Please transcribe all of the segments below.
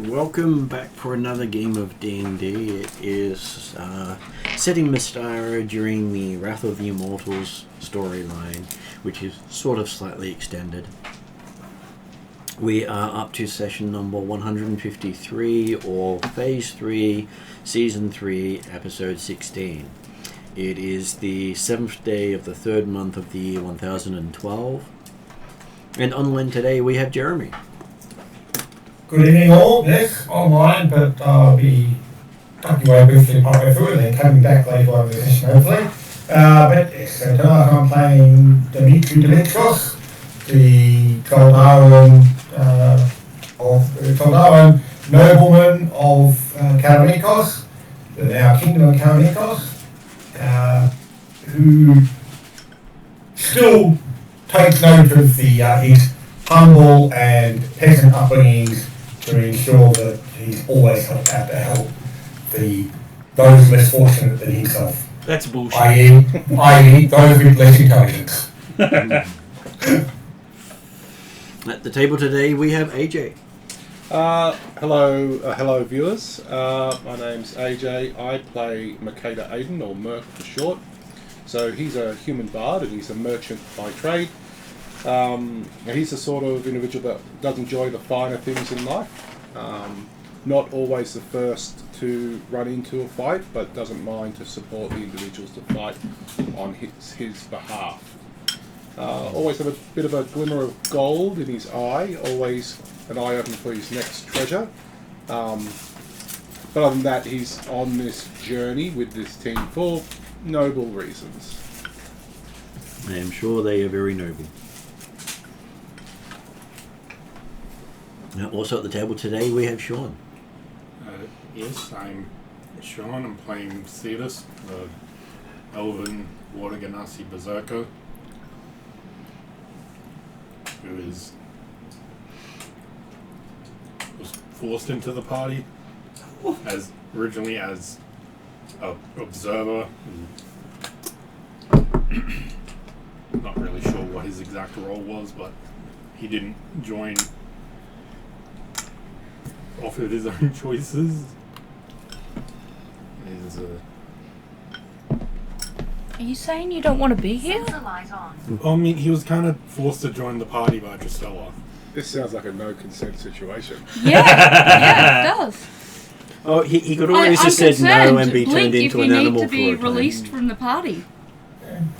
welcome back for another game of D&D. It is setting Mystara during the Wrath of the Immortals storyline, which is sort of slightly extended. We are up to session number 153, or Phase 3, Season 3, Episode 16. It is the 7th day of the 3rd month of the year 1012. And online today we have Jeremy. Good evening all, yes, online, but I'll be tucking away briefly partway through and then coming back later on in the session hopefully. But yes, so tonight I'm playing Dimitrios, the Toldaran nobleman of Karanikos, the now Kingdom of Karanikos, who still takes note of his humble and peasant upbringings to ensure that he's always out to help those less fortunate than himself. That's bullshit. i.e. those with less intelligence. At the table today we have AJ. Hello viewers. My name's AJ. I play Makeda Aiden, or Merc for short. So he's a human bard and he's a merchant by trade. He's the sort of individual that does enjoy the finer things in life. Not always the first to run into a fight, but doesn't mind to support the individuals to fight on his behalf. Always have a bit of a glimmer of gold in his eye, always an eye open for his next treasure. But other than that, he's on this journey with this team for noble reasons. I am sure they are very noble. Also at the table today we have Sean. Yes, I'm Sean. I'm playing Cetus, the Elven Water Ganassi Berserker, who was forced into the party originally as an observer. Not really sure what his exact role was, but he didn't join off of his own choices. Are you saying you don't want to be here? I mean, he was kind of forced to join the party by Dristella. This sounds like a no consent situation. Yeah, it does. Oh, he could always have said no and be turned into an animal if you need to be released from the party.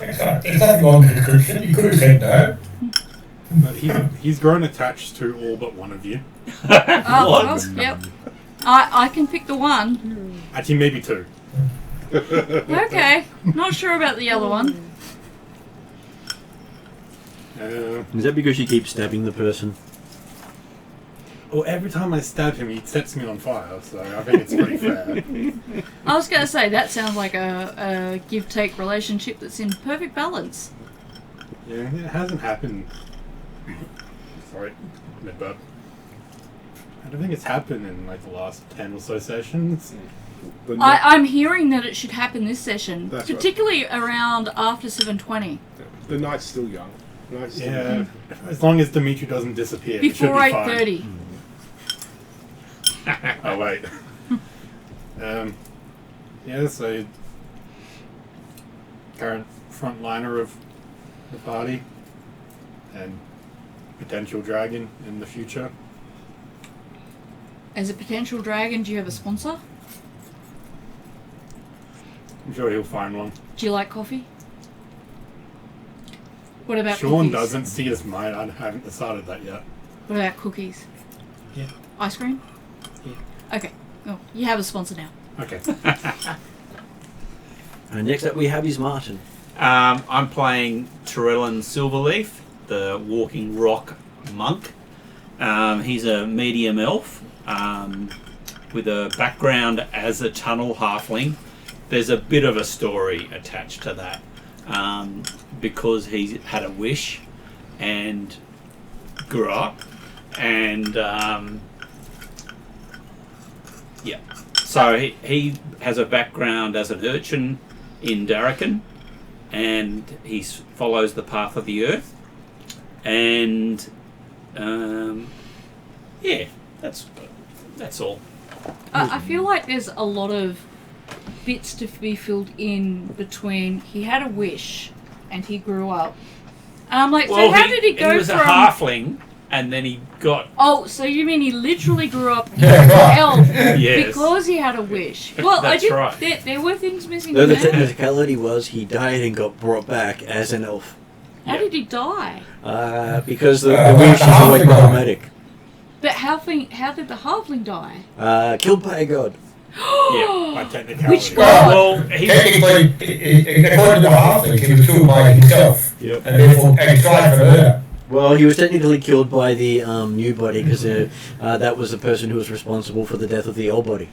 Exactly on the description, you could have said no. But he's grown attached to all but one of you. Well, yep. I can pick the one. Actually, maybe two. Okay. Not sure about the other one. Is that because you keep stabbing the person? Well, every time I stab him, he sets me on fire, so I think it's pretty fair. I was going to say, that sounds like a give-take relationship that's in perfect balance. Yeah, it hasn't happened. Sorry, mid-burp. I don't think it's happened in like the last 10 or so sessions. I'm hearing that it should happen this session, That's particularly around after 7:20. The night's still young. Yeah, as long as Dimitri doesn't disappear, Before it should be 8:30. Oh wait. Yeah, so current frontliner of the party and potential dragon in the future. As a potential dragon, do you have a sponsor? I'm sure he'll find one. Do you like coffee? What about Sean cookies? doesn't see his mind. I haven't decided that yet. What about cookies? Yeah. Ice cream? Yeah. Okay. Oh, you have a sponsor now. Okay. Next up we have is Martin. I'm playing Torellan Silverleaf, the walking rock monk. He's a medium elf with a background as a tunnel halfling. There's a bit of a story attached to that because he had a wish and grew up and yeah. So he has a background as an urchin in Darrakan, and he follows the path of the earth. And yeah, that's That's all. I feel like there's a lot of bits to be filled in between he had a wish and he grew up. And I'm like, so how did he go He was from... a halfling, and then he got... Oh, so you mean he literally grew up Yeah, an right. elf Yes. because he had a wish? Well, That's I did. right. There were things missing. No, in the there. technicality was he died and got brought back as an elf. How did he die? Because the wish is always problematic. But how did the halfling die? Killed by a god. Yeah. By technicality. Which god? Well, he... Technically, according to the halfling, he was killed by himself, Yep. and therefore tried for murder. Well, he was technically killed by the new body because that was the person who was responsible for the death of the old body.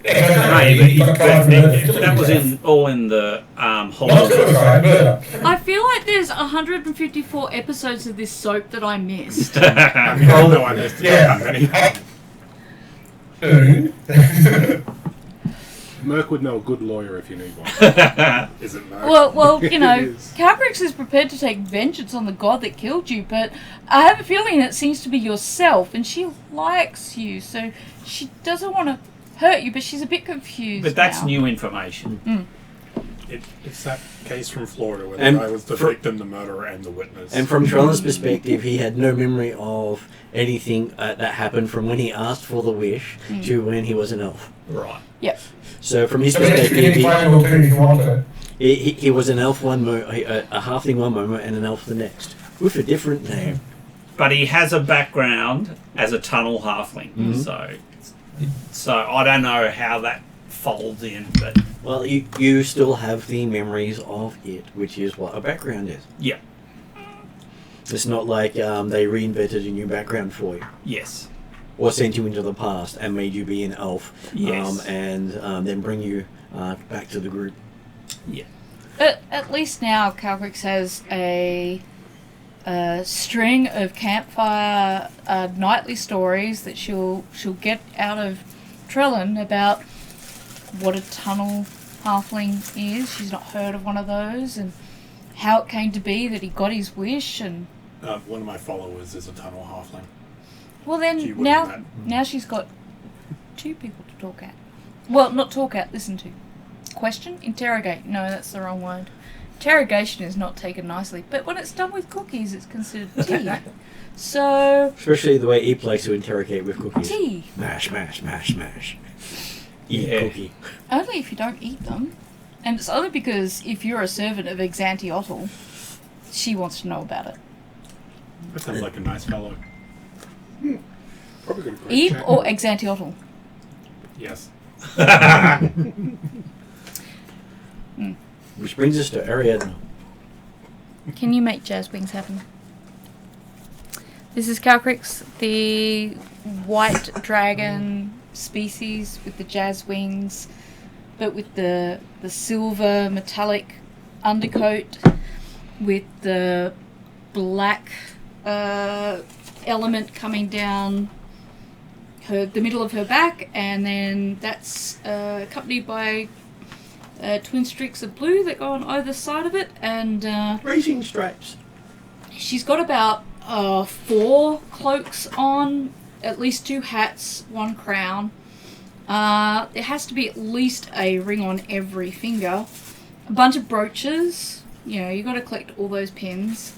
No, that was all in the Not Hollywood. suicide, murder. I feel like there's 154 episodes of this soap that I missed. I mean, I know I missed it. Yeah. Merc would know a good lawyer if you need one. Is it Merc? Well, you know, It is. Calcrix is prepared to take vengeance on the god that killed you, but I have a feeling it seems to be yourself, and she likes you, so she doesn't want to hurt you, but she's a bit confused. But that's now. new information. It's that case from Florida where And the guy was the victim, the murderer, and the witness. And from Trellan's perspective, he had no memory of anything that happened from when he asked for the wish to when he was an elf. Right. Yep. So from his So basically, perspective, any final alternative you want to. he was an elf a halfling one moment and an elf the next, with a different name. But he has a background as a tunnel halfling, so I don't know how that folds in, but Well, you still have the memories of it, which is what a background is. yeah, It's not like they reinvented a new background for you, yes, or sent you into the past and made you be an elf, Yes. and then bring you back to the group. yeah. At least now, Calcrix has a string of campfire nightly stories that she'll get out of Trellan about what a tunnel halfling is. She's not heard of one of those, and how it came to be that he got his wish. And one of my followers is a tunnel halfling. well, Gee, then wouldn't now that- now she's got two people to talk at. Well, not talk at, listen to. Question? Interrogate. No, that's the wrong word. Interrogation is not taken nicely, but when it's done with cookies, it's considered tea. So, Especially the way Eep likes to interrogate with cookies. tea. Mash, mash, mash, mash. Eat Yeah. cookie. Only if you don't eat them. And it's only because if you're a servant of Exantiotl, she wants to know about it. That sounds like a nice fellow. Probably got a great Eve chat. or Exantiotl? Yes. Which brings us to Ariadne. Can you make jazz wings happen? This is Calcrix, the white dragon species with the jazz wings, but with the silver metallic undercoat, with the black element coming down the middle of her back, and then that's accompanied by twin streaks of blue that go on either side of it, and Racing stripes. she's got about 4 cloaks on, at least 2 hats, 1 crown. There has to be at least a ring on every finger, a bunch of brooches. You know, you got to collect all those pins.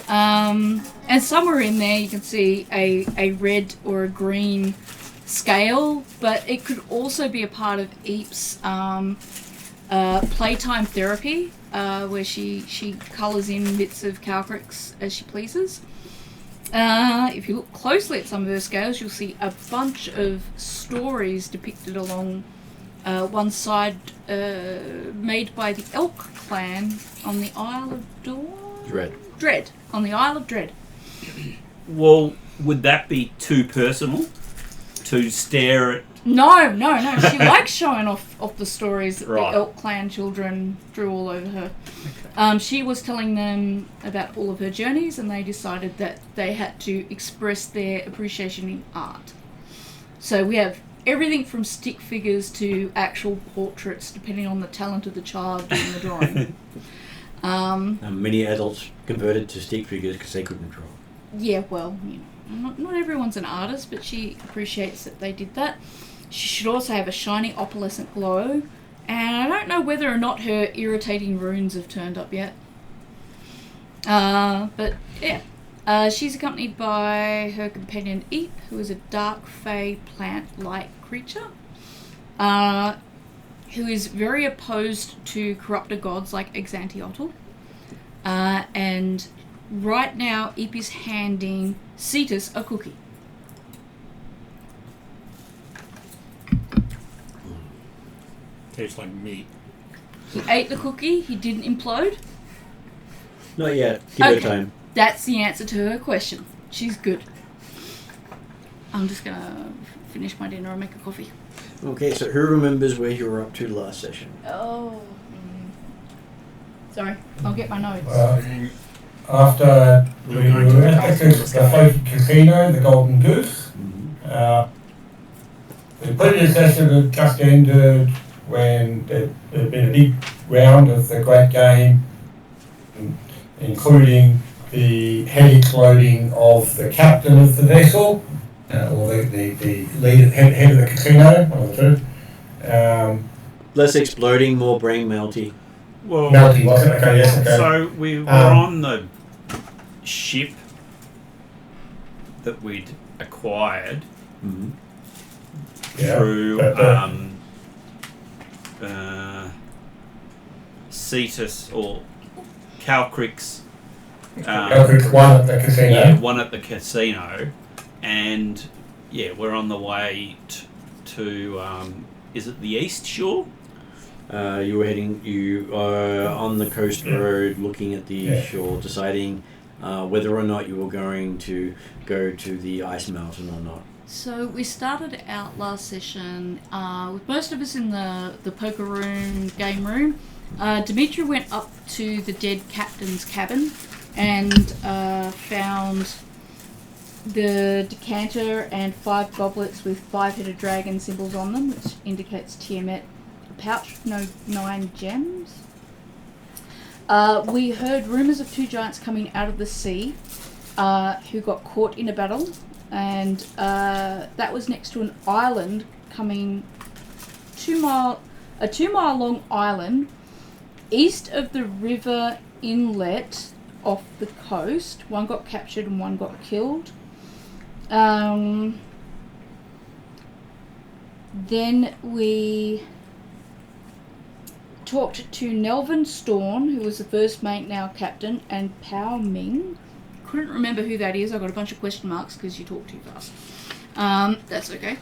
And somewhere in there you can see a red or a green scale, but it could also be a part of Eep's playtime therapy, where she colours in bits of Calcrix as she pleases. If you look closely at some of her scales, you'll see a bunch of stories depicted along one side, made by the Elk clan on the Isle of Dread. On the Isle of Dread. Well, would that be too personal to stare at? No. She likes showing off the stories that Right. the Elk clan children drew all over her. She was telling them about all of her journeys, and they decided that they had to express their appreciation in art. So we have everything from stick figures to actual portraits, depending on the talent of the child doing the drawing. Many adults converted to stick figures because they couldn't draw. yeah, well, not everyone's an artist, but she appreciates that they did that. She should also have a shiny opalescent glow, and I don't know whether or not her irritating runes have turned up yet. But yeah, she's accompanied by her companion Eep, who is a dark fey plant-like creature, who is very opposed to corrupted gods like Exantiotl. And right now, Eep is handing Cetus a cookie. Tastes like meat. He ate the cookie, he didn't implode. Not yet. Give her time. That's the answer to her question. She's good. I'm just gonna finish my dinner and make a coffee. Okay, so who remembers where you were up to last session? Oh. Sorry, I'll get my notes. After we were at the floating casino, the Golden Goose, the previous session had just ended when there had been a big round of the great game, including the head exploding of the captain of the vessel, or the lead, head of the casino, one of the two. Less exploding, more brain melty. Well, Melty, wasn't it? Okay, yes, okay. so we were on the ship that we'd acquired Yeah, through Cetus or Calcrick's. Calcrick's one at the casino. Yeah, one at the casino, and yeah, we're on the way to is it the East Shore? You were on the coast road looking at the shore, deciding whether or not you were going to go to the ice mountain or not. So we started out last session with most of us in the poker room, game room. Dimitri went up to the dead captain's cabin and found the decanter and 5 goblets with 5-headed dragon symbols on them, which indicates Tiamat. Pouch, no 9 gems. We heard rumours of 2 giants coming out of the sea who got caught in a battle, and that was next to an island coming a 2-mile long island east of the river inlet off the coast. One got captured and one got killed. Then we talked to Nelvin Storn, who was the first mate, now captain, and Pao Ming. Couldn't remember who that is. I got a bunch of question marks because you talk too fast. That's okay.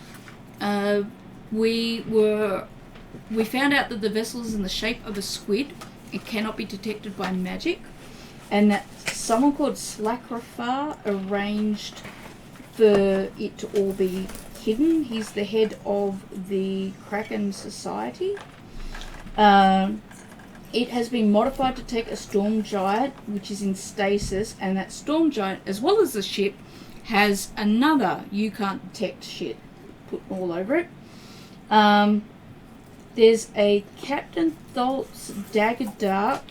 We found out that the vessel is in the shape of a squid. It cannot be detected by magic, and that someone called Slakrafar arranged for it to all be hidden. He's the head of the Kraken Society. It has been modified to take a storm giant, which is in stasis, and that storm giant, as well as the ship, has another you can't detect shit put all over it. There's a Captain Tholt's Dagger Dark,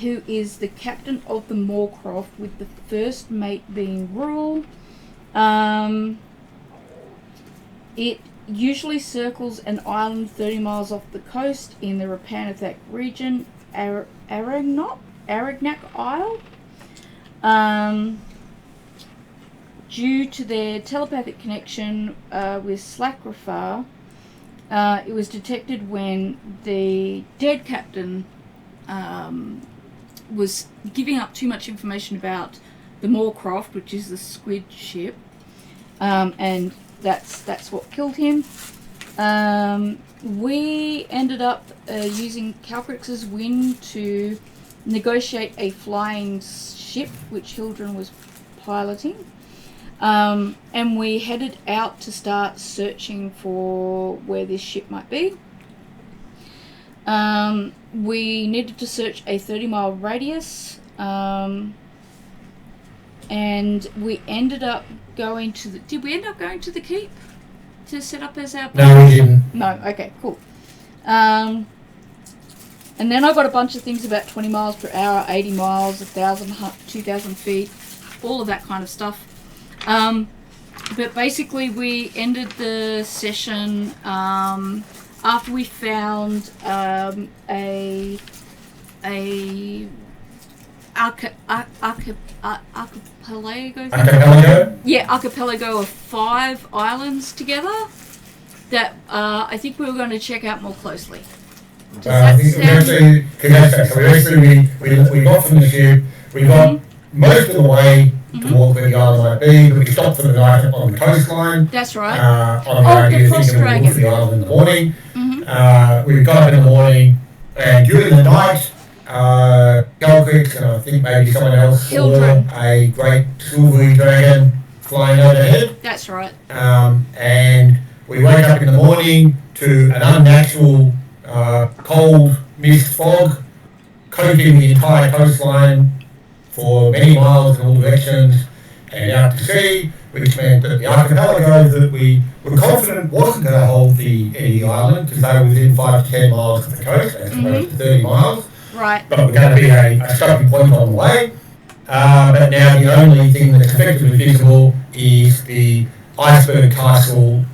who is the captain of the Moorcroft, with the first mate being Rural. It usually circles an island 30 miles off the coast in the Rapanathak region, Aragnac Isle. Due to their telepathic connection with Slakrafar, it was detected when the dead captain was giving up too much information about the Moorcroft, which is the squid ship, and that's what killed him. We ended up using Calcrix's wind to negotiate a flying ship, which Hildren was piloting. And we headed out to start searching for where this ship might be. We needed to search a 30-mile radius, and we ended up going to the... Did we end up going to the keep to set up as our... No, we didn't. No, okay, cool. And then I got a bunch of things about 20 miles per hour, 80 miles, 1,000, 2,000 feet. all of that kind of stuff. But basically, we ended the session after we found a archipelago. Archipelago? Yeah, archipelago of 5 islands together that I think we were going to check out more closely. I think we actually, we got from the ship, we got most of the way toward where the island might be, but we stopped for the night on the coastline. That's right. On the idea of thinking we would the island in the morning. We got up in the morning, and during the night, Gold Creek, and I think maybe someone else saw a great silvery dragon flying overhead. That's right. And we woke up in the morning to an unnatural cold mist fog coating the entire coastline for many miles in all directions and out to sea, which meant that the archipelago that we were confident wasn't going to hold any island because they were within 5 to 10 miles of the coast as opposed to 30 miles. Right. But we're going to be a stopping point on the way. But now the only thing that's effectively visible is the iceberg castle,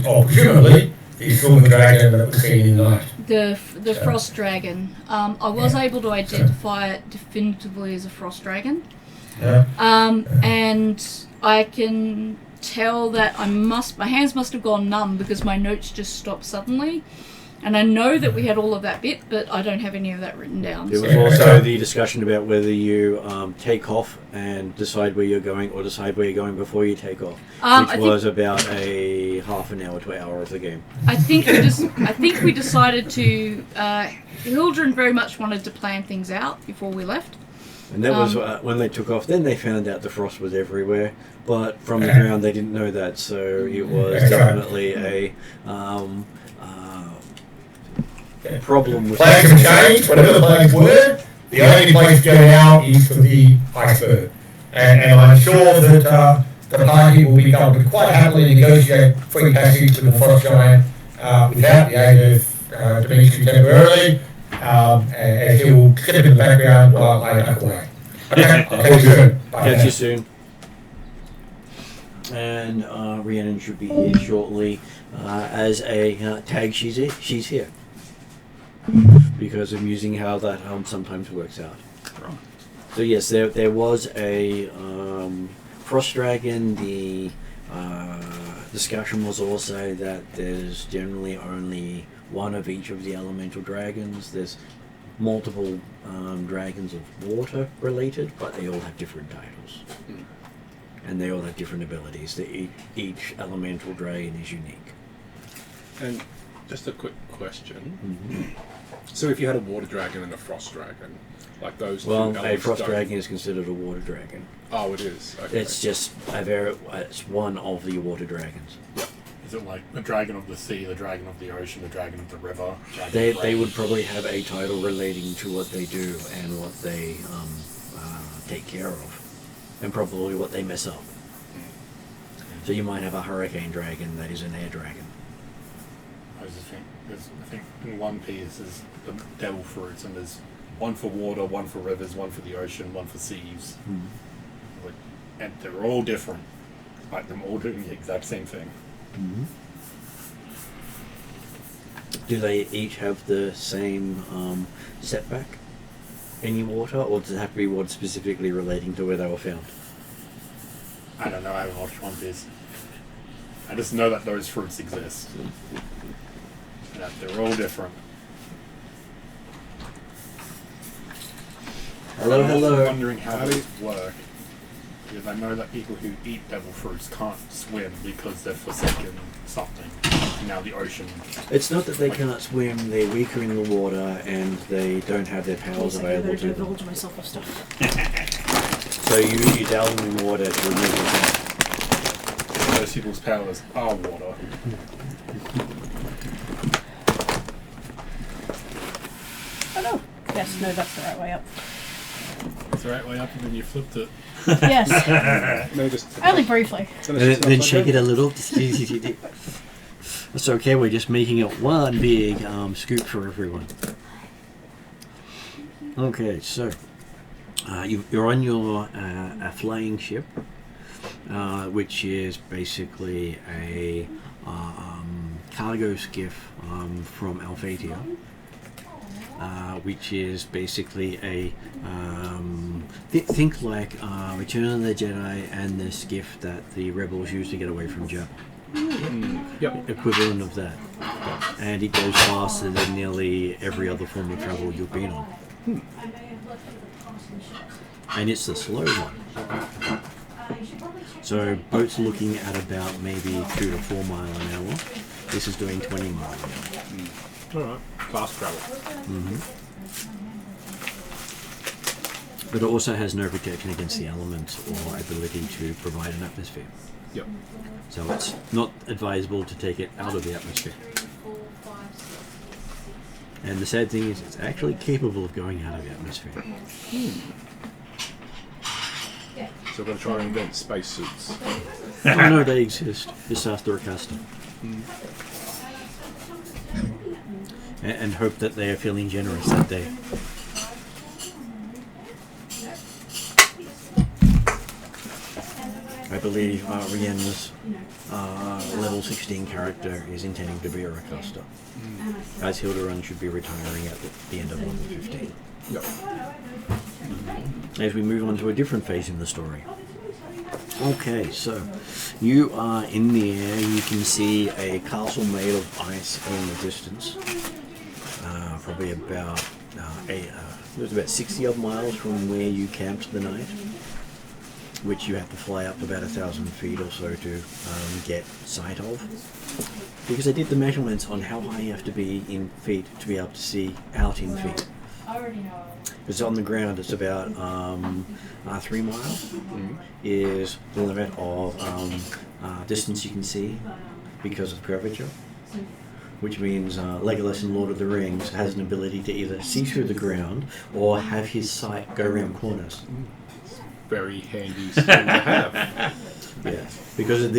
or presumably the silver dragon that was seen in the night. The frost dragon. I was able to identify it definitively as a frost dragon. Yeah. And I can tell that my hands must have gone numb because my notes just stopped suddenly. And I know that we had all of that bit, but I don't have any of that written down. There was also the discussion about whether you take off and decide where you're going, or decide where you're going before you take off, which was about a half an hour to an hour of the game. I think we decided to. Hildren very much wanted to plan things out before we left. And that was when they took off. Then they found out the frost was everywhere, but from the ground they didn't know that. So it was definitely a problem with plans have changed, whatever the plans were, the only place to go now is for the iceberg. And I'm sure that the party will be able to quite happily negotiate free passage with the frost giant without the aid of Dimitri temporarily, and he will step in the background while I duck away. Okay, I'll catch you soon. Catch you soon. And Rhiannon should be here shortly as a tag. She's here. Because I'm using how that sometimes works out. So yes, there was a frost dragon. The discussion was also that there's generally only one of each of the elemental dragons. There's multiple dragons of water related, but they all have different titles. And they all have different abilities. Each elemental dragon is unique. And just a quick question. So if you had a water dragon and a frost dragon, like those two a elements frost don't- dragon is considered a water dragon. Oh, it is. Okay. It's just it's one of the water dragons. Is it like the dragon of the sea, the dragon of the ocean, the dragon of the river? They would probably have a title relating to what they do and what they take care of, and probably what they mess up. So you might have a hurricane dragon that is an air dragon. I think in One Piece there's the devil fruits, and there's one for water, one for rivers, one for the ocean, one for seas. And they're all different, like them all doing the exact same thing. Do they each have the same setback? Any water, or does it have to be water specifically relating to where they were found? I don't know, I haven't watched One Piece. I just know that those fruits exist. And that they're all different. Hello, hello. I'm wondering how these work. Because I know that people who eat devil fruits can't swim because they've forsaken something. Now the ocean. It's not that they can't swim, they're weaker in the water and they don't have their powers available to them. myself of stuff. So you douse them in water to remove them. Those people's powers are water. Oh no. Yes, no, that's the right way up. It's the right way up and then you flipped it. Yes. No, just Only briefly. Then shake it a little. It's okay, we're just making it one big scoop for everyone. Okay, so You're on your a flying ship, which is basically a cargo skiff from Alphatia, which is basically a think like Return of the Jedi and the skiff that the rebels used to get away from Jabba. Yep. Equivalent of that, and it goes faster than nearly every other form of travel you've been on. And it's the slow one. So boats looking at about maybe 2 to 4 mile an hour. This is doing 20 mile an hour. All right. Fast travel. But it also has no protection against the elements or ability to provide an atmosphere. Yep. So it's not advisable to take it out of the atmosphere. And the sad thing is it's actually capable of going out of the atmosphere. So we're going to try and invent spacesuits. Oh no, they exist. Just ask the recaster. And hope that they are feeling generous that day. I believe Rienne's level 16 character is intending to be a recaster. As Hilderun should be retiring at the end of level 15. Yep. As we move on to a different phase in the story. Okay, so you are in the air. You can see a castle made of ice in the distance. Probably about it was about 60 odd miles from where you camped the night, which you have to fly up about 1,000 feet or so to get sight of. Because I did the measurements on how high you have to be in feet to be able to see out in feet. Because on the ground it's about 3 miles is the limit of distance you can see because of curvature. Which means Legolas in Lord of the Rings has an ability to either see through the ground or have his sight go around corners. Very handy skill to have. Yeah, because the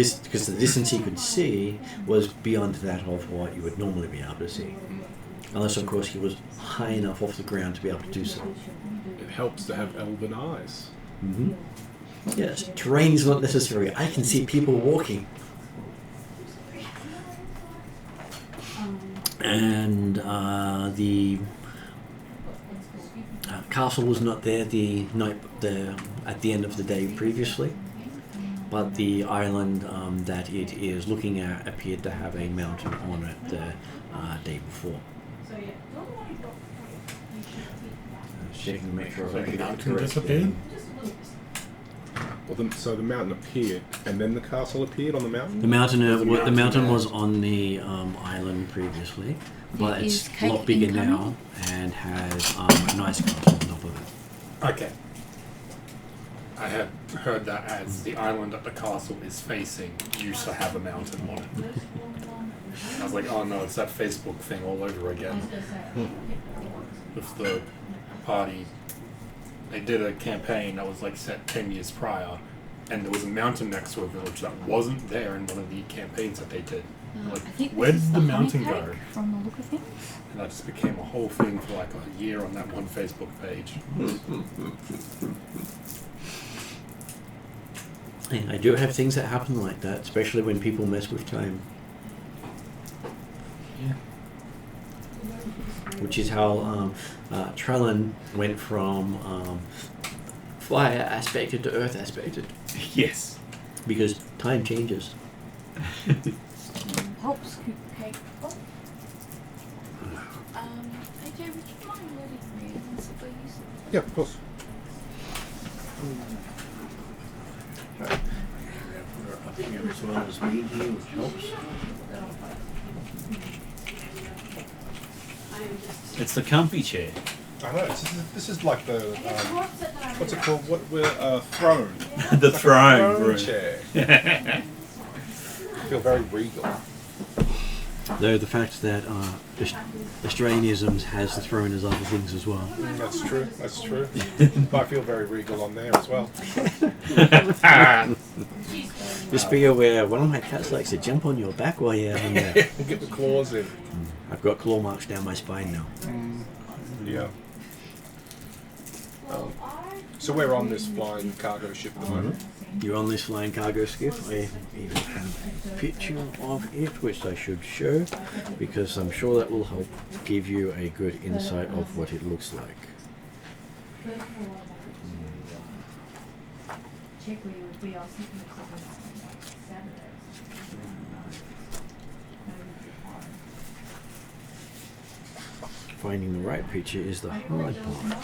distance he could see was beyond that of what you would normally be able to see. Unless, of course, he was high enough off the ground to be able to do so. It helps to have elven eyes. Yes, terrain is not necessary. I can see people walking. And the castle was not there at the end of the day previously, but the island that it is looking at appeared to have a mountain on it the day before. Checking to make sure So I the got mountain correct. disappeared? Well, so the mountain appeared, and then the castle appeared on the mountain? The mountain, There's a the mountain mountain there. was on the island previously, but Is it's a Kate lot bigger incoming? now and has a nice castle on top of it. Okay. I had heard that as the island that the castle is facing used to have a mountain on it. I was like, oh no, it's that Facebook thing all over again. With the party, they did a campaign that was like set 10 years prior, and there was a mountain next to a village that wasn't there in one of the campaigns that they did. Like, I think where this is did the honey mountain cake go? From the look of things. And that just became a whole thing for like a year on that one Facebook page. I do have things that happen like that, especially when people mess with time. Yeah. Which is how Trellin went from fire aspected to earth aspected. Yes. Because time changes. Helps scoop cake. Oh. AJ, would you mind letting me in, please? Yeah, of course. Up here as well as me here, which helps. It's the comfy chair. I know, this is like the, what's it called? Throne. The It's like throne a throne room. chair. I feel very regal. Though the fact that Australianisms has the throne as other things as well. That's true, that's true. I feel very regal on there as well. Just be aware, one of my cats likes to jump on your back while you're in there. Get the claws in. I've got claw marks down my spine now. Yeah. So we're on this flying cargo ship at the moment. You're on this flying cargo skiff. I even have a picture of it, which I should show, because I'm sure that will help give you a good insight of what it looks like. Finding the right picture is the hard part.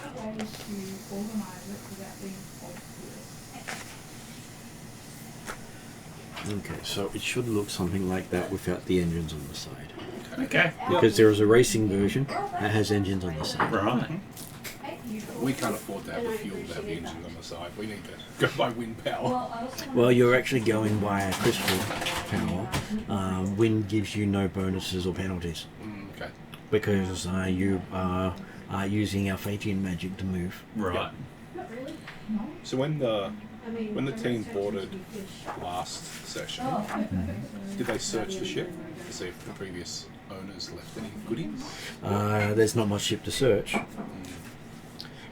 Okay, so it should look something like that without the engines on the side. Okay. Because there is a racing version that has engines on the side. Right. We can't afford to have a fuel to have engines on the side. We need to go by wind power. Well, you're actually going by a crystal power. Wind gives you no bonuses or penalties Okay. because you are using Alphatian magic to move. Right. So when the team boarded last session, did they search the ship to see if the previous owners left any goodies? There's not much ship to search.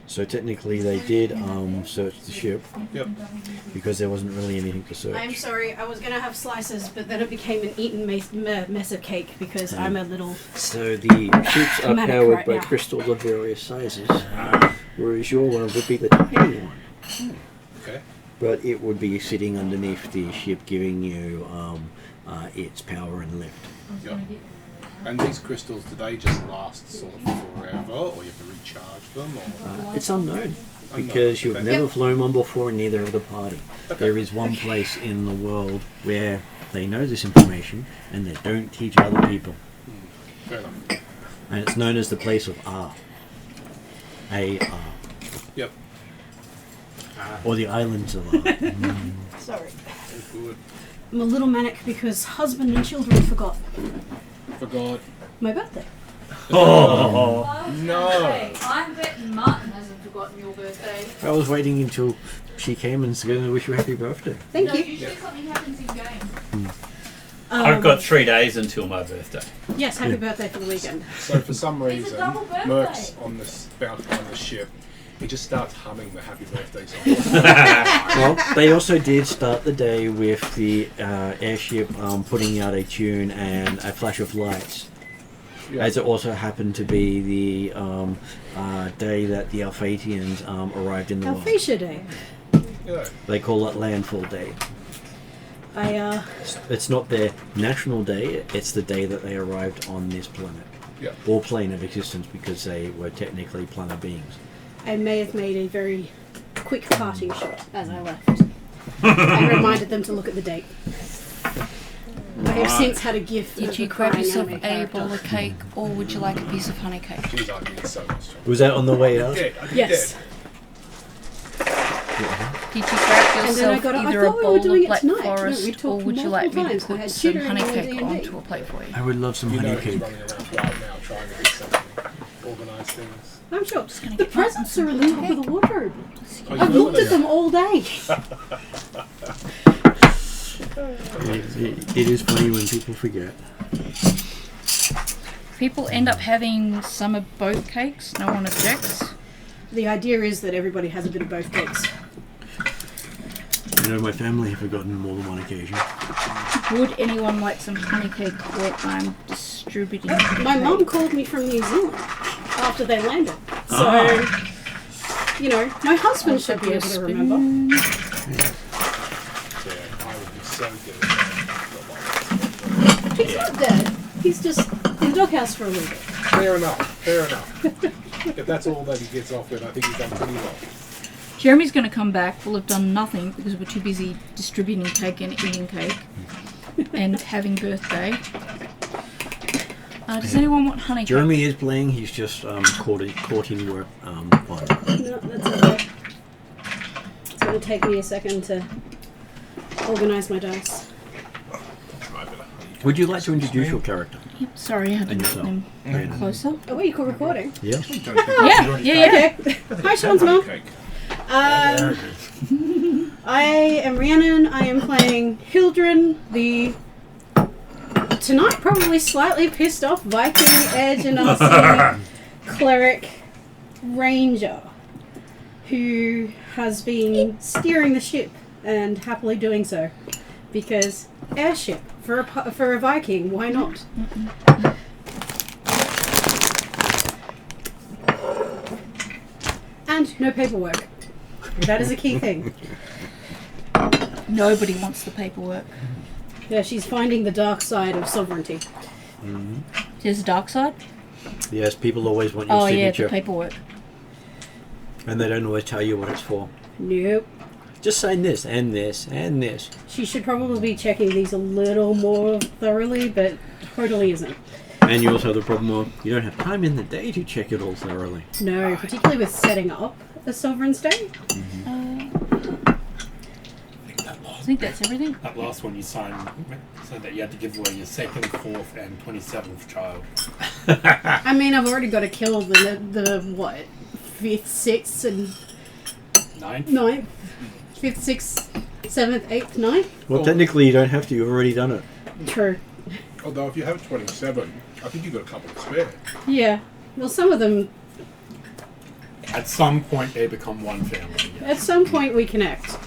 So technically they did search the ship Yep. because there wasn't really anything to search. I'm sorry, I was going to have slices, but then it became an eaten mess of cake because I'm a little... So the ships are Manic powered right by now. crystals of various sizes, whereas your one would be the tiny one. Okay. But it would be sitting underneath the ship, giving you its power and lift. Yep. And these crystals, do they just last sort of forever, or you have to recharge them? Or? It's unknown because you've Okay. never flown one before, and neither of the party. Okay. There is one place in the world where they know this information and they don't teach other people, Fair enough. and it's known as the place of R. A-R. Yep. Or the islands of R. Sorry. Good. I'm a little manic because husband and children forgot Forgot. my birthday. Oh. No. I'm betting Martin hasn't forgotten your birthday. I was waiting until she came and was going to wish you a happy birthday. Thank No, you. usually something happens in game. I've got 3 days until my birthday. Yes, happy birthday for the weekend. So for some It's a reason, double birthday. Merc's on this bounty on the ship. He just starts humming the happy birthday song. Well, they also did start the day with the airship putting out a tune and a flash of lights. Yeah. As it also happened to be the day that the Alphatians arrived in the world. Alphasia Day. Yeah. They call it Landfall Day. It's not their national day, it's the day that they arrived on this planet. Yeah. Or plane of existence, because they were technically planet beings. I may have made a very quick parting shot as I left. I reminded them to look at the date. I have since had a gift. Did of you a grab crying yourself anime a character. bowl of cake, or would you like a piece of honey cake? Jeez, I did so much. Was that on the way out? Yeah, I did Yes. Did you grab And then I yourself got it. I either a thought we were bowl doing of it black tonight. No, forest, we or talked would you like me to multiple times. I put had some tutoring honey on cake D&D. onto a plate for you? I would love some You know honey he's cake. running around right now trying to do something, organise things. I'm sure. gonna The get presents are in the top of the wardrobe. Oh, you I've know looked where at they them all day. It is funny when people forget. People end up having some of both cakes. No one objects. The idea is that everybody has a bit of both cakes. You know, my family have forgotten more than one occasion. Would anyone like some honey cake while I'm distributing? My mum called me from New Zealand after they landed. So, you know, my husband should be able to remember. Yeah, I would be so good at He's not dead. He's just in the doghouse for a little bit. Fair enough, fair enough. If that's all that he gets off with, I think he's done pretty well. Jeremy's going to come back. We'll have done nothing because we're too busy distributing cake and eating cake and having birthday. Does anyone want honey cake? Jeremy is playing, he's just caught in work on. No, that's okay. It's going to take me a second to organise my dice. Would you like to introduce your character? Yep, sorry, I had to And get yourself. them Yeah. closer. Oh, wait, you're recording? Yeah. Yeah. Okay. Hi, Sean's mum. I am Rhiannon. I am playing Hildren, the tonight probably slightly pissed off Viking Edge and Cleric Ranger. who has been steering the ship and happily doing so. Because airship, for a Viking, why not? And no paperwork. That is a key thing. Nobody wants the paperwork. Yeah, she's finding the dark side of sovereignty. There's a dark side? Yes, people always want your Oh, yeah, signature. the paperwork. And they don't always tell you what it's for. Nope. Just sign this, and this, and this. She should probably be checking these a little more thoroughly, but totally isn't. And you also have the problem of you don't have time in the day to check it all thoroughly. No, particularly with setting up a sovereign's day. I think that I last, think that's everything. that last one you signed said that you had to give away your 2nd, 4th, and 27th child. I mean, I've already got to kill the what? 5th, 6th, and 9th? 9th. 5th, 6th, 7th, 8th, 9th? Well, Oh. technically you don't have to. You've already done it. True. Although if you have 27, I think you've got a couple to spare. Yeah. Well, some of them, At some point, they become one family. at Yes. some point, we connect.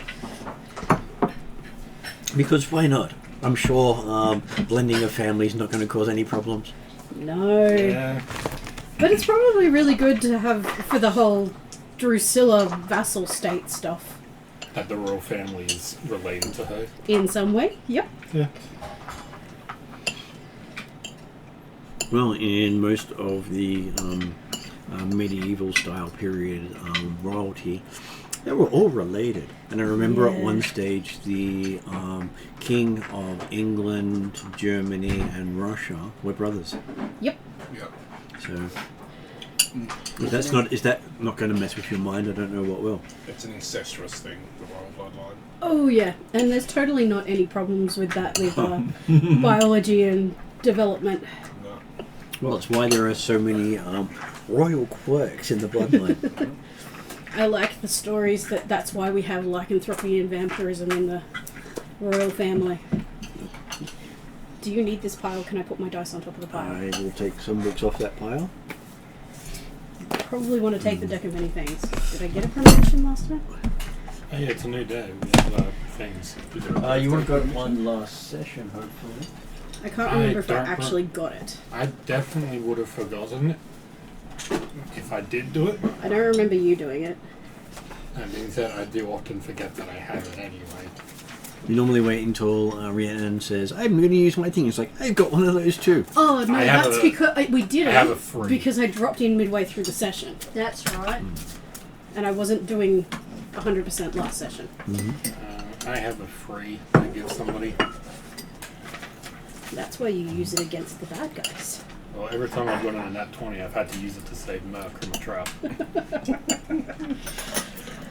Because why not? I'm sure blending of families not going to cause any problems. No. Yeah. But it's probably really good to have for the whole Drusilla vassal state stuff. That the royal family is related to her. In some way. Yep. Yeah. Well, in most of the medieval style period royalty, they were all related. And I remember at Yeah. one stage the King of England, Germany, and Russia were brothers. Yep. Yep. So is that not going to mess with your mind? I don't know what will. It's an incestuous thing, the royal bloodline. Oh, yeah. And there's totally not any problems with that with biology and development. No. Well, it's why there are so many royal quirks in the bloodline. I like the stories that's why we have lycanthropy and vampirism in the royal family. Do you need this pile? Can I put my dice on top of the pile? I will take some books off that pile. Probably want to take the deck of many things. Did I get a promotion last time? Oh, yeah, it's a new day. We have things. You would have got one last session, hopefully. I can't remember if I don't actually got it. I definitely would have forgotten it if I did do it. I don't remember you doing it. That means that I do often forget that I have it anyway. You normally wait until Rhiannon says, I'm going to use my thing. It's like, I've got one of those too. Oh, no, I have that's a- because we did I it. have a free. Because I dropped in midway through the session. That's right. And I wasn't doing 100% last session. I have a free I give somebody. That's why you use it against the bad guys. Well, every time I've gone on a nat 20, I've had to use it to save Merc from a trap.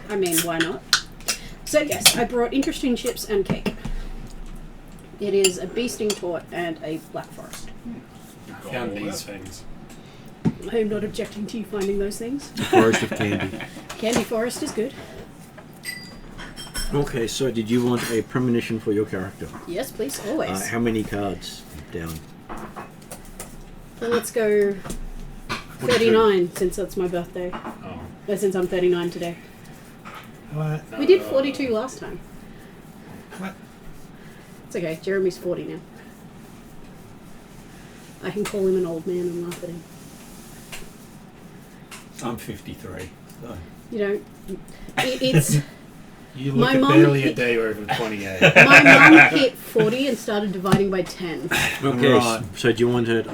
I mean, why not? So yes, I brought interesting chips and cake. It is a beasting tort and a black forest. I found these things. I am not objecting to you finding those things. Forest of Candy. Candy forest is good. Okay, so did you want a premonition for your character? Yes, please, always. How many cards down? Well, let's go 39 since that's my birthday. Oh. Since I'm 39 today. What? We did 42 last time. What? It's okay, Jeremy's 40 now. I can call him an old man and laugh at him. I'm 53. So. You know, it's... You My look at mum barely a hit- day over 28. My mum hit 40 and started dividing by 10. Okay, Right. so do you want it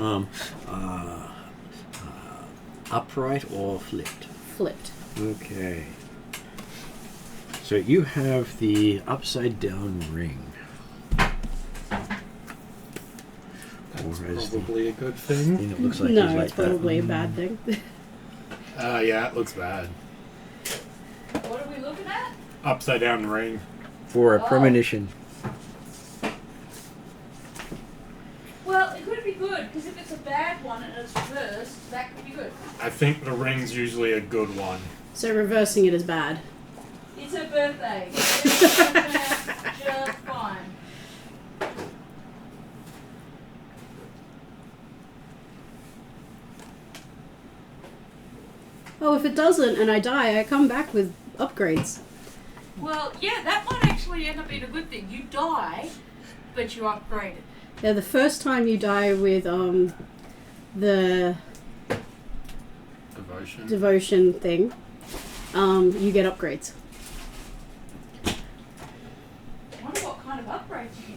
upright or flipped? Flipped. Okay. So you have the upside down ring. That's Or as probably a good I thing. think it looks like No, it's like it's probably a bad thing. Yeah, it looks bad. What are we looking at? Upside down ring. for a Oh. premonition. Well, it could be good, because if it's a bad one and it's reversed, that could be good. I think the ring's usually a good one. So reversing it is bad. It's her birthday. Everything's gonna turn out just fine. Oh, if it doesn't and I die, I come back with upgrades. Well, yeah, that might actually end up being a good thing. You die, but you upgraded. Yeah, the first time you die with the devotion thing, you get upgrades. I wonder what kind of upgrades you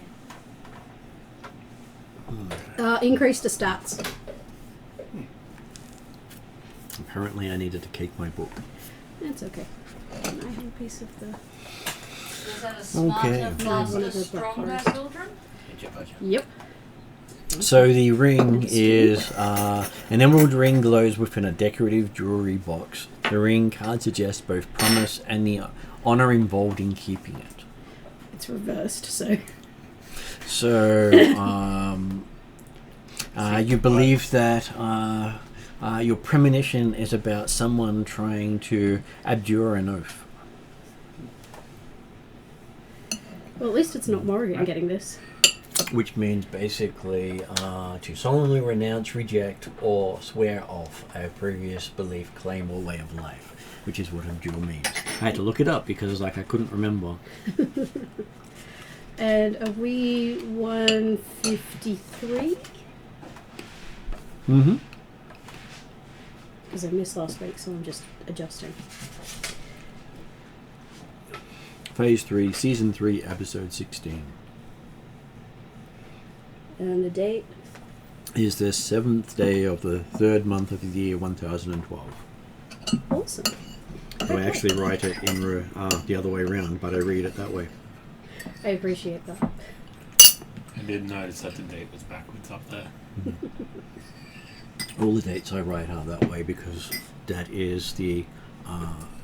get. Increase the stats. Apparently I needed to keep my book. That's okay. Can I have a piece of the... Is that a smarter, Okay. faster, One of the stronger buffers. children? Yep. So the ring is an emerald ring glows within a decorative jewelry box. The ring card suggests both promise and the honor involved in keeping it. It's reversed, so... So you believe that your premonition is about someone trying to abjure an oath. Well, at least it's not Morrigan getting this. Which means basically to solemnly renounce, reject, or swear off a previous belief, claim, or way of life, which is what abjure means. I had to look it up because I couldn't remember. And are we 153? Mm-hmm. Because I missed last week, so I'm just adjusting. Phase 3, Season 3, Episode 16. And the date? Is the 7th day of the 3rd month of the year 1012. Awesome. So I actually write it in the other way around, but I read it that way. I appreciate that. I did notice that the date was backwards up there. All the dates I write are that way because that is the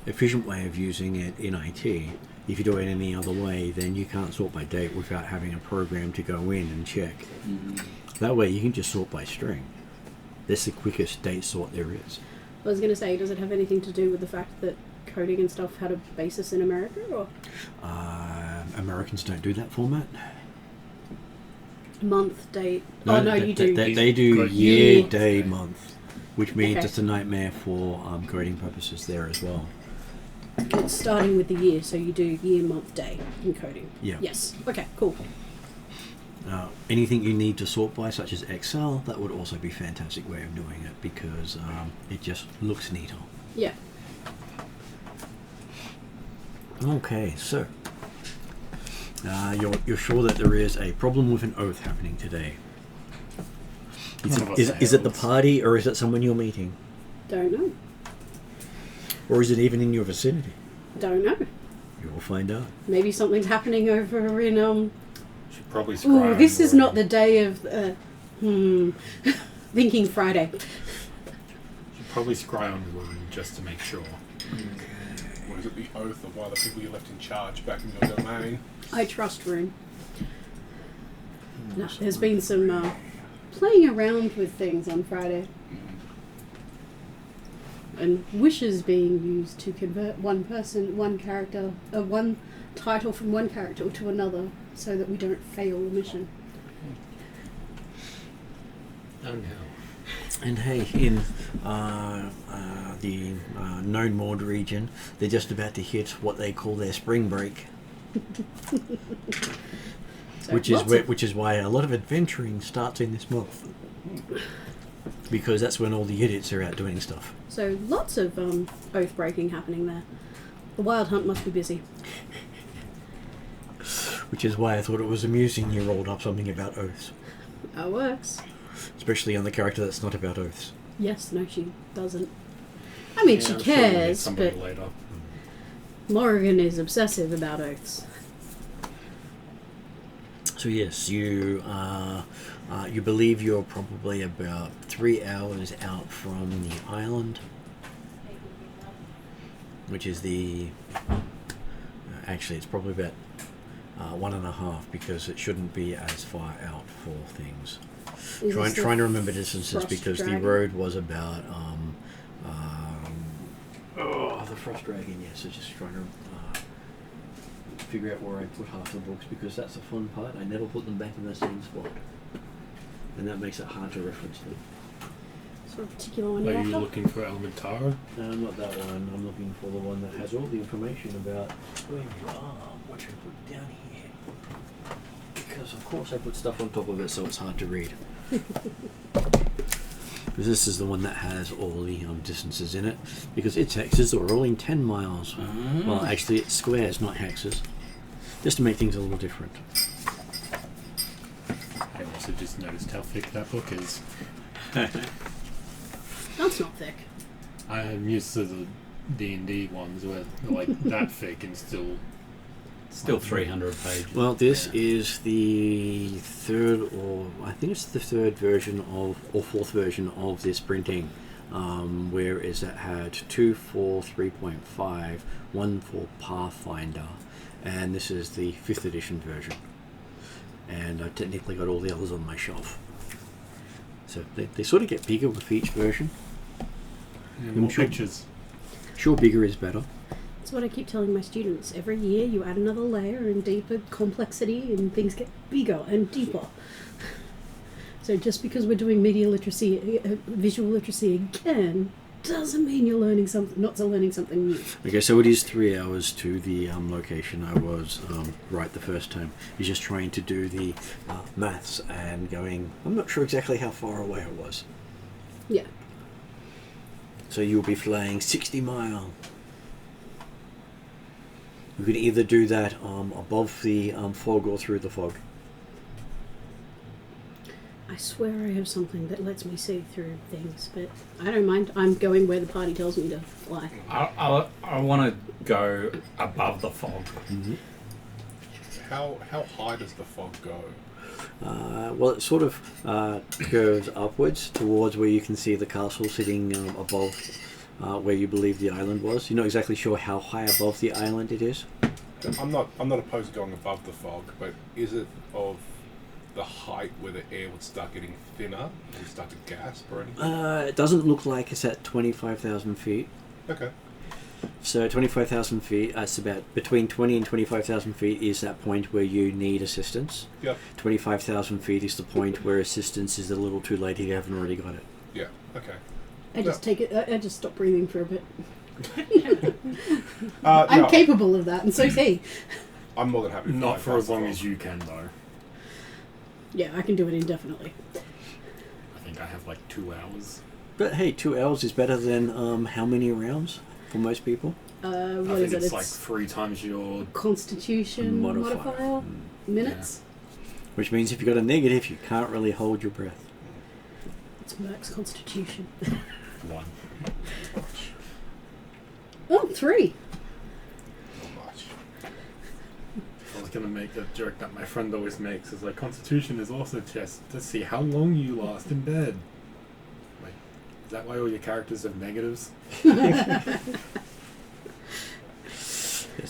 efficient way of using it in IT. If you do it any other way, then you can't sort by date without having a program to go in and check. That way you can just sort by string. That's the quickest date sort there is. I was going to say, does it have anything to do with the fact that coding and stuff had a basis in America, or Americans don't do that format. month, date? Oh no, you do. They do year, Year. day, month, which means Okay. it's a nightmare for coding purposes there as well. It's starting with the year, so you do year, month, day in coding. Yeah. Yes. Okay. Cool. Anything you need to sort by, such as Excel, that would also be a fantastic way of doing it because it just looks neater. Yeah. Okay, so you're sure that there is a problem with an oath happening today. Is it the party or is it someone you're meeting? Don't know. Or is it even in your vicinity? Don't know. You'll find out. Maybe something's happening over in Should probably scry Ooh, on this is the not the day of thinking Friday. Should probably scry on the room just to make sure. What is it, the oath of one of the people you left in charge back in your domain? I trust room. No, there's been some playing around with things on Friday. And wishes being used to convert one person, one character, one title from one character to another so that we don't fail the mission. Oh no. And hey, in the known Maud region, they're just about to hit what they call their spring break, So which is why a lot of adventuring starts in this month, because that's when all the idiots are out doing stuff. So lots of oath breaking happening there. The Wild Hunt must be busy. Which is why I thought it was amusing you rolled up something about oaths, That works. especially on the character that's not about oaths. Yes, no, she doesn't. I mean, she I'm sure we'll meet cares, somebody but later. Morrigan is obsessive about oaths. So yes, you believe you're probably about 3 hours out from the island, which is the actually it's probably about 1.5 because it shouldn't be as far out for things. Is this Trying the to remember distances Frost because Dragon? the road was about the Frost Dragon. Yes, so just trying to figure out where I put half the books because that's the fun part. I never put them back in the same spot, and that makes it hard to reference them. Is there a particular one Are you're you after? looking for Elementara? Not that one. I'm looking for the one that has all the information about where you are, what you put down here. Because of course I put stuff on top of it so it's hard to read. Because this is the one that has all the distances in it. Because its hexes are all in 10 miles. Well, actually it's squares, not hexes. Just to make things a little different. I also just noticed how thick that book is. That's not thick. I am used to the D&D ones where they're like that thick and still... Still 300 pages. Well, this is the third, or I think it's the third version of, or fourth version of this printing. Whereas it had 2 for 3.5, 1 for Pathfinder, and this is the 5th edition version. And I've technically got all the others on my shelf. So they sort of get bigger with each version. And more pictures. Sure, bigger is better. That's what I keep telling my students. Every year you add another layer and deeper complexity and things get bigger and deeper. So just because we're doing media literacy, visual literacy again, doesn't mean you're learning something, not learning something new. Okay, so it is 3 hours to the location I was right the first time. He's just trying to do the maths and going, I'm not sure exactly how far away it was. Yeah. So you'll be flying 60 mile. You could either do that above the fog or through the fog. I swear I have something that lets me see through things, but I don't mind. I'm going where the party tells me to fly. I want to go above the fog. Mm-hmm. How high does the fog go? Well, it sort of goes upwards towards where you can see the castle sitting above where you believe the island was. You're not exactly sure how high above the island it is. I'm not opposed to going above the fog, but is it of the height where the air would start getting thinner and you start to gasp or anything? It doesn't look like it's at 25,000 feet. Okay. So 25,000 feet, that's about between 20 and 25,000 feet is that point where you need assistance. Yep. 25,000 feet is the point where assistance is a little too late if you haven't already got it. Yeah. Okay. I just take it. I just stop breathing for a bit. I'm capable of that, and so's he. I'm more than happy. Not for as long as you can, though. Yeah, I can do it indefinitely. I think I have like 2 hours. But hey, 2 hours is better than how many rounds for most people? What I is think it? it's like 3 times your... Constitution modifier minutes. Which means if you've got a negative, you can't really hold your breath. It's Merc's Constitution. 1. Oh, 3. Not much. I was going to make the joke that my friend always makes, is like, Constitution is also just to see how long you last in bed. Like, is that why all your characters have negatives? Yes,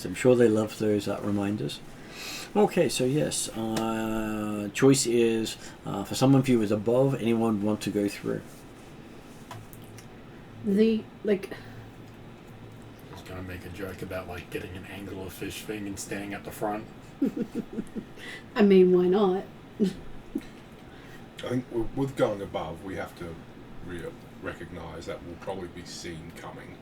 I'm sure they love those reminders. Okay, so yes, choice is for someone viewers above, anyone want to go through? The I was going to make a joke about like getting an anglerfish thing and standing at the front. I mean, why not? I think with going above, we have to recognise that we'll probably be seen coming.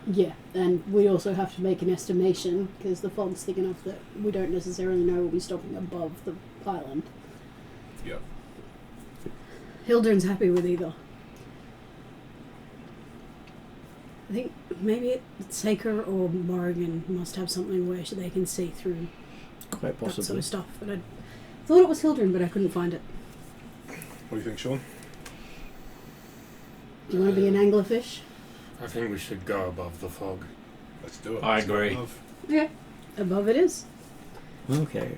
Yeah, and we also have to make an estimation because the fog's thick enough that we don't necessarily know we'll be stopping above the island. Yep. Hildren's happy with either. I think maybe Saker or Morrigan must have something where they can see through Quite that sort possibly. of stuff. But I thought it was Hildren, but I couldn't find it. What do you think, Sean? Do you want to be an anglerfish? I think we should go above the fog. Let's do it. I Let's go agree. above. Yeah, above it is. Okay.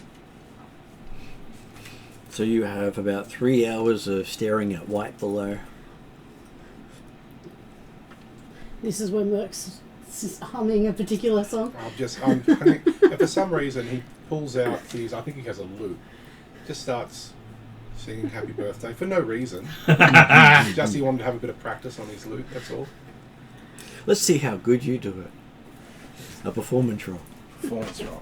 So you have about 3 hours of staring at white below. This is when Merc's humming a particular song. I think if for some reason he pulls out his, I think he has a lute, just starts singing Happy Birthday for no reason. Just he wanted to have a bit of practice on his lute, that's all. Let's see how good you do it. A performance roll. Performance roll.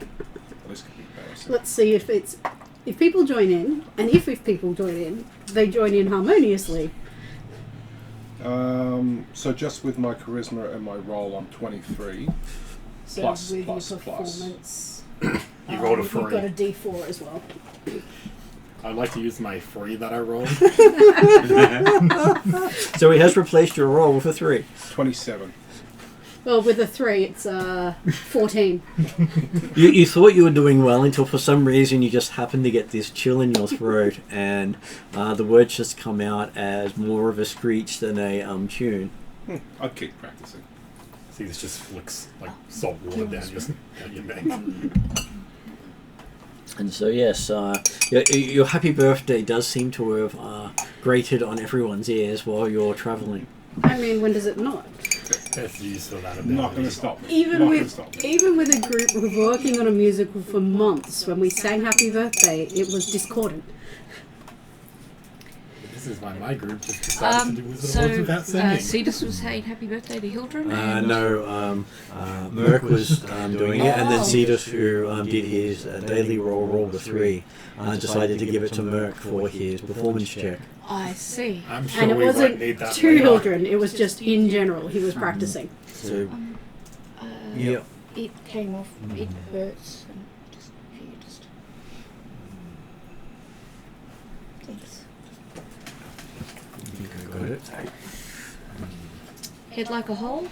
This could be embarrassing. Let's see if people join in, and if people join in, they join in harmoniously. So just with my charisma and my roll, I'm 23. So Plus, with plus, your plus. performance, You rolled a you've got 3. a D4 as well. I'd like to use my 3 that I rolled. So he has replaced your roll with a 3. 27. Well, with a 3, it's 14. You thought you were doing well until for some reason you just happened to get this chill in your throat, and the words just come out as more of a screech than a tune. I'd keep practicing. See, this just flicks like salt water down your neck. And so yes, your happy birthday does seem to have grated on everyone's ears while you're travelling. I mean, when does it not? Best use for that Not going ability. to stop me. Even Not gonna with stop me. even with a group who were working on a musical for months, when we sang Happy Birthday, it was discordant. This is why my group just decided to do Wizard of Oz So, without singing. Cetus was saying happy birthday to Hildren. and No, Merc was doing it, and then Cetus, who did his daily rolled a 3, decided to give it to Merc for his performance check. I see. I'm sure And it we won't wasn't need that to later. children, it was just in general, he was practicing. So, Uh, yeah. It came off. It hurts. And just, if you just. Thanks. Got it. Head like a hole.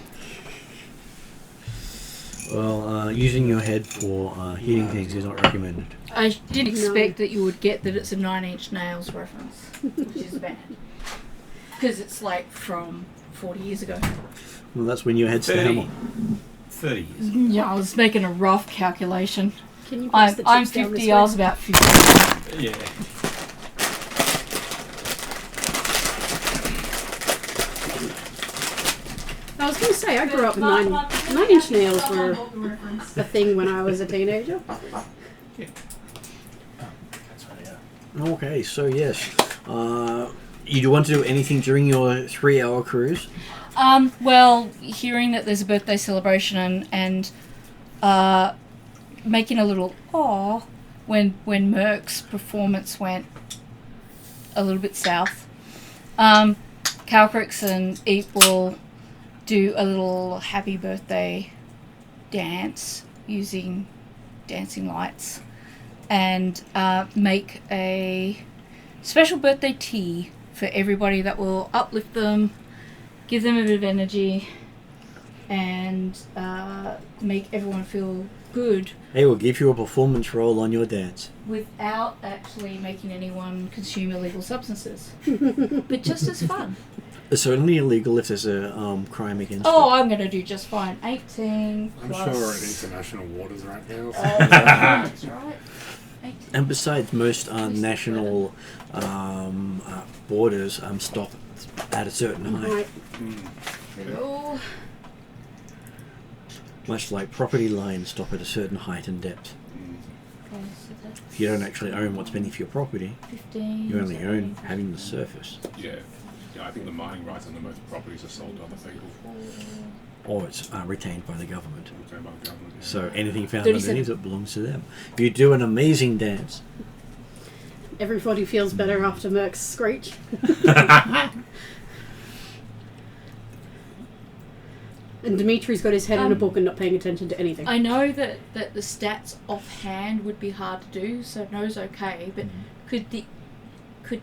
Well, using your head for hitting things is not recommended. I did expect that you would get that it's a 9 Inch Nails reference, which is bad. Because it's like from 40 years ago. Well, that's when your head's the 30. hammer. 30 years. Yeah, I was making a rough calculation. Can you pass the I'm chips down this 50, way? I was about 50. Yeah. I was going to say, I grew up 9-inch nails were a thing when I was a teenager. Okay, so yes. You do want to do anything during your 3-hour cruise? Well, hearing that there's a birthday celebration and making a little awe when Merc's performance went a little bit south. Calcrix and Eat will do a little happy birthday dance using dancing lights and make a special birthday tea for everybody that will uplift them, give them a bit of energy, and make everyone feel good Hey, we'll give you a performance roll on your dance. without actually making anyone consume illegal substances. But just as fun. It's certainly illegal if there's a crime against Oh, it. I'm going to do just fine. 18 I'm plus... sure we're in international waters right now. So. That's right. 18. And besides, most national borders stop at a certain height. Right. Oh, Much like property lines stop at a certain height and depth. okay, so that's If you don't actually own what's beneath your property, 15. you only own 17, having the surface. Yeah. Yeah, I think the mining rights on the most properties are sold to other people. Or it's retained by the government. Owned by the government. Yeah. So anything found 37. underneath it belongs to them. You do an amazing dance. Everybody feels better after Merc's screech. And Dimitri's got his head in a book and not paying attention to anything. I know that the stats offhand would be hard to do, so no's okay, but could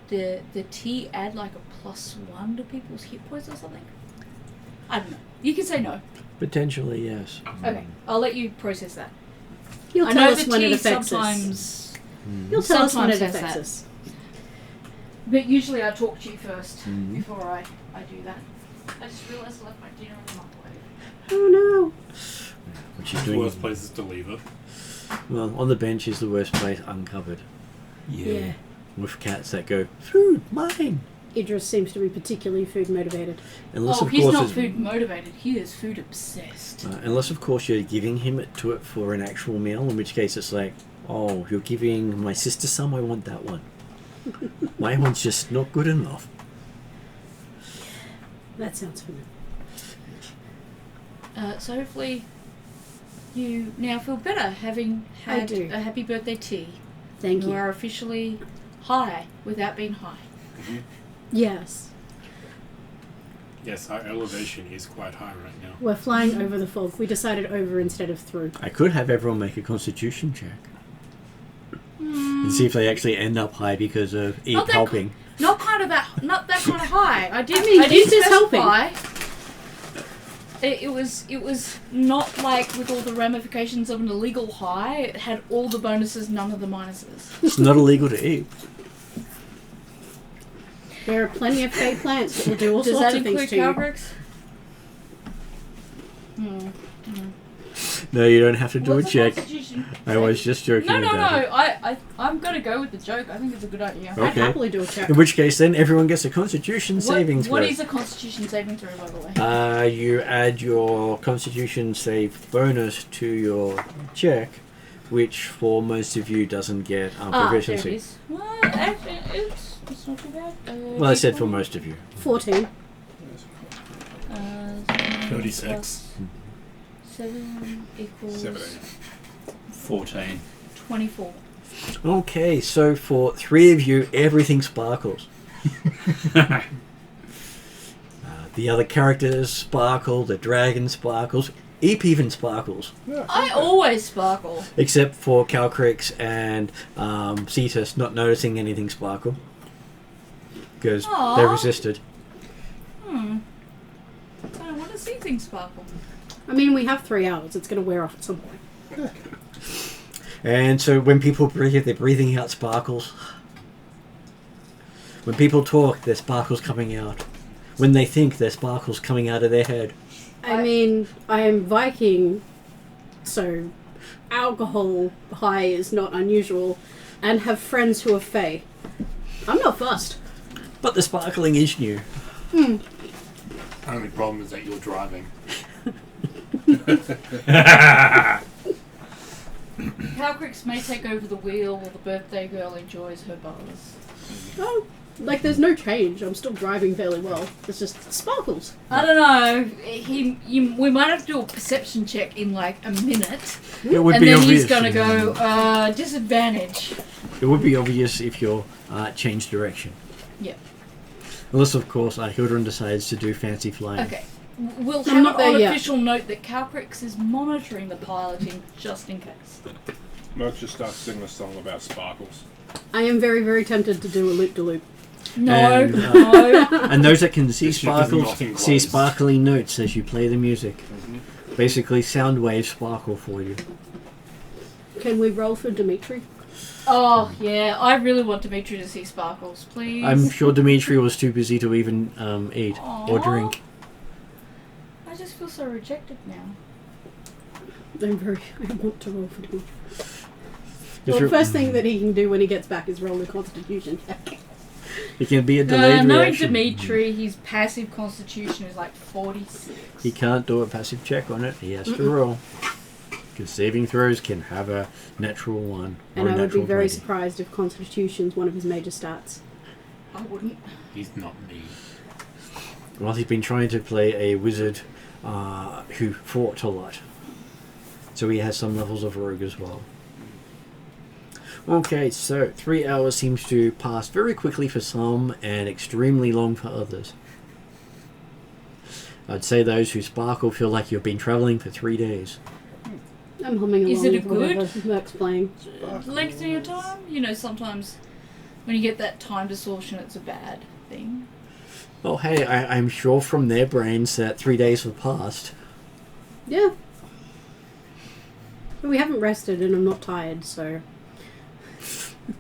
the tea add like a +1 to people's hit points or something? I don't know. You can say no. Potentially, yes. Okay, I'll let you process that. You'll I tell know us the when it tea affects us. sometimes, You'll tell us when it sometimes has affects that. us. but usually I talk to you first Mhm. before I do that. I just realised I left my dinner in the microwave. Oh no. Which is The doing. worst places to leave it. Well, on the bench is the worst place uncovered. Yeah. With cats that go, food, mine! Idris seems to be particularly food motivated. Unless, Oh, of he's course, not it's- food motivated. He is food obsessed. unless, of course, you're giving him to it for an actual meal, in which case it's like, oh, you're giving my sister some, I want that one. My one's just not good enough. That sounds familiar. So hopefully you now feel better having I had do. a happy birthday tea. Thank You you. are officially high without being high. Yes. Yes, our elevation is quite high right now. We're flying over the fog. We decided over instead of through. I could have everyone make a constitution check. And see if they actually end up high because of Eat Not that helping. Not kind of that. Not that kind of high. I did Eat is helping. specify. It was not like with all the ramifications of an illegal high. It had all the bonuses, none of the minuses. It's not illegal to eat. There are plenty of fey plants that will do all Does sorts that of things include to you. Calbricks? No, you don't have to do What's a the check. constitution I was just joking No, about it. I'm gonna go with the joke. I think it's a good idea. Okay. I'd happily do a check. In which case, then everyone gets a Constitution saving throw. What is a Constitution saving throw, by the way? You add your Constitution save bonus to your check, which for most of you doesn't get There it proficiency. is. Well, actually, it's not too bad. Well, I said for most of you. 14. 36. 7 equals 17. 14. 24. Okay, so for 3 of you, everything sparkles. The other characters sparkle, the dragon sparkles, Eep even sparkles. Yeah, I always sparkle. Except for Calcrix and Cetus not noticing anything sparkle. Because Aw. they resisted. I don't want to see things sparkle. I mean, we have 3 hours. It's going to wear off at some point. And so when people breathe, they're breathing out sparkles. When people talk, there's sparkles coming out. When they think, there's sparkles coming out of their head. I mean, I am Viking, so alcohol high is not unusual, and have friends who are fey. I'm not fussed. But the sparkling is new. Only problem is that you're driving. Calcrix may take over the wheel while the birthday girl enjoys her buzz. Oh, like there's no change. I'm still driving fairly well. It's just sparkles. I don't know. We might have to do a perception check in like a minute. It would And be then obvious. he's gonna go, disadvantage. It would be obvious if you change direction. Yep. Unless, of course, Hildren decides to do fancy flying. Okay. We'll I'm have not there an yet. official note that Calcrix is monitoring the piloting just in case. Merc just starts singing a song about sparkles. I am very, very tempted to do a loop-de-loop. No, And, no. And those that can see It's just sparkles nothing see close. sparkling notes as you play the music. Basically, sound waves sparkle for you. Can we roll for Dimitri? Oh, yeah. I really want Dimitri to see sparkles, please. I'm sure Dimitri was too busy to even eat or Aw. drink. I just feel so rejected now. I want to roll for Dimitri. Just Well, the re- first thing that he can do when he gets back is roll a constitution check. It can be a delayed Knowing reaction. Dimitri, his passive constitution is like 46. He can't do a passive check on it. He has to roll. Because saving throws can have a natural 1 And or a I would be natural very 20. surprised if constitution's one of his major stats. I wouldn't. He's not me. Well, he's been trying to play a wizard who fought a lot. So he has some levels of rogue as well. Okay, so 3 hours seems to pass very quickly for some and extremely long for others. I'd say those who sparkle feel like you've been travelling for 3 days. I'm humming along Is it a with whatever Merc's playing. Length of your time? You know, sometimes when you get that time distortion, it's a bad thing. Well, hey, I'm sure from their brains that 3 days have passed. Yeah. But we haven't rested and I'm not tired, so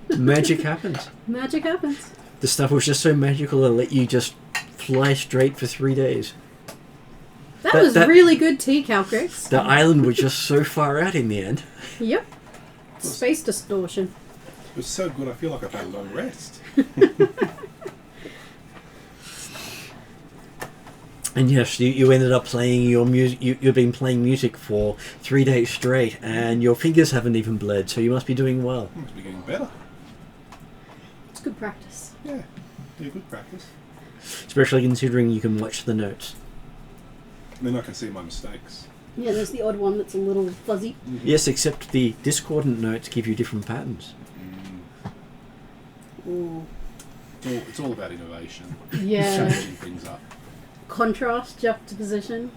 Magic happens. magic happens. The stuff was just so magical it let you just fly straight for 3 days. That That- was that- really good tea, Calcrix. The island was just so far out in the end. Yep. Space distortion. It was so good, I feel like I've had a long rest. And yes, you ended up playing your music. You've been playing music for 3 days straight, and your fingers haven't even bled, so you must be doing well. Must be getting better. It's good practice. Yeah, good practice. Especially considering you can watch the notes. And then I can see my mistakes. Yeah, there's the odd one that's a little fuzzy. Yes, except the discordant notes give you different patterns. Ooh. It's all about innovation. Yeah. Changing things up. contrast, juxtaposition,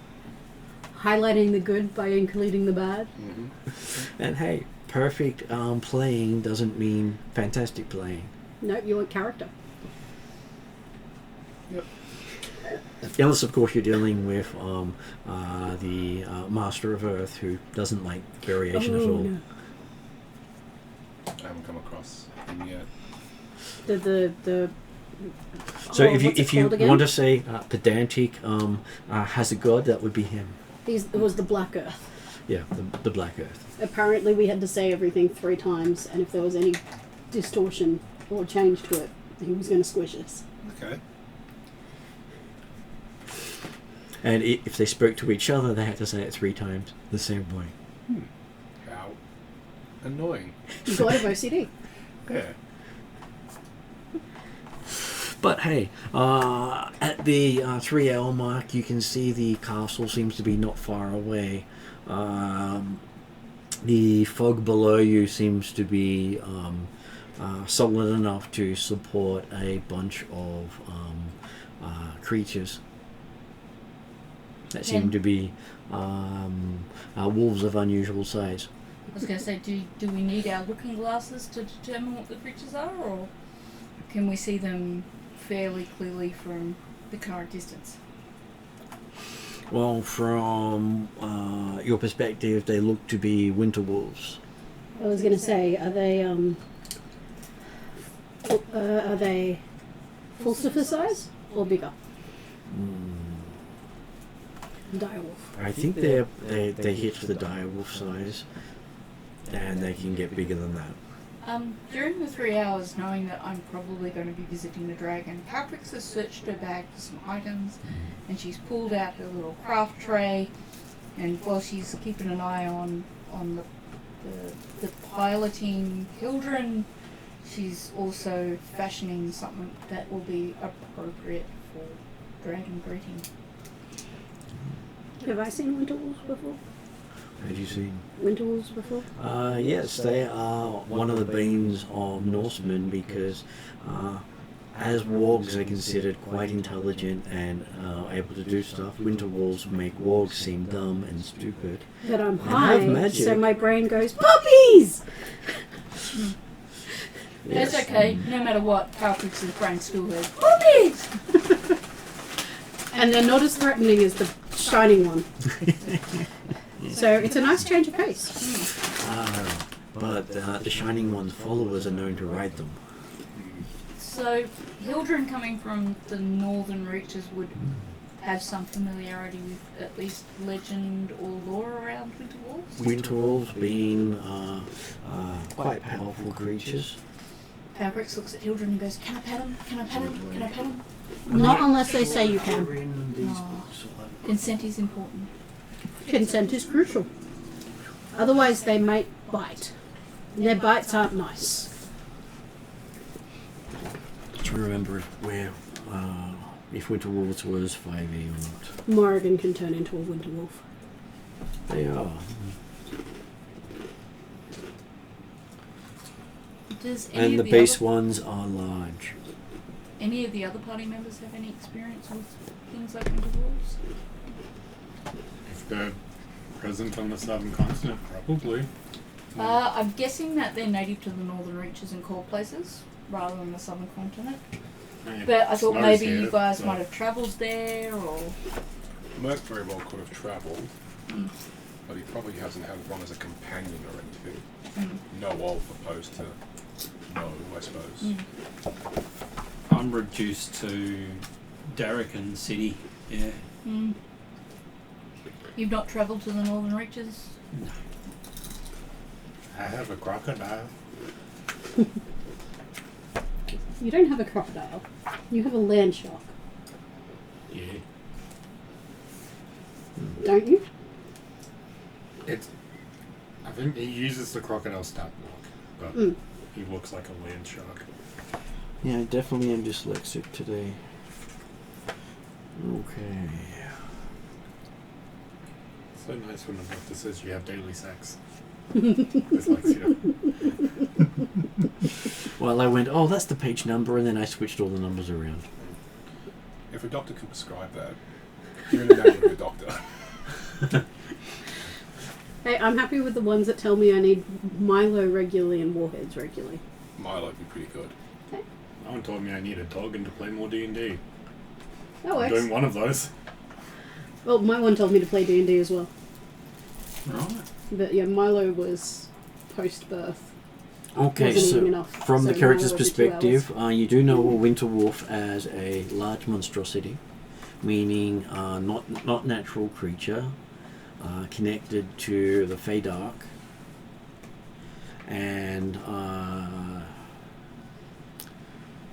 highlighting the good by including the bad. And hey, perfect playing doesn't mean fantastic playing. Nope, you want character. Unless, of course, you're dealing with the Master of Earth, who doesn't like variation at all. No. I haven't come across him yet. The So oh, if you what's it if you called again? want to say pedantic has a god, that would be him. It was the Black Earth. Yeah, the Black Earth. Apparently, we had to say everything 3 times, and if there was any distortion or change to it, he was going to squish us. Okay. And if they spoke to each other, they had to say it 3 times the same way. How annoying. God of OCD. Yeah. But hey, at the 3-hour mark, you can see the castle seems to be not far away. The fog below you seems to be solid enough to support a bunch of creatures that seem to be wolves of unusual size. I was going to say, do we need our looking glasses to determine what the creatures are, or can we see them fairly clearly from the current distance? Well, from your perspective, they look to be winter wolves. I was going to say, are they Falsifer size or bigger? Direwolf. I think they hit the direwolf size, and they can get bigger than that. During the 3 hours, knowing that I'm probably going to be visiting the dragon, Patrix has searched her bag for some items, and she's pulled out her little craft tray, and while she's keeping an eye on the piloting Hildren, she's also fashioning something that will be appropriate for dragon greeting. Have I seen winter wolves before? Have you seen? Winter wolves before? Yes, they are one of the banes of Norsemen because as wargs are considered quite intelligent and able to do stuff, winter wolves make wargs seem dumb and stupid. But I'm And have high, magic. so my brain goes, puppies! It's okay, no matter what, Patrix's brain still goes, puppies! And they're not as threatening as the shining one. So it's a nice change of pace. But the Shining One's followers are known to ride them. So, Hildren coming from the northern reaches would have some familiarity with at least legend or lore around winter wolves? Winter wolves being quite powerful creatures. Patrix looks at Hildren and goes, can I pet him? Can I pet him? Can I pet him? Not unless they say you can. Oh, consent is important. Consent is crucial. Otherwise they might bite. And their bites aren't nice. To remember if winter wolves was 5e or not. Morrigan can turn into a winter wolf. They are. Does any And the of base other, ones are large. any of the other party members have any experience with things like winter wolves? If they're present on the southern continent, probably. I'm guessing that they're native to the northern reaches and cold places, rather than the southern continent. Yeah, But I thought snow's maybe here, you guys so- might have travelled there, or... Merc very well could have travelled, but he probably hasn't had one as a companion or anything. Know of opposed to know, I suppose. I'm reduced to Darrican City. Yeah. Mm. You've not travelled to the northern reaches? I have a crocodile. You don't have a crocodile. You have a land shark, Yeah. don't you? I think he uses the crocodile stat block, but he looks like a land shark. Yeah, definitely am dyslexic today. Okay. So nice when the doctor says you have daily sex. Dyslexia. Well, I went, oh, that's the page number, and then I switched all the numbers around. If a doctor can prescribe that, You're in the name of your doctor. Hey, I'm happy with the ones that tell me I need Milo regularly and Warheads regularly. Milo would be pretty good. No one told me I need a dog and to play more D&D. That I'm works. doing one of those. Well, my one told me to play D&D as well. Right. But yeah, Milo was post-birth. Okay, Wasn't so even enough, from the so character's now every 2 perspective, you do know a winter wolf as a large monstrosity, meaning not natural creature, connected to the Fey Dark, and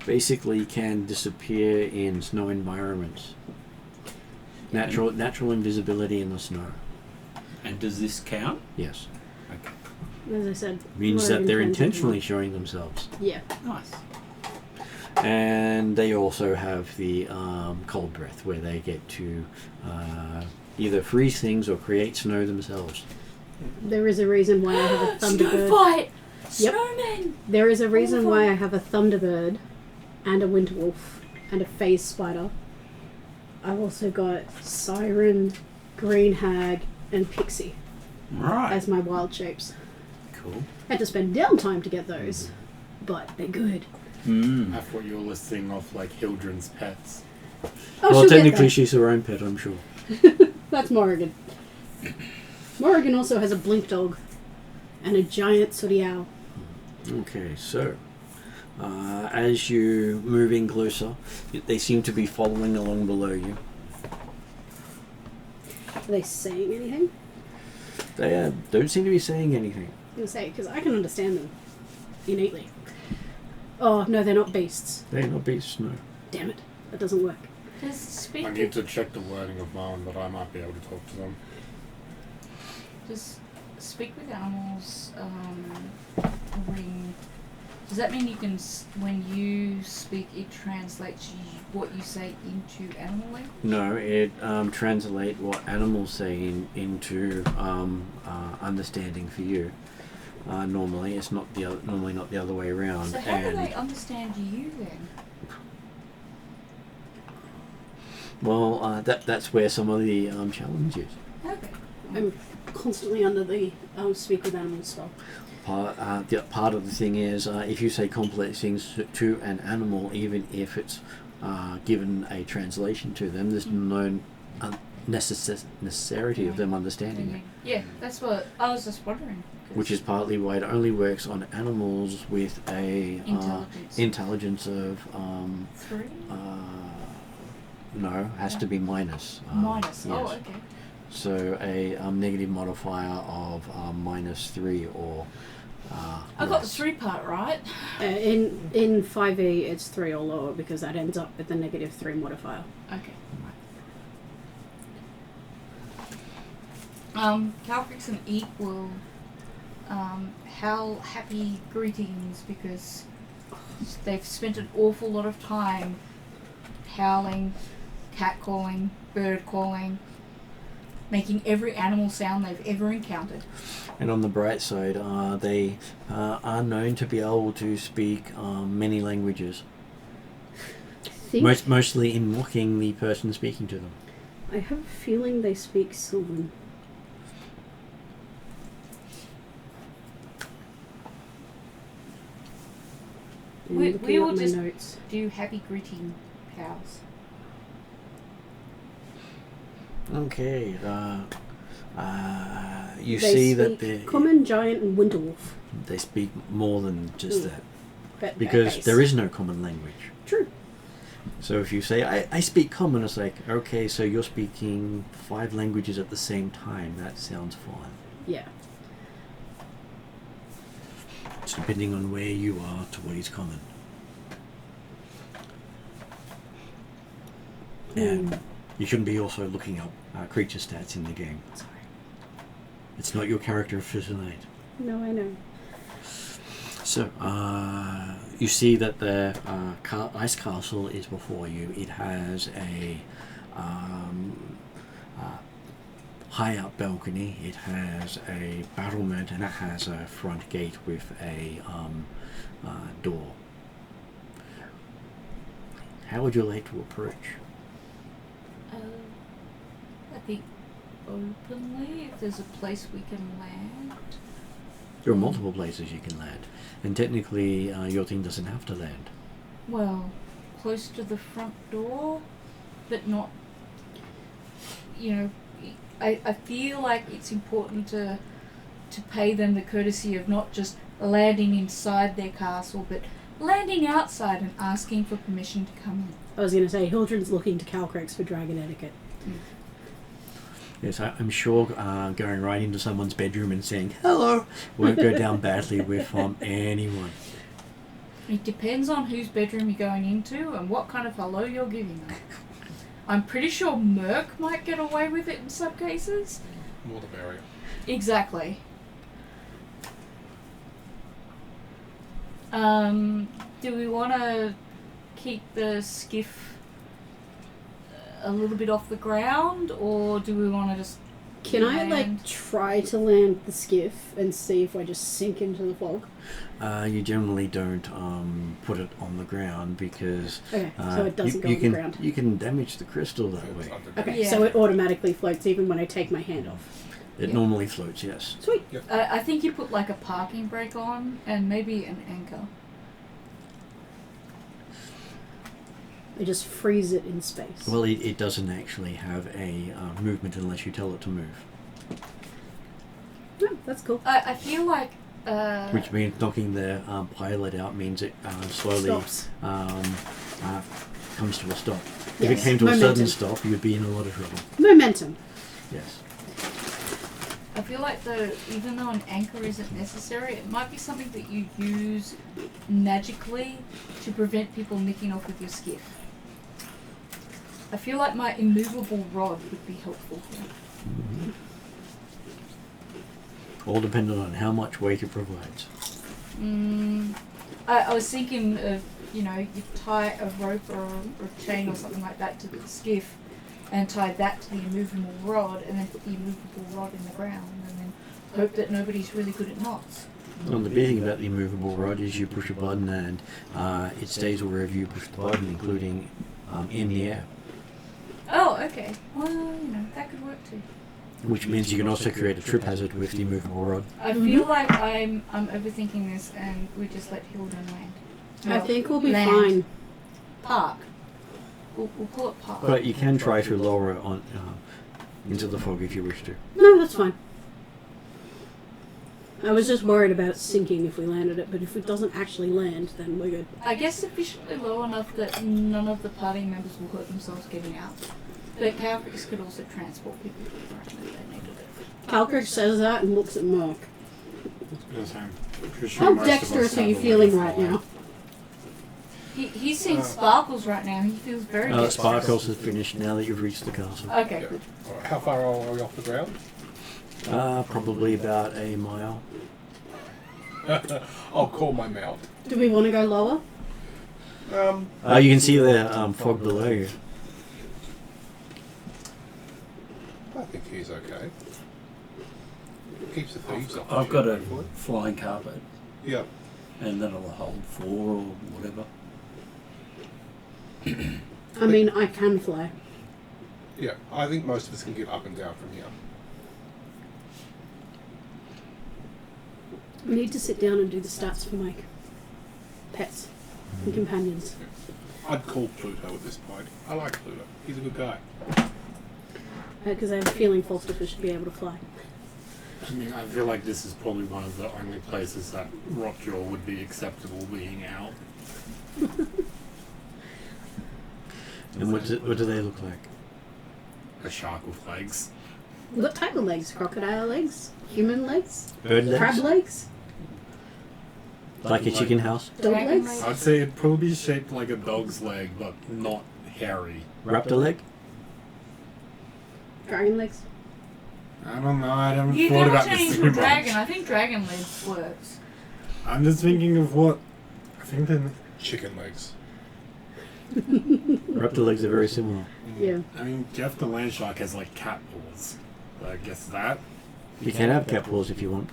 basically can disappear in snow environments. Natural invisibility in the snow. And does this count? Yes, As I said, means that Morgan they're Clans intentionally is showing themselves. one. Yeah. Nice. And they also have the cold breath, where they get to either freeze things or create snow themselves. There is a reason why I have a Snow Thunderbird. fight! Yep. Snowmen! There is a reason Awful. why I have a Thunderbird and a Winterwolf and a Phase Spider. I've also got Siren, Green Hag, and Pixie Right. as my wild shapes. Cool. Had to spend downtime to get those, but they're good. Mm. I thought you were listing off like Hildren's pets. Oh, Well, she'll get technically, that. she's her own pet, I'm sure. That's Morrigan. Morrigan also has a blink dog and a giant sooty owl. Okay, so as you move in closer, they seem to be following along below you. Are they saying anything? They don't seem to be saying anything. I'm gonna say, because I can understand them innately. Oh, no, they're not beasts. They're not beasts, no. Damn it. That doesn't work. Does speak I need to check the wording of mine, but I might be able to talk to them. Does speak with animals ring? Does that mean you can, when you speak, it translates what you say into animal language? No, it translates what animals say into understanding for you. Normally, it's not normally not the other way around. So how do they understand you then? Well, that's where some of the challenge is. Okay. I'm constantly under the speak with animals spell. Part of the thing is, if you say complex things to an animal, even if it's given a translation to them, there's no necessity of them understanding it. Yeah, that's what I was just wondering. Which is partly why it only works on animals with a intelligence of 3? no, has to be minus. Minus. Yes. Oh, okay. So a negative modifier of -3 or. I got the less. 3 part right. In 5e, it's 3 or lower because that ends up with the -3 modifier. Okay. Calcrix and Eat will howl happy greetings because they've spent an awful lot of time howling, cat calling, bird calling, making every animal sound they've ever encountered. And on the bright side, they are known to be able to speak many languages. Mostly in mocking the person speaking to them. I have a feeling they speak Sylvan. We Looking will up my just notes. do happy greeting cows. Okay. You They see speak that they common, giant, and winterwolf. they speak more than just that, But because there is no common language. True. So if you say I speak common, it's like, okay, so you're speaking 5 languages at the same time. That sounds fine. Yeah. It's depending on where you are to what is common. And you shouldn't be also looking up creature stats in the game. Sorry. It's not your character for tonight. No, I know. So, you see that the ice castle is before you. It has a high up balcony. It has a battlement, and it has a front gate with a door. How would you like to approach? I think openly, if there's a place we can land. There are multiple places you can land, and technically your team doesn't have to land. Well, close to the front door, but not. You know, I feel like it's important to pay them the courtesy of not just landing inside their castle, but landing outside and asking for permission to come in. I was going to say, Hildren's looking to Calcrex for dragon etiquette. Yes, I'm sure going right into someone's bedroom and saying hello won't go down badly with anyone. It depends on whose bedroom you're going into and what kind of hello you're giving them. I'm pretty sure Merc might get away with it in some cases. More the merrier. Exactly. Do we want to keep the skiff a little bit off the ground, or do we want to just Can I, land? try to land the skiff and see if I just sink into the fog? You generally don't put it on the ground because Okay, so it doesn't go on the ground. You can damage the crystal that way. Okay, Yeah. so it automatically floats even when I take my hand off. It normally floats, yes. Sweet. I think you put like a parking brake on and maybe an anchor. I just freeze it in space. Well, it doesn't actually have a movement unless you tell it to move, Oh, that's cool. I feel like which means knocking the pilot out means it slowly Stops. comes to a stop. If Yes, it came to momentum. a sudden stop, you'd be in a lot of trouble. Momentum. Yes. I feel like even though an anchor isn't necessary, it might be something that you use magically to prevent people nicking off with your skiff. I feel like my immovable rod would be helpful here. All dependent on how much weight it provides. I was thinking of, you tie a rope or a chain or something like that to the skiff and tie that to the immovable rod and then put the immovable rod in the ground and then hope that nobody's really good at knots. Well, the big thing about the immovable rod is you push a button and it stays wherever you push the button, including in the air. Oh, okay. Well, that could work too. Which means you can also create a trip hazard with the immovable rod. I feel like I'm overthinking this and we just let Hilden land. I think we'll be land. fine. Park. We'll call it park. But you can try to lower it on into the fog if you wish to. No, that's fine. I was just worried about it sinking if we landed it, but if it doesn't actually land, then we're good. I guess sufficiently low enough that none of the party members will hurt themselves getting out. But Calfix could also transport people to the front if they needed it. Calcric says that and looks at Merc. Because I'm pretty sure How most of us dexterous are have you a feeling way right to fly. now? He's seen Sparkles right now. He feels very dexterous. Sparkles has finished now that you've reached the castle. Okay, Yeah. good. Alright, how far are we off the ground? Probably about a mile. I'll call my mount. Do we want to go lower? You can see the fog below you. I think he's okay. Keeps the thieves off. I've got a flying carpet, Yeah. and that'll hold 4 or whatever. I mean, I can fly. Yeah. I think most of us can get up and down from here. We need to sit down and do the stats for my pets and companions. I'd call Pluto at this point. I like Pluto. He's a good guy. Because I have a feeling Falstaff should be able to fly. I mean, I feel like this is probably one of the only places that Rockjaw would be acceptable being out. And what do they look like? A shark with legs. What type of legs? Crocodile legs? Human legs? Bird legs? Crab legs? Like a chicken house? Dog Dragon legs? I'd say it'd probably be shaped like a dog's leg, but not hairy. Raptor leg? Dragon legs? I don't know, I haven't You thought never about turn this into too a dragon. much. I think dragon legs works. I'm just thinking of what... I think the... Chicken legs. Raptor legs are very similar. Yeah. I mean, Jeff the land shark has like cat paws. So I guess that... You can have cat paws if you want.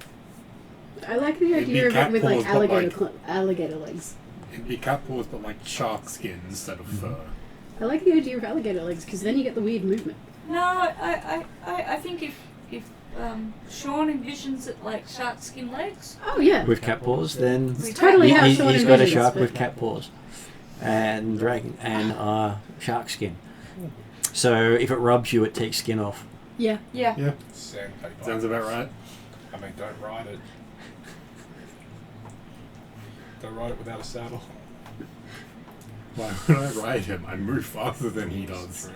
I like the It'd be idea of it cat with like paws, but, alligator legs. It'd be cat paws, but like shark skin instead of fur. I like the idea of alligator legs because then you get the weird movement. No, I think if Sean envisions it like shark skin legs. Oh yeah. with cat paws, then It's totally how Sean he's got a envisions, shark but- with cat paws and dragon and shark skin. So if it rubs you, it takes skin off. Yeah. Yeah. Sandpaper. Sounds about right. I mean, don't ride it. Don't ride it without a saddle. Why would I ride him? I move faster than he does.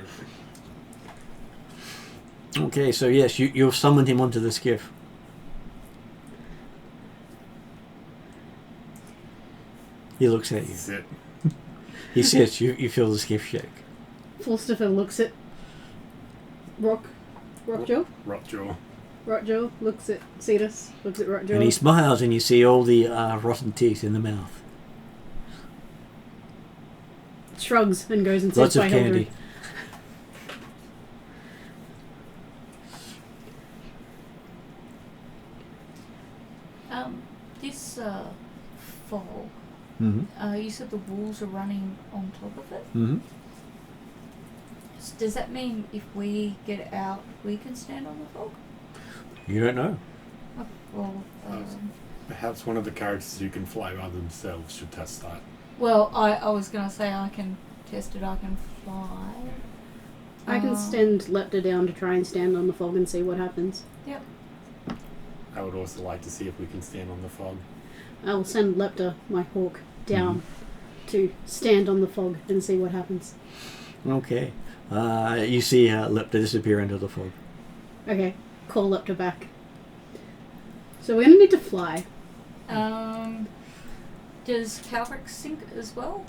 Okay, so yes, you've summoned him onto the skiff. He looks at you. Sit. He sits. You feel the skiff shake. Falstaff looks at Rockjaw. Rockjaw looks at Cetus, looks at Rockjaw. And he smiles, and you see all the rotten teeth in the mouth. Shrugs and goes and Lots sits of by candy. Hildred. This fall, Mm-hmm. you said the walls are running on top of it. Mm-hmm. Does that mean if we get out, we can stand on the fog? You don't know. Oh, well, Perhaps one of the characters who can fly by themselves should test that. well, I was gonna say I can test it. I can fly. I can send Lepta down to try and stand on the fog and see what happens. Yep. I would also like to see if we can stand on the fog. I will send Lepta, my hawk, down to stand on the fog and see what happens. Okay. You see Lepta disappear into the fog. Okay, call Lepta back. So we're gonna need to fly. Does Calric sink as well?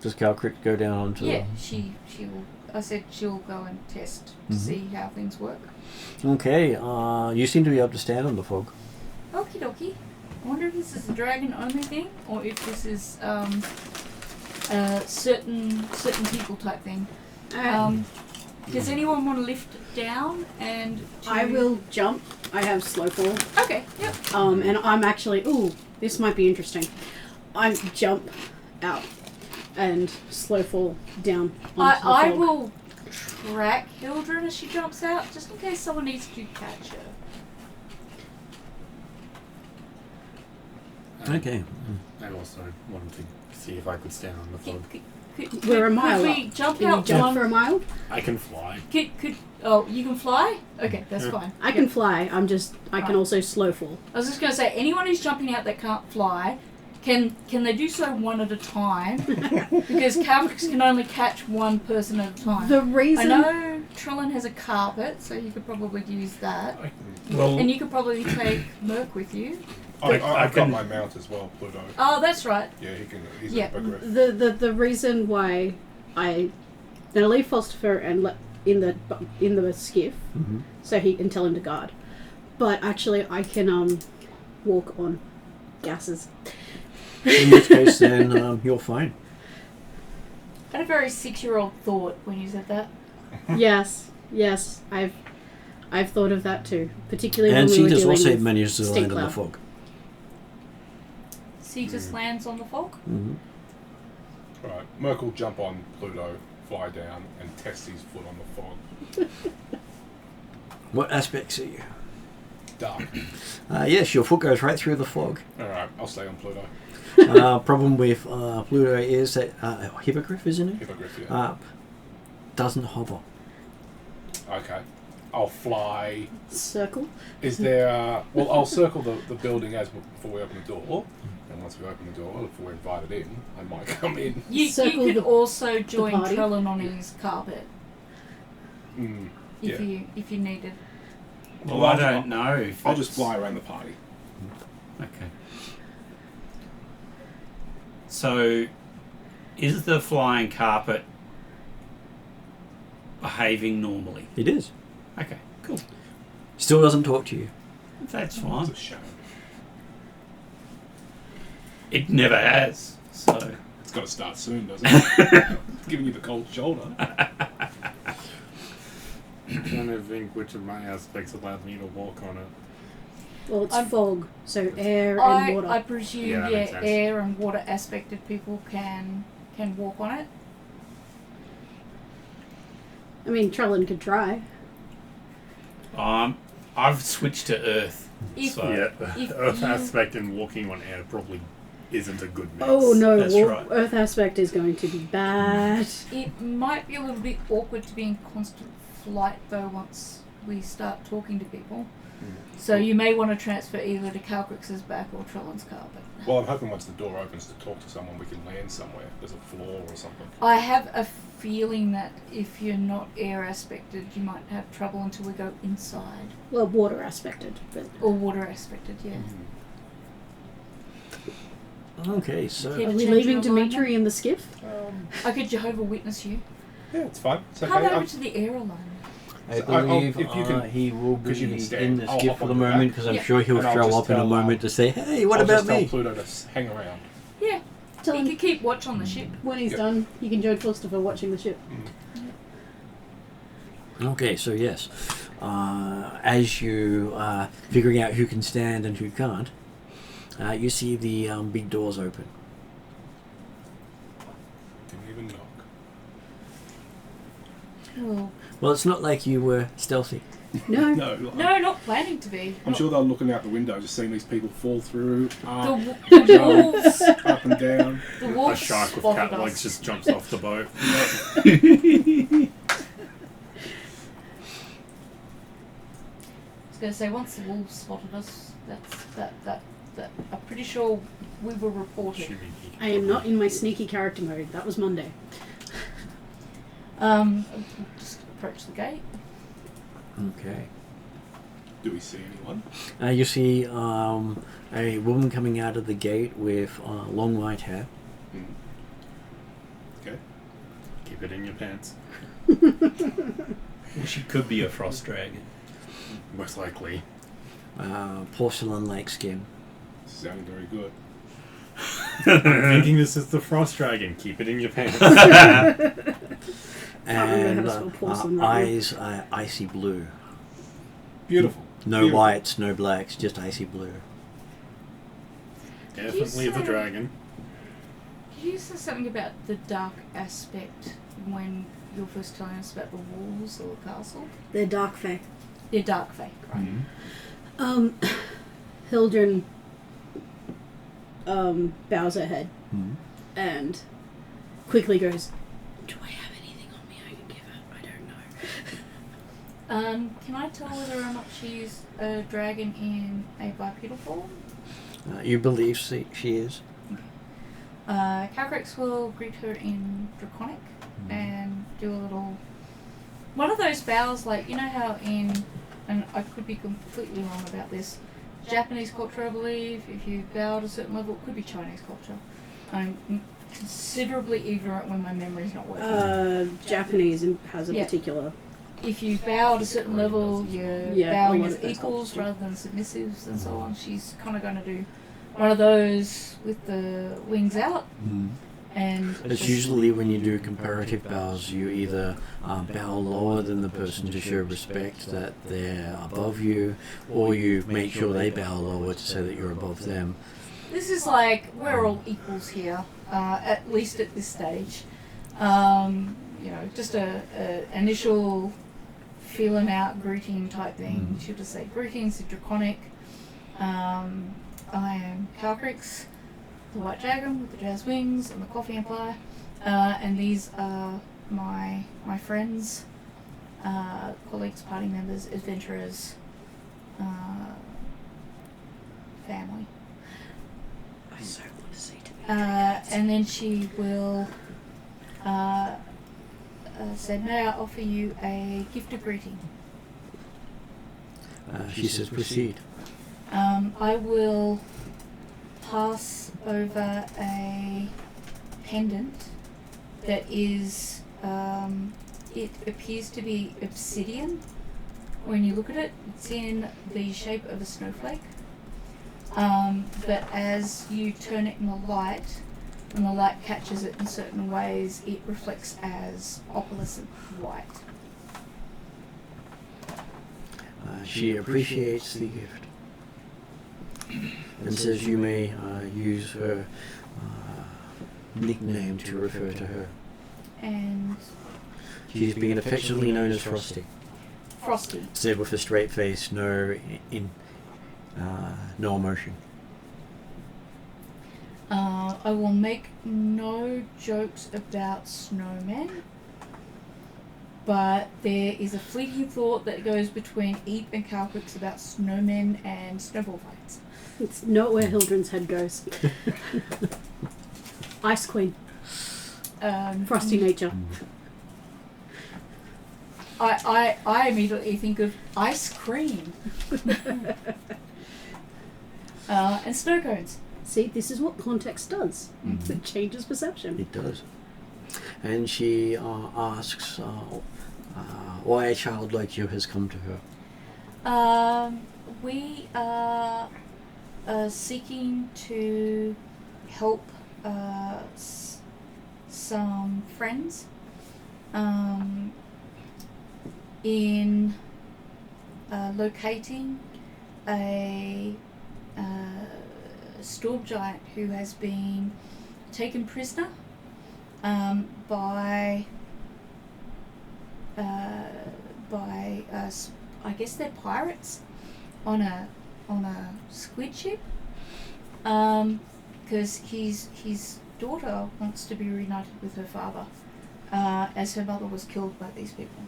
Does Calcrick go down onto Yeah, she will. I said she'll go and test to Mhm. see how things work. Okay, you seem to be able to stand on the fog. Okie dokie. I wonder if this is a dragon only thing or if this is certain people type thing. Does anyone want to lift down and I will jump. I have slow fall. Okay, yep. And I'm actually. Ooh, this might be interesting. I jump out and slow fall down. Onto the I fog. will track Hildren as she jumps out, just in case someone needs to catch her. Okay. I also wanted to see if I could stand on the fog. We're a mile Could we up. jump Can you out jump one? for a mile? I can fly. Oh, you can fly? Okay, that's Yeah. fine. I can fly. I can Right. also slow fall. I was just going to say, anyone who's jumping out that can't fly, can they do so one at a time? Because Calrix can only catch one person at a time. The I reason know Trellin has a carpet, so you could probably use that. Well, And you could probably take Merc with you. I've got can- my mount as well, Pluto. Oh, that's right. Yeah, he can. He's Yeah. a big riff. the reason why I'm gonna leave Falstaff and in the skiff Mm-hmm. so he can tell him to guard. But actually, I can walk on gases. In which case, then you're fine. I had a very 6-year-old thought when you said that. yes, I've thought of that too, particularly And when we were Cetus dealing also with manages to stink land on the cloud. fog. Cetus lands on the fog. Mm-hmm. Right, Merc will jump on Pluto, fly down, and test his foot on the fog. What aspects are you? Dark. Yes, your foot goes right through the fog. Alright, I'll stay on Pluto. Problem with Pluto is that Hippogriff, isn't it? Hippogriff, yeah. Doesn't hover. Okay. I'll fly. Circle. Is there... well, I'll circle the building before we open the door. And once we open the door, if we're invited in, I might come in. You Circle could the- also join party. Trellin on his carpet Mm, if yeah. if you needed. well, I don't know. If I'll just it's- fly around the party. Okay. So, is the flying carpet behaving normally? It is. Okay, cool. Still doesn't talk to you. That's It's fine. a shame. It never has. So, It's got to start soon, doesn't it? Giving you the cold shoulder. I'm trying to think which of my aspects allowed me to walk on it. Well, it's I'm- fog, so air and water. I presume Yeah, that makes sense. air and water aspected people can walk on it. I mean, Trellin could try. I've switched to Earth. If, So Yeah, if Earth you- aspect and walking on air probably isn't a good mix. Oh no, That's right. Earth aspect is going to be bad. It might be a little bit awkward to be in constant flight though once we start talking to people. So you may want to transfer either to Calcrix's back or Trellin's car. But Well, I'm hoping once the door opens to talk to someone, we can land somewhere. There's a floor or something. I have a feeling that if you're not air aspected, you might have trouble until we go inside. Well, water aspected, but Or water aspected, yeah. Okay, so Yeah. are we Change leaving your Dimitri alignment? in the skiff? I could Jehovah Witness you. Yeah, it's fine. It's okay. Come over I'm- to the air alignment. I So I'll- believe if you can- he will be 'cause you can in stand, the I'll skip hop for the on the moment back. because I'm Yeah. sure he'll And I'll show just up in a tell, moment to say, "Hey, what I'll about just tell me?" Pluto to hang around. Yeah. Tell You him could keep watch on the ship. when he's Yeah. done, you can join Philosopher watching the ship. Okay, so yes, as you are figuring out who can stand and who can't, you see the big doors open. Didn't even knock. Well, Well, it's not like you were stealthy. No. No, no, not planning to be. I'm sure they're looking out the window, just seeing these people fall through, The wolves. up and down. The A wolves shark with spotted cat legs us. just jumps off the boat. I was going to say once the wolves spotted us, that I'm pretty sure we were reported. Shimmy. I am not in my sneaky character mode. That was Monday. Just approach the gate. Okay. Do we see anyone? You see a woman coming out of the gate with long white hair. Okay. Keep it in your pants. She could be a frost dragon. Most likely. Porcelain-like skin. Sounding very good. I'm thinking this is the frost dragon. Keep it in your pants. And remember how to spell porcelain right now. eyes icy blue. Beautiful. No Beautiful. whites, no blacks, just icy blue. Definitely the say- dragon. Did you say something about the dark aspect when you were first telling us about the walls or the castle? They're dark fae. They're dark fae, right? Hildren bows her head Hmm. and quickly goes, "Do I have anything on me I can give her? I don't know." Can I tell whether or not she's a dragon in a bipedal form? You believe she is? Calcrix will greet her in Draconic and do a little... One of those bows, like, you know how in... And I could be completely wrong about this. Japanese culture, I believe, if you bow at a certain level, it could be Chinese culture. I'm considerably ignorant when my memory's not working. Japanese has a Yeah. particular. If you bow at a certain level, you're Yeah, bowing a lot as of those equals cultures do. rather than submissives and so on. She's kind of going to do one of those with the wings out. And It's usually when you do comparative bows, you either bow lower than the person to show respect that they're above you, or you make sure they bow lower to say that you're above them. this is like, we're all equals here, at least at this stage. You know, just a initial feeling out greeting type thing. She'll just say, "Greetings to Draconic. I am Calcrix, the white dragon with the jazz wings and the coffee and pie. And these are my friends, colleagues, party members, adventurers, family." I so want to say to me. And then she will say, "May I offer you a gift of greeting?" She says, "Proceed." I will pass over a pendant that is, it appears to be obsidian. When you look at it, it's in the shape of a snowflake. But as you turn it in the light, and the light catches it in certain ways, it reflects as opalescent white. She appreciates the gift and says you may use her nickname to refer to her. And She's been affectionately known as Frosty. Frosty. Said with a straight face, no emotion. I will make no jokes about snowmen, but there is a fleeting thought that goes between Eep and Calquix about snowmen and snowball fights. It's not where Hildren's head goes. Ice Queen. Frosty nature. I immediately think of ice cream. And snow cones. See, this is what context does. It changes perception. It does. And she asks why a child like you has come to her. We are seeking to help some friends in locating a storm giant who has been taken prisoner by I guess they're pirates on a squid ship, because his daughter wants to be reunited with her father, as her mother was killed by these people.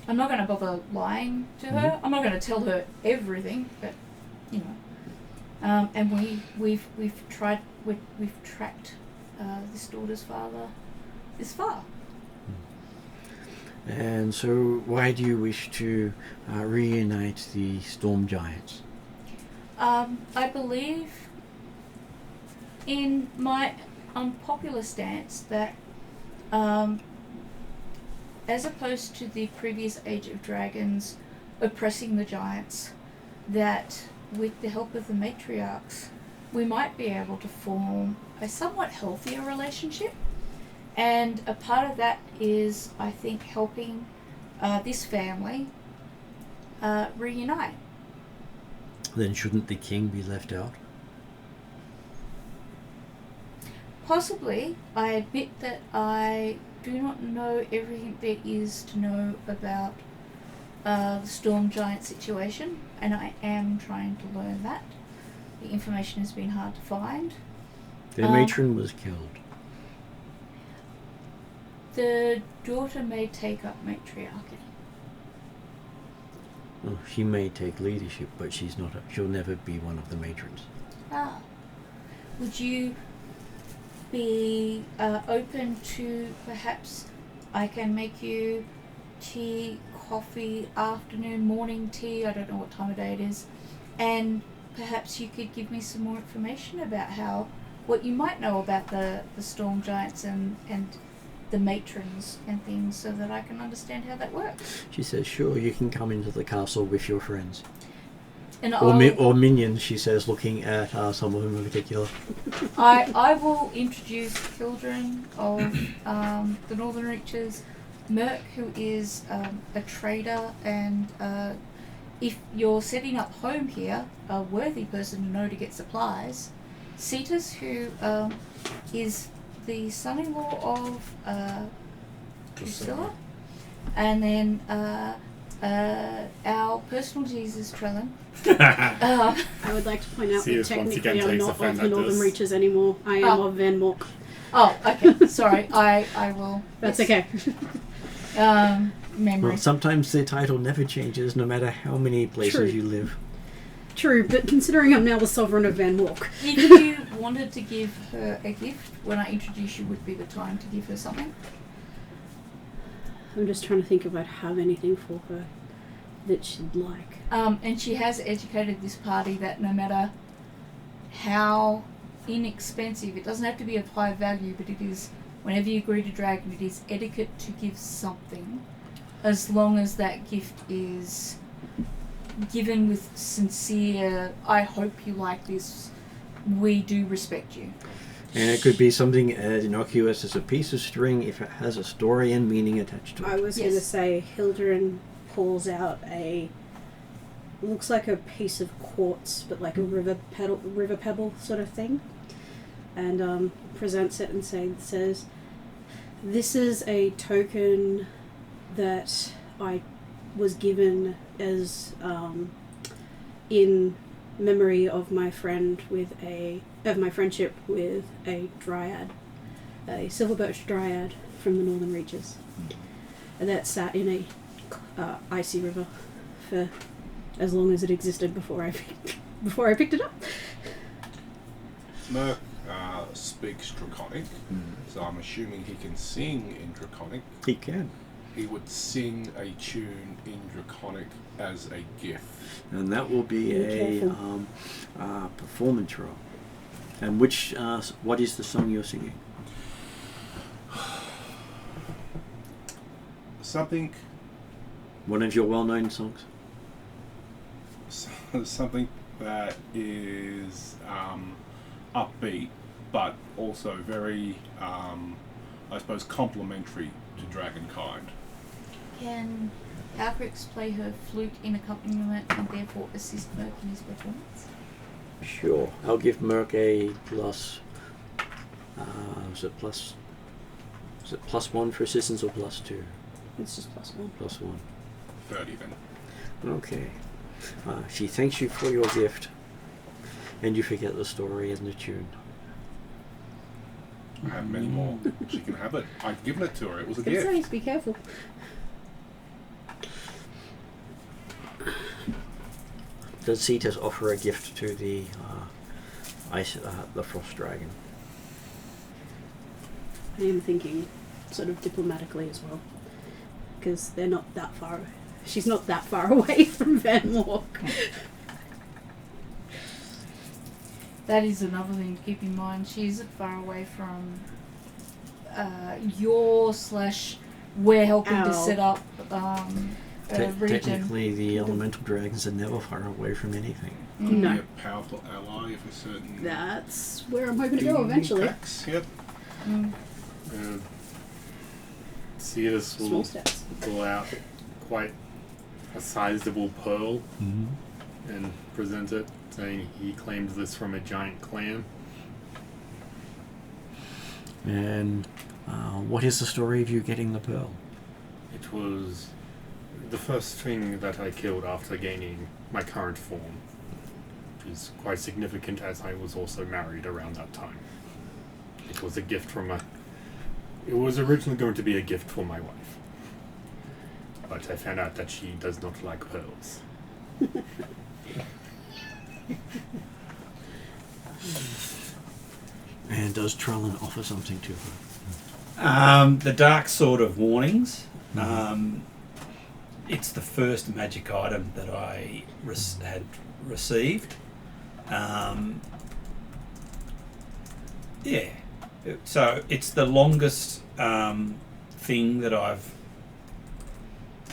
I'm not going to bother lying to her. I'm not going to tell her everything, but you know. And we've tracked this daughter's father this far. And so, why do you wish to reunite the storm giants? I believe, in my unpopular stance, that as opposed to the previous Age of Dragons oppressing the giants, that with the help of the matriarchs, we might be able to form a somewhat healthier relationship. And a part of that is, I think, helping this family reunite. Then shouldn't the king be left out? Possibly. I admit that I do not know everything there is to know about the storm giant situation, and I am trying to learn that. The information has been hard to find. The matron was killed. The daughter may take up matriarchy. Well, she may take leadership, but she'll never be one of the matrons. Ah. Would you be open to, perhaps I can make you tea, coffee, afternoon, morning tea, I don't know what time of day it is, and perhaps you could give me some more information about what you might know about the storm giants and the matrons and things, so that I can understand how that works. She says, sure, you can come into the castle with your friends. And Or minions, she says, looking at some of them in particular. I will introduce children of the Northern Reaches, Merc, who is a trader, and if you're setting up home here, a worthy person to know to get supplies. Cetus, who is the son-in-law of Drusilla, and then our personal Jesus, Trellin. I would like to point out that technically I'm not of the Northern Reaches anymore. I am of Van Mork. Oh, okay. Sorry, I will. That's okay. Memory. Well, sometimes their title never changes, no matter how many places you live. True, but considering I'm now the sovereign of Van Mork. If you wanted to give her a gift, when I introduce you would be the time to give her something. I'm just trying to think if I'd have anything for her that she'd like. And she has educated this party that no matter how inexpensive, it doesn't have to be of high value, but it is, whenever you agree to dragon, it is etiquette to give something, as long as that gift is given with sincere, I hope you like this, we do respect you. And it could be something as innocuous as a piece of string if it has a story and meaning attached to it. I was going to say, Hildren pulls out looks like a piece of quartz, but like a river pebble sort of thing, and presents it and says, This is a token that I was given as in memory of my friendship with a dryad, a silver birch dryad from the northern reaches, that sat in a icy river for as long as it existed before I picked it up. Merc speaks Draconic, so I'm assuming he can sing in Draconic. He can. He would sing a tune in Draconic as a gift. And that will be Be a performance roll. And what is the song you're singing? Something One of your well-known songs? something that is upbeat, but also very, I suppose, complementary to Dragonkind. Can Alcrix play her flute in accompaniment and therefore assist Merc in his performance? Sure. I'll give Merc a plus... is it +1 for assistance or +2? It's just +1. +1. 30 then. Okay. She thanks you for your gift, and you forget the story and the tune. I have many more. She can have it. I've given it to her. It was a Good gift. saying, be careful. Does Cetus offer a gift to the the frost dragon? I am thinking sort of diplomatically as well, because they're not that far. She's not that far away from Van Walk. That is another thing to keep in mind. She's far away from we're helping to Ow. set up a region. Technically, the elemental dragons are never far away from anything. No. Be a powerful ally if a certain. That's where I'm hoping to go eventually. Impacts. Yep. Cetus Small will steps. pull out quite a sizable pearl and present it, saying he claimed this from a giant clan. And what is the story of you getting the pearl? It was the first thing that I killed after gaining my current form, which is quite significant as I was also married around that time. It was a gift from it was originally going to be a gift for my wife, but I found out that she does not like pearls. And does Trellin offer something to her? The Dark Sword of Warnings. It's the first magic item that I had received. Yeah. So it's the longest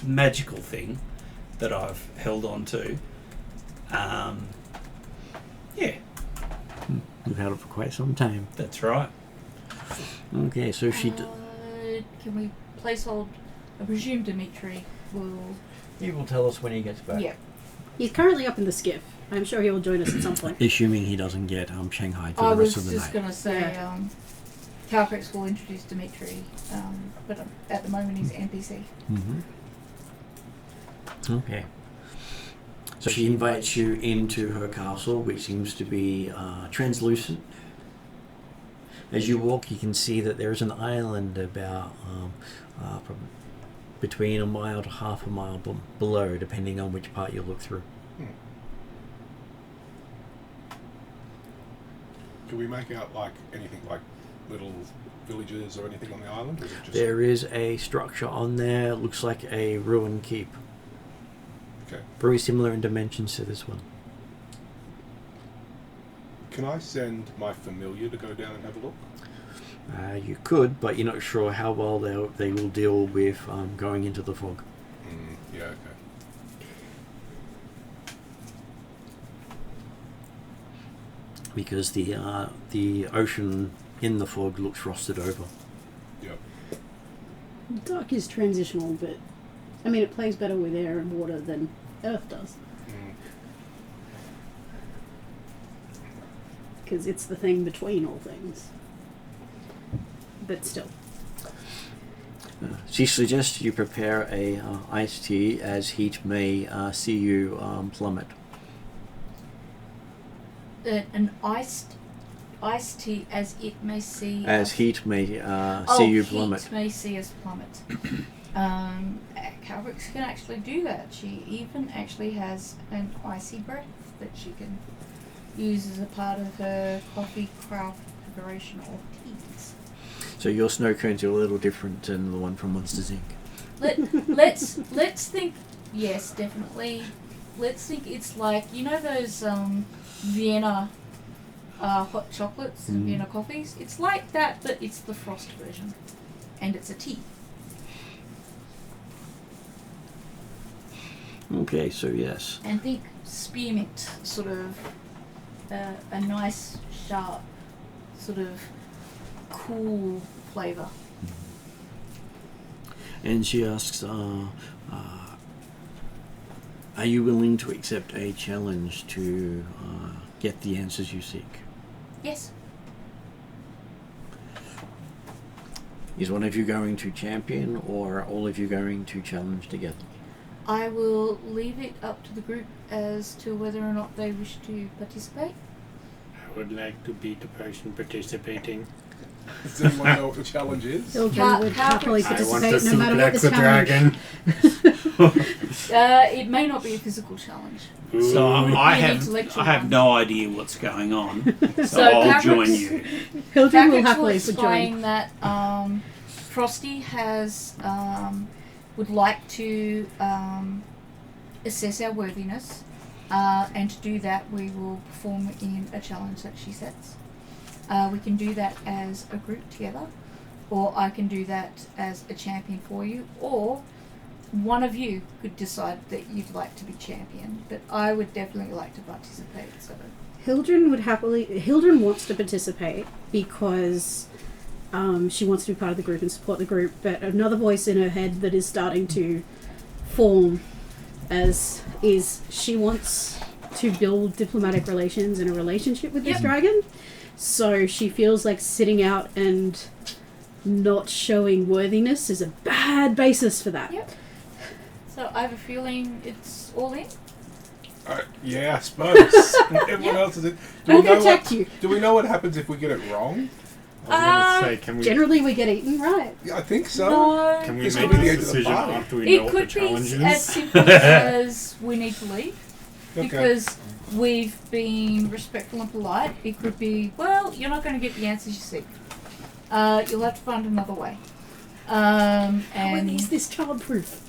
magical thing that I've held on to. Yeah, You've had it for quite some time. that's right. Okay, so she... Can we place hold? I presume Dimitri will. He will tell us when he gets back. Yeah. He's currently up in the skiff. I'm sure he will join us at some point. Assuming he doesn't get Shanghai for I the was rest of the just night. going to say, Calcrix will introduce Dimitri, but at the moment he's NPC. Okay. So she invites you into her castle, which seems to be translucent. As you walk, you can see that there is an island about between a mile to half a mile below, depending on which part you look through. Can we make out like anything like little villages or anything on the island? Or is it just There is a structure on there, looks like a ruined keep. Okay. Very similar in dimensions to this one. Can I send my familiar to go down and have a look? You could, but you're not sure how well they will deal with going into the fog. Yeah, okay. Because the ocean in the fog looks frosted over. Yep. Dark is transitional, but I mean, it plays better with air and water than Earth does. Because it's the thing between all things. But still. She suggests you prepare a iced tea, as heat may see you plummet. An iced tea, as it may see. As us- heat may see you heat plummet. may see us plummet. Calrix can actually do that. She even actually has an icy breath that she can use as a part of her coffee craft preparation of teas. So your snow cones are a little different than the one from Monsters Inc. Let's think. Yes, definitely. Let's think it's like, you know those Vienna hot chocolates, Vienna coffees. It's like that, but it's the frost version, and it's a tea. Okay, so yes. And think spearmint, sort of a nice, sharp, sort of cool flavour. And she asks, are you willing to accept a challenge to get the answers you seek? Yes. Is one of you going to champion, or are all of you going to challenge together? I will leave it up to the group as to whether or not they wish to participate. I would like to be the person participating. Does anyone know what the challenge is? Children would happily I want to participate no matter what suplex the a challenge. dragon. It may not be a physical challenge. So Would I be an have intellectual I have one. no idea what's going on. So, So I'll Patrick's- join you. Children will Patrick will happily join. explain that Frosty has would like to assess our worthiness, and to do that we will perform in a challenge that she sets. We can do that as a group together, or I can do that as a champion for you, or one of you could decide that you'd like to be champion, but I would definitely like to participate. So Hildren wants to participate because she wants to be part of the group and support the group, but another voice in her head that is starting to form is she wants to build diplomatic relations and a relationship with this Yep. dragon. So she feels like sitting out and not showing worthiness is a bad basis for that. Yep. So I have a feeling it's all in. Yeah, I suppose. Everyone else is it. I'm going to attack you. Do we know what happens if we get it wrong? I was going to say, can we Generally, we get eaten right. Yeah, I think so. No. can we This make could a be the end of the decision party. after we know It what the could challenge be as is? simple as we need to leave Okay. because we've been respectful and polite. It could be, well, you're not going to get the answers you seek. You'll have to find another way. And And is this childproof?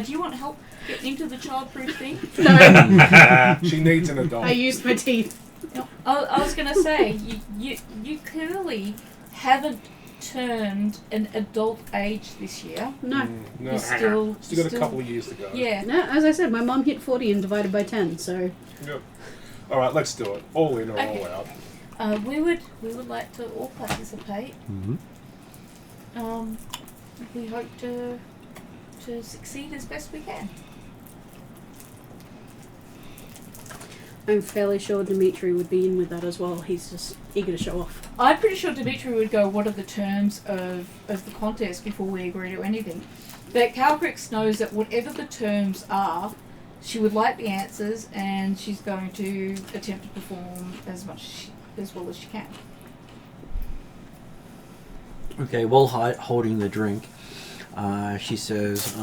do you want help getting into the childproof thing? No, She needs an adult. I used my teeth. No, I was going to say, you clearly haven't turned an adult age this year. No. No. You're still Still got a couple of years to go. Yeah. No, as I said, my mum hit 40 and divided by 10, so... Yep. All right, let's do it. All in or Okay. all out. We would like to all participate. Mm-hmm. We hope to succeed as best we can. I'm fairly sure Dimitri would be in with that as well. He's just eager to show off. I'm pretty sure Dimitri would go, what are the terms of the contest before we agree to anything. But Calcrix knows that whatever the terms are, she would like the answers and she's going to attempt to perform as well as she can. Okay, while holding the drink, she says,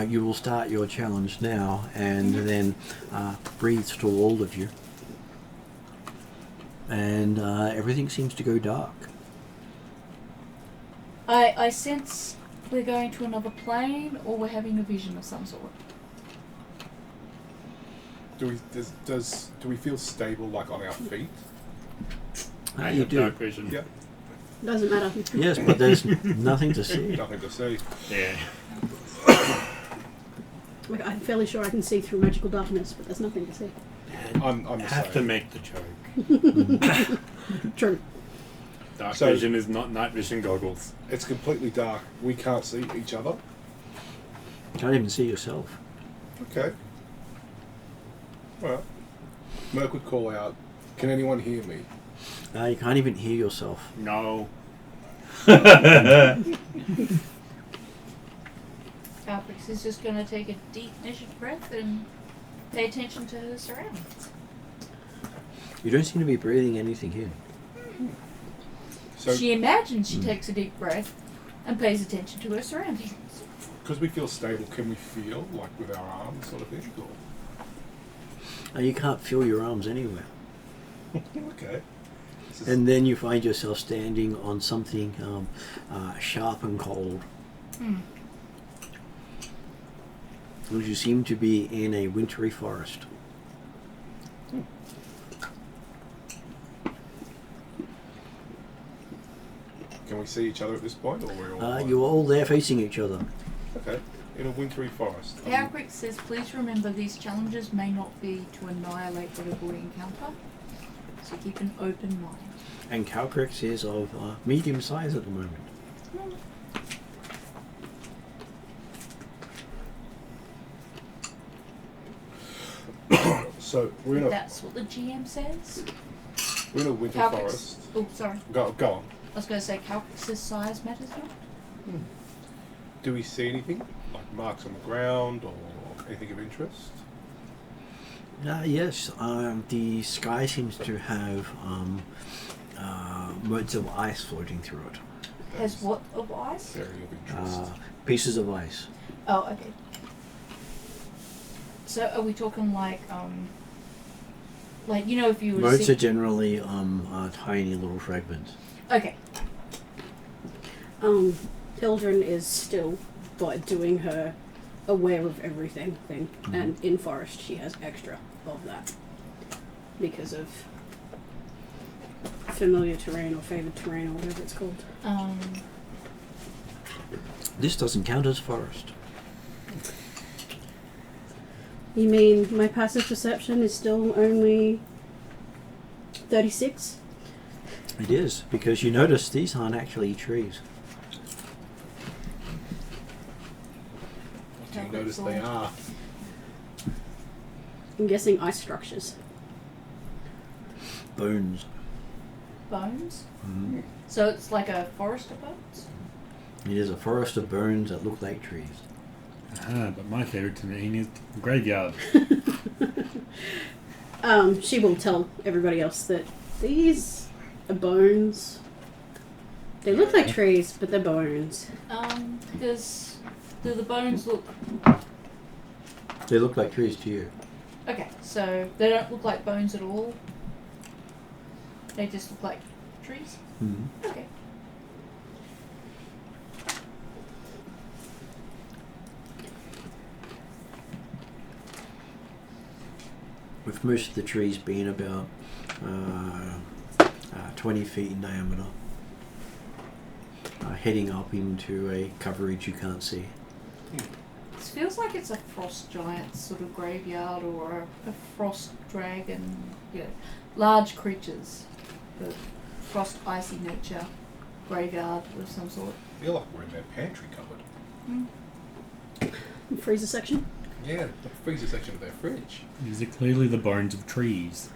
you will start your challenge now, and then breathes to all of you. And everything seems to go dark. I sense we're going to another plane or we're having a vision of some sort. Do we feel stable, like on our feet? I You have do. dark vision. Yeah. Doesn't matter. Yes, but there's nothing to see. Nothing to see. Yeah. Like, I'm fairly sure I can see through magical darkness, but there's nothing to see. I'm I the have to same. make the joke. True. Dark So- vision is not night vision goggles. It's completely dark. We can't see each other. Can't even see yourself. Okay. Well, Merc would call out, "Can anyone hear me?" You can't even hear yourself. No. Calprix is just going to take a deep, measured breath and pay attention to her surroundings. You don't seem to be breathing anything in. So, She imagines she takes a deep breath and pays attention to her surroundings. because we feel stable, can we feel like with our arms, sort of thing? Or? You can't feel your arms anywhere. Okay. This is- And then you find yourself standing on something sharp and cold. As you seem to be in a wintry forest. Can we see each other at this point, or we're all? You're all there facing each other. Okay. In a wintry forest. Calprix says, please remember these challenges may not be to annihilate whatever we encounter, so keep an open mind. And Calcrix is of medium size at the moment. So we're in a That's what the GM says. winter Calprix. forest. Oh, sorry. Go on. I was going to say Calprix's size matters not. Do we see anything like marks on the ground or anything of interest? Yes, the sky seems to have modes of ice floating through it. Has what of ice? Very of interest. Pieces of ice. Oh, okay. So are we talking like you know, if you were to Modes see... are generally tiny little fragments. Okay. Hildren is still doing her aware of everything thing, and in forest she has extra of that because of familiar terrain or favoured terrain or whatever it's called. This doesn't count as forest. You mean my passive perception is still only 36? It is, because you notice these aren't actually trees. Do you notice they are? I'm guessing ice structures. Bones. Bones? Mm-hmm. So it's like a forest of bones? It is a forest of bones that look like trees. But my favourite terrain is graveyard. She will tell everybody else that these are bones. They look like trees, but they're bones. Because do the bones look... They look like trees to you. Okay, so they don't look like bones at all? They just look like trees? Mm-hmm. Okay. With most of the trees being about 20 feet in diameter, heading up into a coverage you can't see. This feels like it's a frost giant sort of graveyard or a frost dragon, you know, large creatures, the frost icy nature graveyard of some sort. I feel like we're in their pantry cupboard. Freezer section. Yeah, the freezer section of their fridge. These are clearly the bones of trees.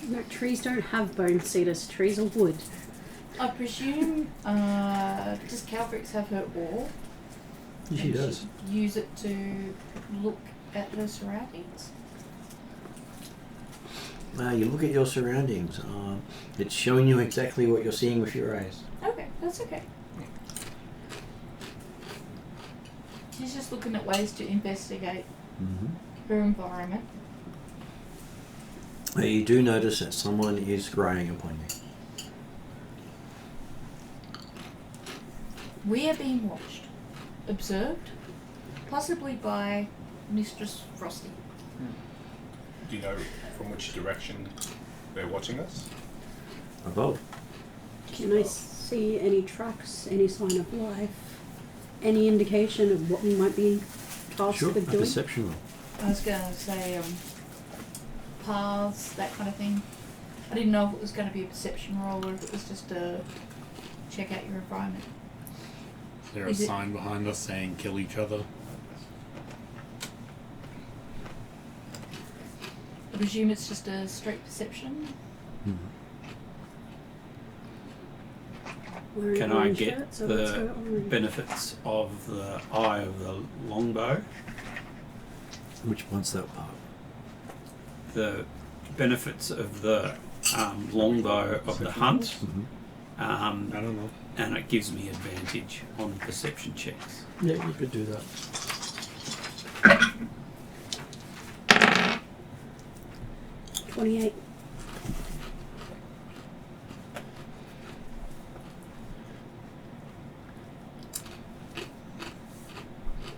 No, trees don't have bones, Cetus. Trees are wood. I presume, does Calprix have her ore? She And does. she'd use it to look at her surroundings? You look at your surroundings. It's showing you exactly what you're seeing with your eyes. Okay, that's okay. She's just looking at ways to investigate Mm-hmm. her environment. You do notice that someone is growing upon you. We are being watched, observed, possibly by Mistress Frosty. Do you know from which direction they're watching us? Above. Can I see any tracks, any sign of life, any indication of what we might be tasked Sure, a with doing? perception roll. I was going to say paths, that kind of thing. I didn't know if it was going to be a perception roll or if it was just to check out your environment. Is there a Is it- sign behind us saying kill each other? I presume it's just a straight perception. Mm-hmm. Wearing Can I orange get shirt, so let's the go orange. benefits of the eye of the longbow? Which one's that part? The benefits of the longbow of the hunt, I don't know. and it gives me advantage on perception checks. Yeah, you could do that. $28.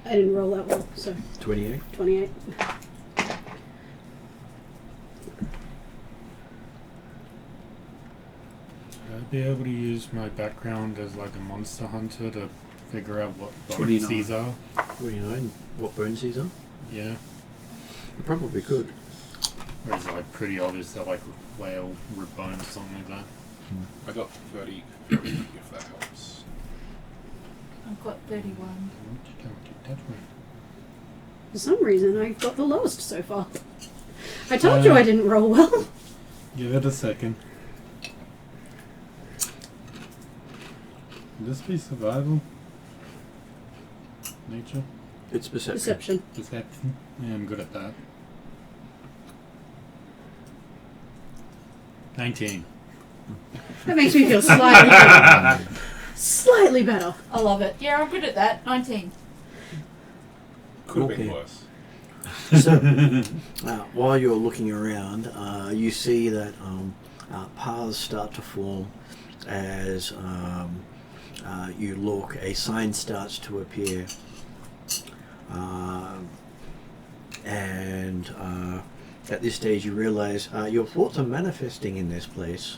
I didn't roll that well, so 28. 28. I'd be able to use my background as like a monster hunter to figure out what 29. bones these are. 29. What bones these are? Yeah. You probably could. Or is it like pretty obvious they're like whale rib bones or something like that? I got 30, if that helps. I've got 31. Don't get that one. For some reason, I got the lowest so far. I told you I didn't roll well. Give it a second. Would this be survival? Nature? It's perception. Perception. Perception? Yeah, I'm good at that. 19. That makes me feel slightly better. Slightly better. I love it. Yeah, I'm good at that. 19. Could have been Okay. worse. So, while you're looking around, you see that paths start to form as you look. A sign starts to appear, and at this stage you realize your thoughts are manifesting in this place.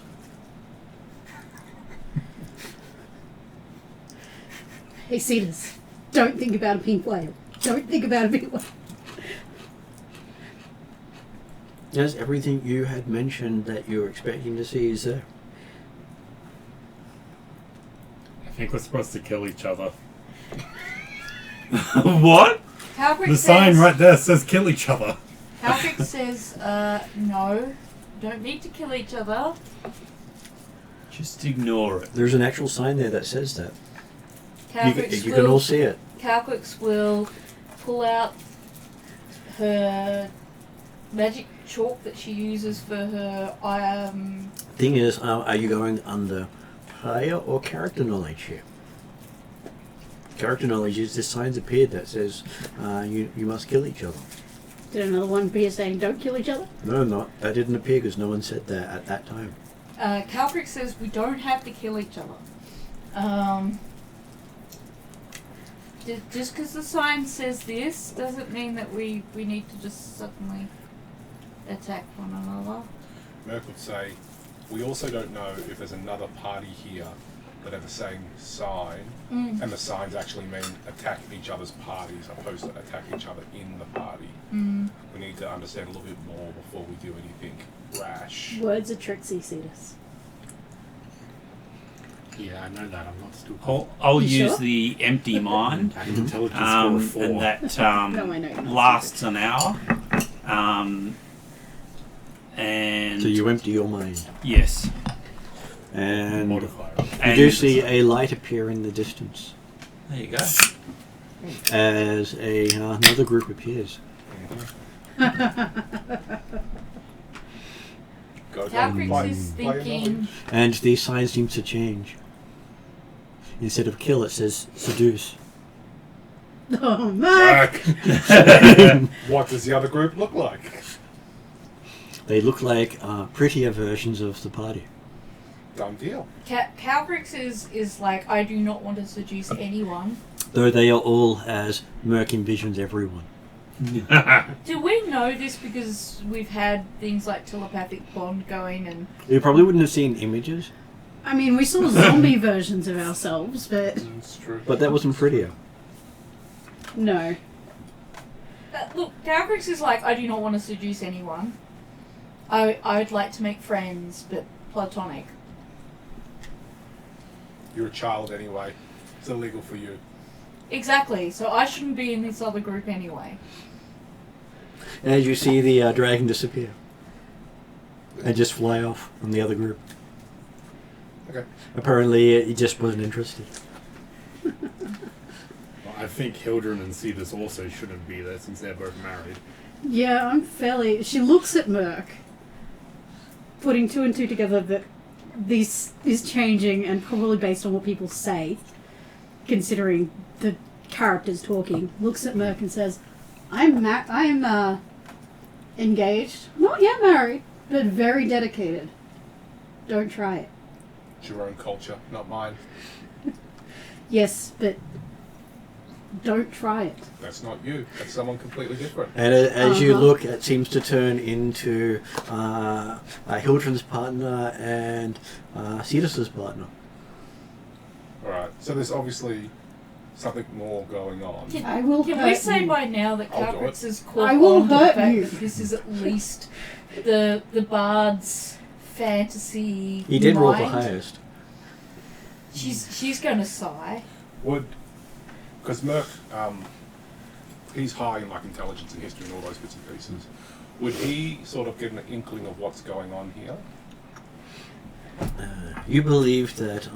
Hey, Cetus, don't think about a pink whale. Don't think about a pink whale. Yes, everything you had mentioned that you were expecting to see is there. I think we're supposed to kill each other. What? Halbrick The says, sign right there says kill each other. Halbrick says, no, don't need to kill each other. Just ignore it. There's an actual sign there that says that. You can all see it. Calquix will pull out her magic chalk that she uses for her Thing is, are you going under player or character knowledge here? Character knowledge is this sign's appeared that says you must kill each other. Did another one appear saying don't kill each other? No, not that didn't appear because no one said that at that time. Calbrick says we don't have to kill each other. Just because the sign says this doesn't mean that we need to just suddenly attack one another. Merc would say, we also don't know if there's another party here that have the same sign, and the signs actually mean attack each other's parties opposed to attack each other in the party. We need to understand a little bit more before we do anything rash. Words are tricksy, Cetus. Yeah, I know that. I'm not stupid. I'll You use sure? the empty mind, I have intelligence score of 4. and that No, I know you're not lasts an hour. And So you empty your mind, yes, and Modifier. you and do see a light appear in the distance there you go. as another group appears. Go Calbrick play- is play another- thinking, And these signs seem to change. Instead of kill, it says seduce. Oh, Mark! What does the other group look like? They look like prettier versions of the party. Done deal. Calbrick is like, I do not want to seduce anyone. Though they are all as Merc envisions everyone. Do we know this because we've had things like telepathic bond going and... You probably wouldn't have seen images, I mean, we saw zombie versions of ourselves, but That's true. but that wasn't prettier. no. Look, Calbrick is like, I do not want to seduce anyone. I would like to make friends, but platonic. You're a child anyway. It's illegal for you. Exactly, so I shouldn't be in this other group anyway. And as you see the dragon disappear and just fly off from the other group. Okay. Apparently, he just wasn't interested. I think Hildren and Cetus also shouldn't be there since they're both married. Yeah, I'm fairly... She looks at Merc, putting two and two together that this is changing and probably based on what people say, considering the characters talking. Looks at Merc and says, I'm engaged. Not yet married, but very dedicated. Don't try it. It's your own culture, not mine. Yes, but don't try it. That's not you. That's someone completely different. And as you Uh-huh. look, it seems to turn into Hildren's partner and Cetus's partner. Alright, so there's obviously something more going on. I will Can hurt we say you. by now that I'll do Caltrix it. is caught I will on the hurt fact you. that this is at least the bard's fantasy He did roll the mind? highest. She's going to sigh. Because Merc, he's high in like intelligence and history and all those bits and pieces. Would he sort of get an inkling of what's going on here? You believe that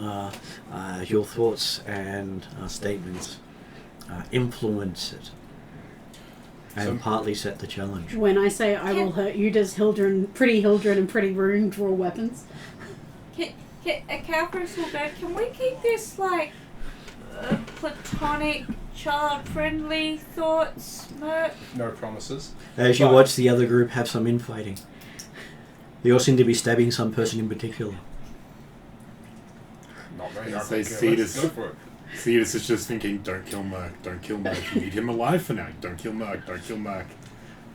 your thoughts and statements influence it, and So- partly set the challenge. When I say I will hurt you, does Pretty Hildren and Pretty Rune draw weapons? Caltrix will go, can we keep this like platonic, child-friendly thoughts, Merc? No promises. As you But- watch the other group have some infighting, they all seem to be stabbing some person in particular. Not very. I'd I say think, Cetus. let's go for it. Cetus is just thinking, don't kill Merc, don't kill Merc. You need him alive for now. Don't kill Merc, don't kill Merc.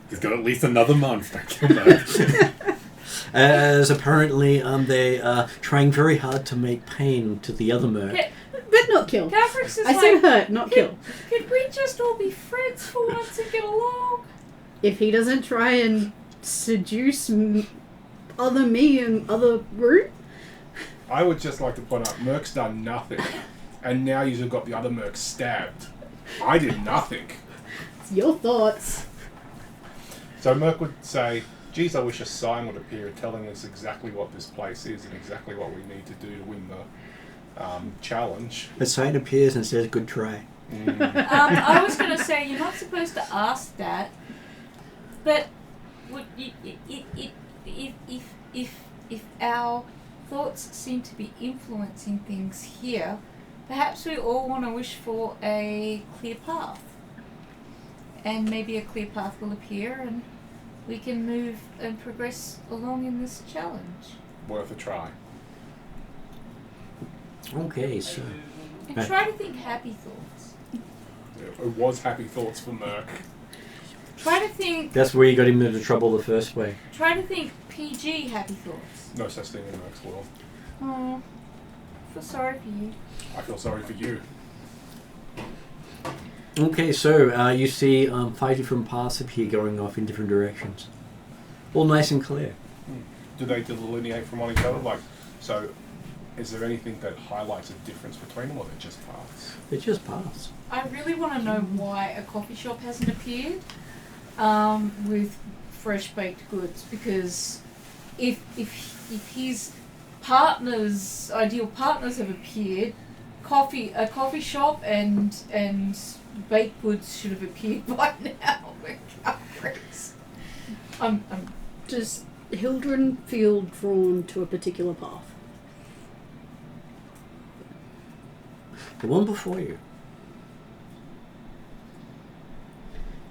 He's got at least another month, don't kill Merc. As apparently they are trying very hard to make pain to the other merc. But not kill. Caltrix is I like, said hurt, not kill. could we just all be friends for once and get along? If he doesn't try and seduce other me and other Rune, I would just like to point out, Merc's done nothing, and now you've got the other Merc stabbed. I did nothing. it's your thoughts. So Merc would say, geez, I wish a sign would appear telling us exactly what this place is and exactly what we need to do to win the challenge. A sign appears and says, "Good try." I was going to say, you're not supposed to ask that, but would if our thoughts seem to be influencing things here, perhaps we all want to wish for a clear path. And maybe a clear path will appear and we can move and progress along in this challenge. Worth a try. Okay, so And try to think happy thoughts. It was happy thoughts for Merc. Try to think that's where you got him into trouble the first way. PG happy thoughts. No such thing in Merc's world. Oh, I feel sorry for you. I feel sorry for you. Okay, so you see 5 different paths appear going off in different directions. All nice and clear. Do they delineate from one each other? Like, so is there anything that highlights a difference between them, or they're just paths? They're just paths. I really want to know why a coffee shop hasn't appeared with fresh baked goods, because if his ideal partners have appeared, a coffee shop and baked goods should have appeared by now. Does Hildren feel drawn to a particular path? The one before you.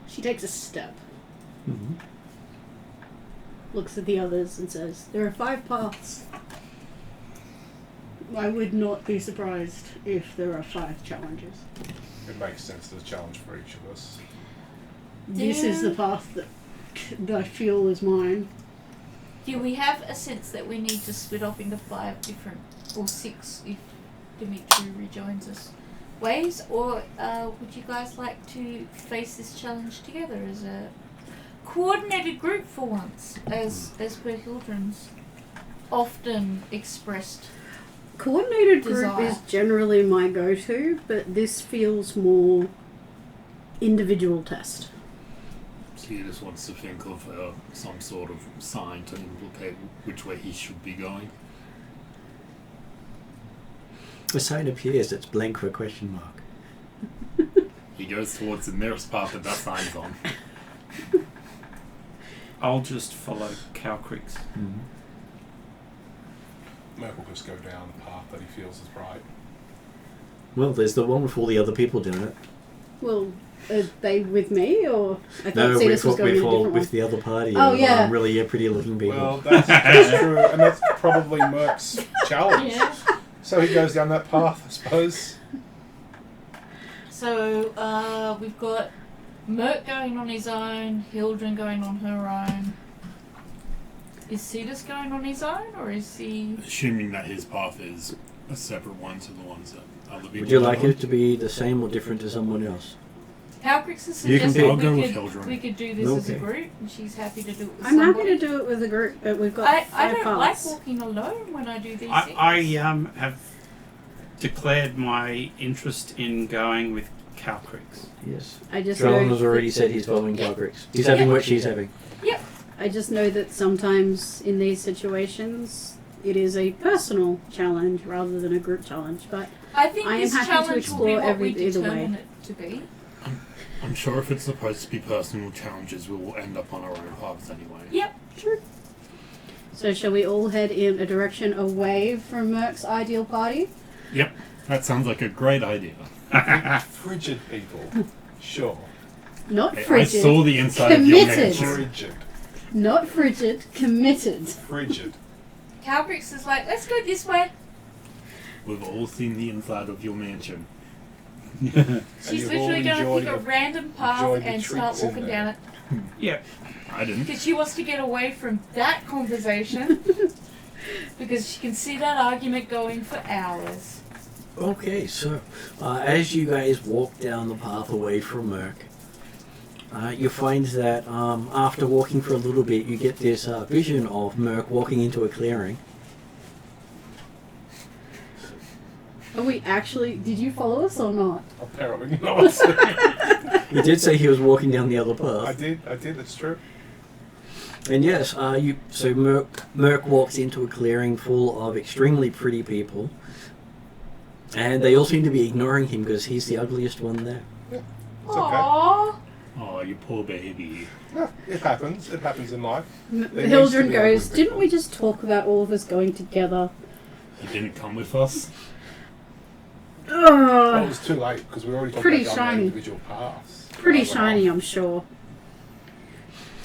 She takes a step, Mm-hmm. looks at the others and says, there are 5 paths. I would not be surprised if there are 5 challenges. It makes sense. There's a challenge for each of us. This is the path that I feel is mine. Do we have a sense that we need to split off into 5 different, or 6 if Dimitri rejoins us, ways, or would you guys like to face this challenge together as a coordinated group for once, as per Hildren's often expressed? Coordinated group Desire. is generally my go-to, but this feels more individual test. So he just wants to think of some sort of sign to implicate which way he should be going. a sign appears, it's blank for a question mark. He goes towards the nearest path that sign's on. I'll just follow Cow Creek's. Mm-hmm. Merc will just go down the path that he feels is right. Well, there's the one with all the other people doing it. Well, are they with me, or I thought No, Cetus was going in a different with one? the other party. Oh, yeah. Really pretty looking people. Well, that's true, and that's probably Merc's challenge. Yeah. So he goes down that path, I suppose. So we've got Merc going on his own, Hildren going on her own. Is Cetus going on his own, or is he? Assuming that his path is a separate one to the ones that other people. Would you like do. it to be the same or different to someone else? Halcrix has You can suggested I'll go with we Hildren. could do this as a Okay. group, and she's happy to do it with I'm happy somebody. to do it with a group, but we've got I five don't like paths. walking alone when I do these things. I have declared my interest in going with Cow Creek's. Yes. I just John know. has already said he's following Calgrix. He's having what she's having. I just know that sometimes in these situations, it is a personal challenge rather than a group challenge. But I think I am this happy to challenge will be explore what we either determine way. it to be. I'm sure if it's supposed to be personal challenges, we will end up on our own paths anyway. Yep. sure. So shall we all head in a direction away from Merc's ideal party? Yep, that sounds like a great idea. Frigid people. Sure. Not I frigid. saw the inside of your Committed. mansion. Frigid. Not frigid. Committed. Frigid. Calbrix is like, let's go this way. We've all seen the inside of your mansion. She's you've literally all going to enjoyed pick a the- random path enjoyed the and start treats in walking there. down it. Yeah. I didn't. Because she wants to get away from that conversation. Because she can see that argument going for hours. Okay, so as you guys walk down the path away from Merc, you find that after walking for a little bit, you get this vision of Merc walking into a clearing. Are we actually? Did you follow us or not? Apparently not. He did say he was walking down the other I path. did, that's true. And yes, so Merc walks into a clearing full of extremely pretty people, and they all seem to be ignoring him because he's the ugliest one there. It's okay. Aww. Oh, you poor baby. Yeah, it happens. It happens in life. There needs to Hildren be goes, ugly didn't people." we just talk about all of us going together? You didn't come with us? Well, it Ugh. was too late because we already talked Pretty about going shiny. individual paths. Pretty I went shiny, off. I'm sure.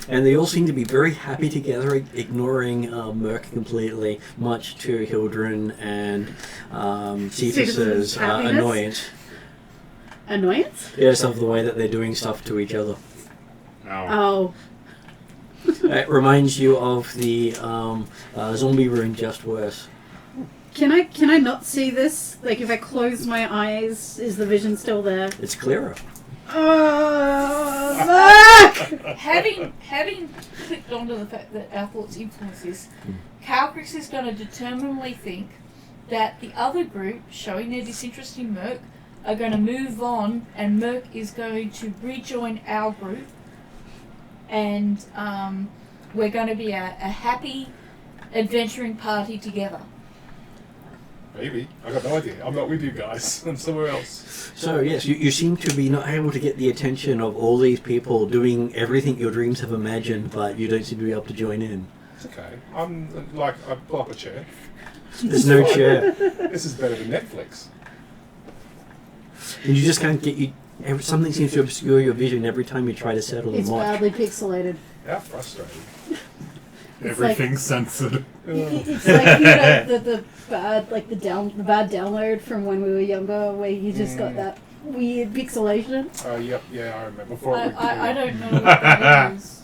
And they all seem to be very happy together, ignoring Merc completely, much to Hildren and Cetus's Cetus's happiness? annoyance. Annoyance? Yes, of the way that they're doing stuff to each other. Oh. Oh. It reminds you of the zombie room, just worse. Can I not see this? Like, if I close my eyes, is the vision still there? It's clearer. Oh, fuck! Having clicked onto the fact that our thoughts influence this, Calcrix is going to determinedly think that the other group, showing their disinterest in Merc, are going to move on, and Merc is going to rejoin our group, and we're going to be a happy adventuring party together. Maybe. I got no idea. I'm not with you guys. I'm somewhere else. So yes, you seem to be not able to get the attention of all these people doing everything your dreams have imagined, but you don't seem to be able to join in. It's okay. I'm like, I pull up a chair. There's no chair. This is better than Netflix. And you just can't get you. Something seems to obscure your vision every time you try to settle It's and watch. badly pixelated. How frustrating. Everything's censored. It's like, you know, the bad bad download from when we were younger, where you just got that weird pixelation. Oh, yep, yeah, I remember. Before it went I clear. don't know what that is.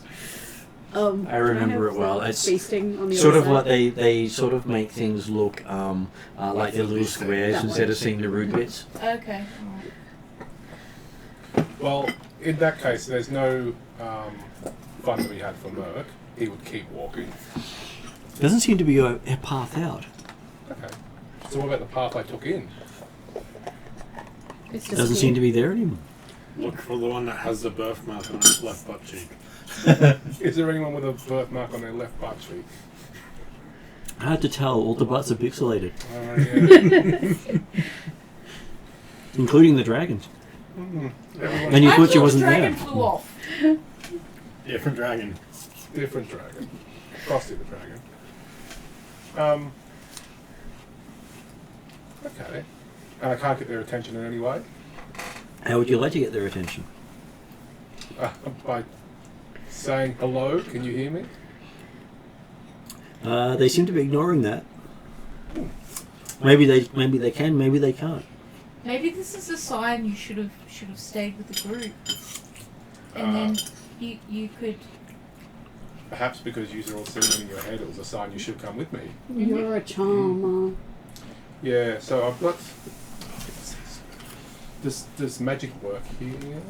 I remember it well. It's It's feasting on the sort other of side. like they sort of make things look like they're little squares That instead way. of seeing the root bits. Okay. Well, in that case, there's no fun to be had for Merc. He would keep walking. Doesn't seem to be a path out. Okay. So what about the path I took in? It's just Doesn't seem to be there anymore. Look for the one that has the birthmark on its left butt cheek. Is there anyone with a birthmark on their left butt cheek? Hard to tell. All the butts are pixelated. Yeah. including the dragons. Everyone, And you I thought she thought wasn't dragon there. flew off. different dragon. Different dragon. Frosty the dragon. Okay. And I can't get their attention in any way? How would you like to get their attention? By saying hello, can you hear me? They seem to be ignoring that. Maybe they can, maybe they can't. Maybe this is a sign you should have stayed with the group, and then you could. Perhaps because you were all sitting in your head, it was a sign you should come with me. You're a charmer. Yeah, so I've got... Does magic work here?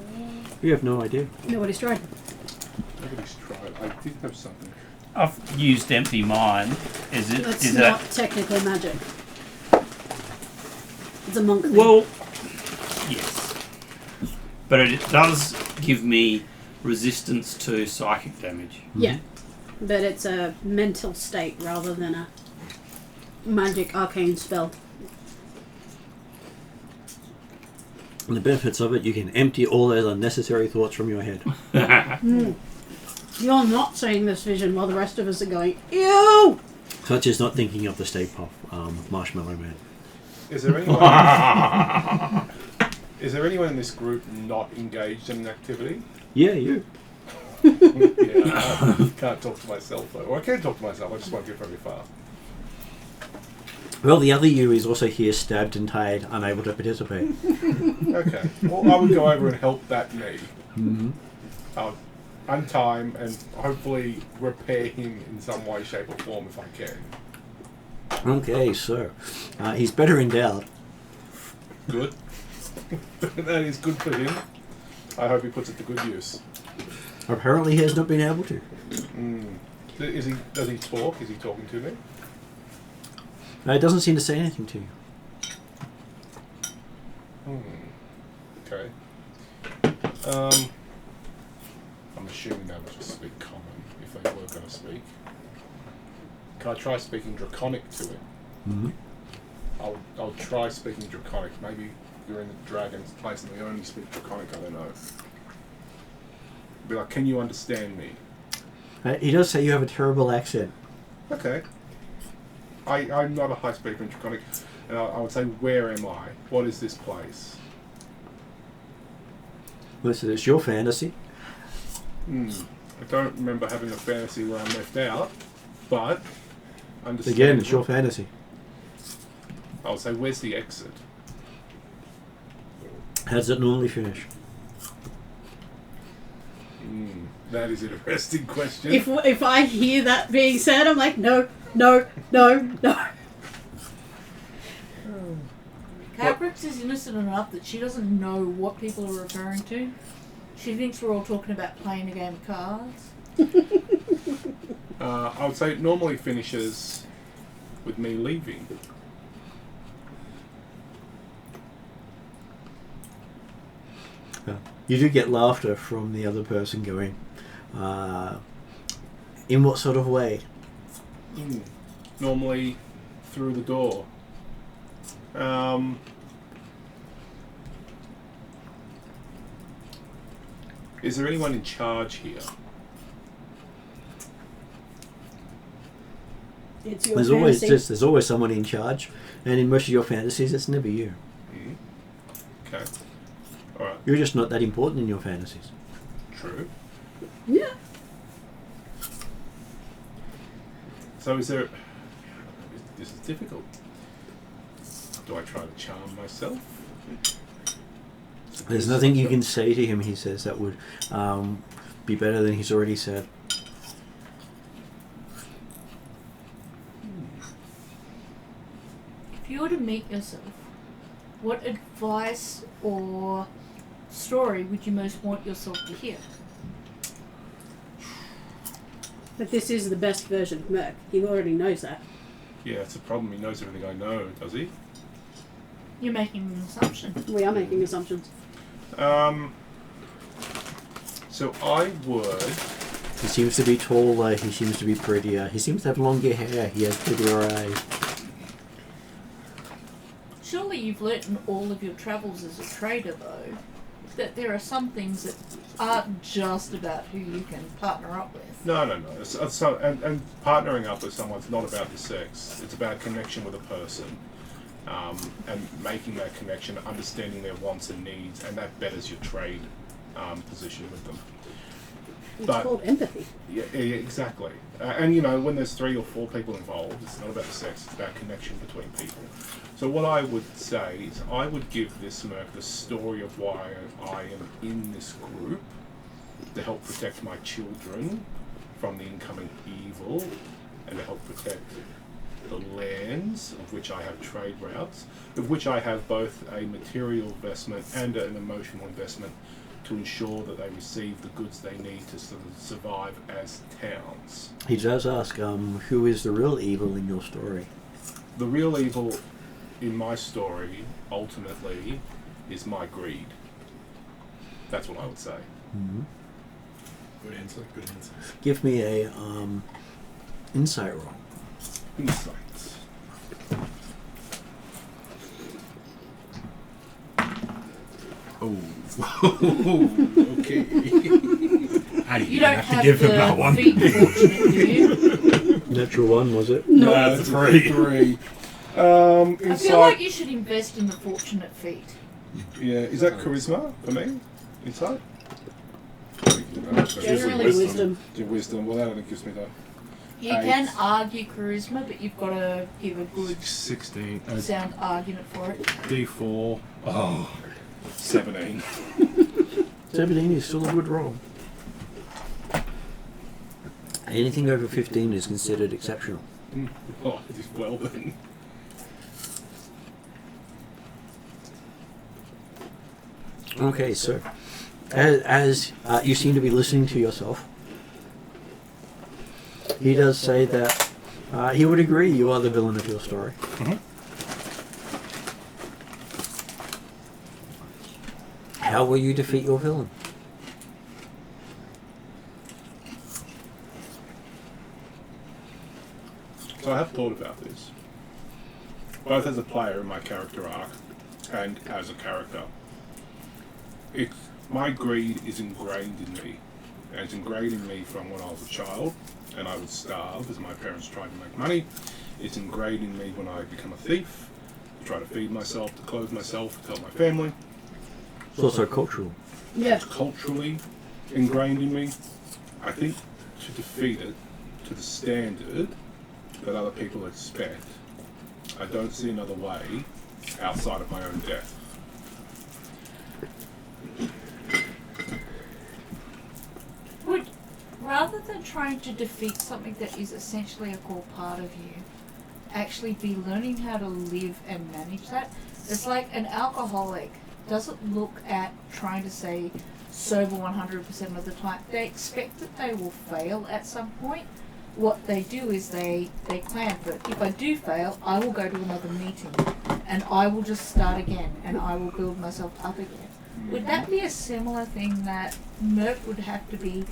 You have no idea. Nobody's tried. Nobody's tried. I did have something. I've used empty mind. Is it? It's Is not that? technically magic. It's a monk thing. Well, yes, but it does give me resistance to psychic damage. Yeah, but it's a mental state rather than a magic arcane spell. And the benefits of it, you can empty all those unnecessary thoughts from your head. You're not seeing this vision while the rest of us are going, ew! Such as not thinking of the Stay Puft Marshmallow Man. Is there anyone... is there anyone in this group not engaged in an activity? Yeah, you. Yeah, I can't talk to myself though. Or I can talk to myself, I just won't get very far. Well, the other you is also here, stabbed and tied, unable to participate. Okay. Well, I would go over and help that me. Mm-hmm. Untie him and hopefully repair him in some way, shape or form if I can. Okay, so he's better endowed. Good. That is good for him. I hope he puts it to good use. Apparently he has not been able to. Does he talk? Is he talking to me? It doesn't seem to say anything to you. Okay. I'm assuming they will just speak common if they were going to speak. Can I try speaking Draconic to him? Mm-hmm. I'll try speaking Draconic. Maybe you're in the dragon's place and they only speak Draconic, I don't know. Be like, can you understand me? He does say you have a terrible accent. Okay. I'm not a high speaker in Draconic. And I would say, where am I? What is this place? Listen, it's your fantasy. I don't remember having a fantasy where I'm left out, but understand. Again, it's your fantasy. I would say, where's the exit? How does it normally finish? That is an interesting question. If I hear that being said, I'm like, no, no, no, no. Cabrix is innocent enough that she doesn't know what people are referring to. She thinks we're all talking about playing a game of cards. I would say it normally finishes with me leaving. You do get laughter from the other person going, in what sort of way? Normally through the door. Is there anyone in charge here? It's your There's fantasy. always someone in charge, and in most of your fantasies, it's never you. Okay. Alright. You're just not that important in your fantasies. True. Yeah. So is there... This is difficult. Do I try to charm myself? There's nothing you can say to him, he says, that would be better than he's already said. If you were to meet yourself, what advice or story would you most want yourself to hear? But this is the best version of Merc. He already knows that. Yeah, it's a problem. He knows everything I know, does he? You're making an assumption. We are making assumptions. So I would... He seems to be taller, he seems to be prettier, he seems to have longer hair, he has prettier eyes. Surely you've learnt in all of your travels as a trader, though, that there are some things that aren't just about who you can partner up with. No. And partnering up with someone's not about the sex. It's about connection with a person, and making that connection, understanding their wants and needs, and that betters your trade position with them. It's called empathy. Yeah, exactly. And you know, when there's 3 or 4 people involved, it's not about the sex, it's about connection between people. So what I would say is I would give this Merc the story of why I am in this group, to help protect my children from the incoming evil, and to help protect the lands of which I have trade routes, of which I have both a material investment and an emotional investment, to ensure that they receive the goods they need to sort of survive as towns. He does ask, who is the real evil in your story? The real evil in my story, ultimately, is my greed. That's what I would say. Mm-hmm. Good answer. Good answer. Give me a insight roll. Insights. Oh. Okay. How do You don't have give him that the one? feet fortunate, do you? Natural one, was it? No. That's a 3. 3. I Insight. feel like you should invest in the fortunate feet. Yeah, is that charisma for me? Insight? Generally wisdom. Your wisdom. Well, that only gives me that. You 8. can argue charisma, but you've got to give a good 16. sound argument for it. D4. Oh. 17. 17 is still a good roll. Anything over 15 is considered exceptional. Oh, well then. Okay, so as you seem to be listening to yourself, he does say that he would agree you are the villain of your story. Mhm. How will you defeat your villain? So I have thought about this, both as a player in my character arc and as a character. My greed is ingrained in me, and it's ingrained in me from when I was a child, and I would starve as my parents tried to make money. It's ingrained in me when I become a thief, to try to feed myself, to clothe myself, to help my family. It's also cultural. Yeah. It's culturally ingrained in me. I think to defeat it to the standard that other people expect, I don't see another way outside of my own death. Would, rather than trying to defeat something that is essentially a core part of you, actually be learning how to live and manage that? It's like an alcoholic doesn't look at trying to say sober 100% of the time. They expect that they will fail at some point. What they do is they plan for it. If I do fail, I will go to another meeting and I will just start again and I will build myself up again. Would that be a similar thing that Merc would have to be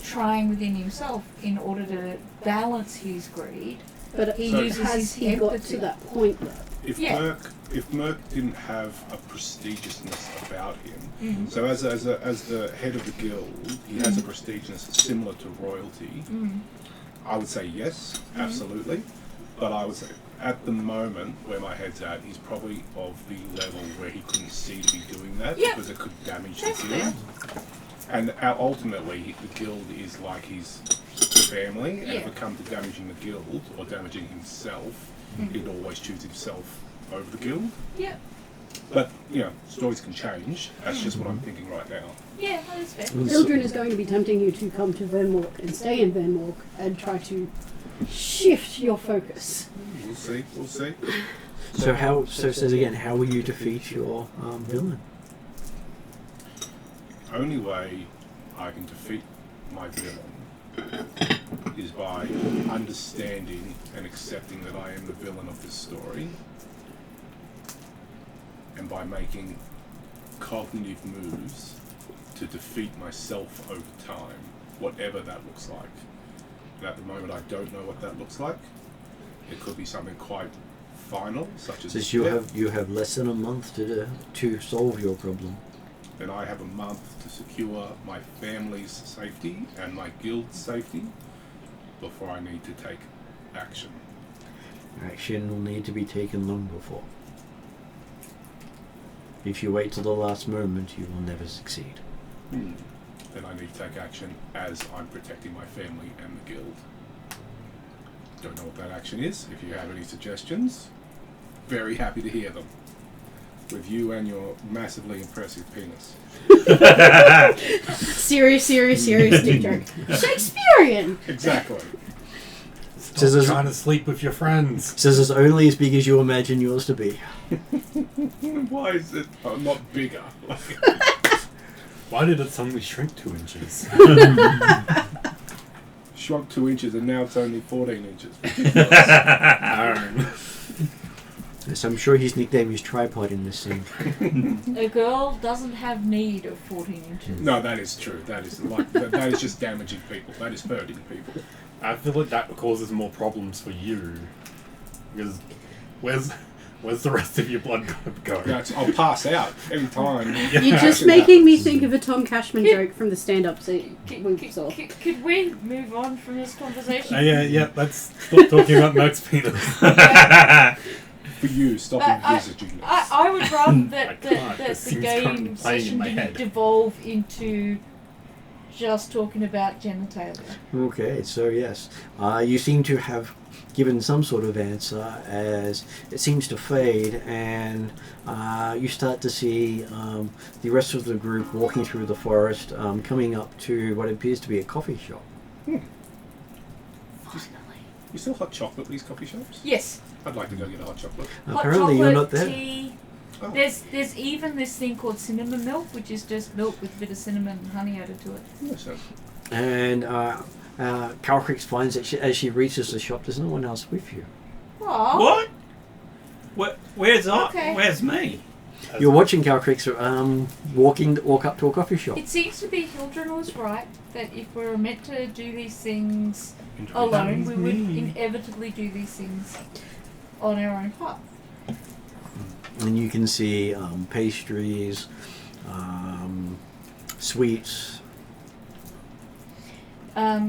trying within himself in order to balance his greed? But He So- uses has his he got empathy. to that point though? If Yeah. Merc didn't have a prestigiousness about him, Mhm. so as the head of the guild, he has a prestigiousness similar to royalty. Mm. I would say yes, absolutely. But I would say at the moment where my head's at, he's probably of the level where he couldn't see to be doing that Yeah. because it could damage That's the guild. And ultimately, the guild is like his family, and if Yeah. it comes to damaging the guild or damaging himself, he'd always choose himself over the guild. Yeah, But, stories can change. That's just what I'm thinking right now. yeah, that is fair. Ildren is going to be tempting you to come to Vermork and stay in Vermork and try to shift your focus. We'll see. So it says again, how will you defeat your villain? Only way I can defeat my villain is by understanding and accepting that I am the villain of this story, and by making cognitive moves to defeat myself over time, whatever that looks like. And at the moment I don't know what that looks like. It could be something quite final, such as Since death, you have less than a month to solve your problem. then I have a month to secure my family's safety and my guild's safety before I need to take action. Action will need to be taken long before. If you wait till the last moment, you will never succeed. Then I need to take action as I'm protecting my family and the guild. Don't know what that action is. If you have any suggestions, very happy to hear them. With you and your massively impressive penis. Serious dick joke. Shakespearean! Exactly. Stop trying to sleep with your friends. Says it's only as big as you imagine yours to be. Why is it not bigger? Why did it suddenly shrink 2 inches? Shrunk 2 inches and now it's only 14 inches. Aaron. Yes, I'm sure his nickname is Tripod in this scene. A girl doesn't have need of 14 inches. No, that is true. That is just damaging people. That is hurting people. I feel like that causes more problems for you. Because where's the rest of your blood gonna go? I'll pass out every time. You're just making me think of a Tom Cashman joke from the stand-up scene we saw. Could we move on from this conversation? Yeah, let's stop talking about Merc's penis. For you, stop envisaging this. I would rather that This the seems game currently playing in session my didn't head. devolve into just talking about genitalia. Okay, so yes, you seem to have given some sort of answer as it seems to fade, and you start to see the rest of the group walking through the forest, coming up to what appears to be a coffee shop. You still hot chocolate at these coffee shops? Yes. I'd like to go get a hot chocolate. Apparently, Hot you're chocolate, not there. Tea. Oh. There's even this thing called cinnamon milk, which is just milk with a bit of cinnamon and honey added to it. Yes, sir. And Calcrix finds that as she reaches the shop, there's no one else with you. Aww. What? Where's Okay. Where's me? You're watching Calcrix walk up to a coffee shop. It seems to be Hildren was right that if we were meant to do these things alone, we would inevitably do these things on our own path. And you can see pastries, sweets,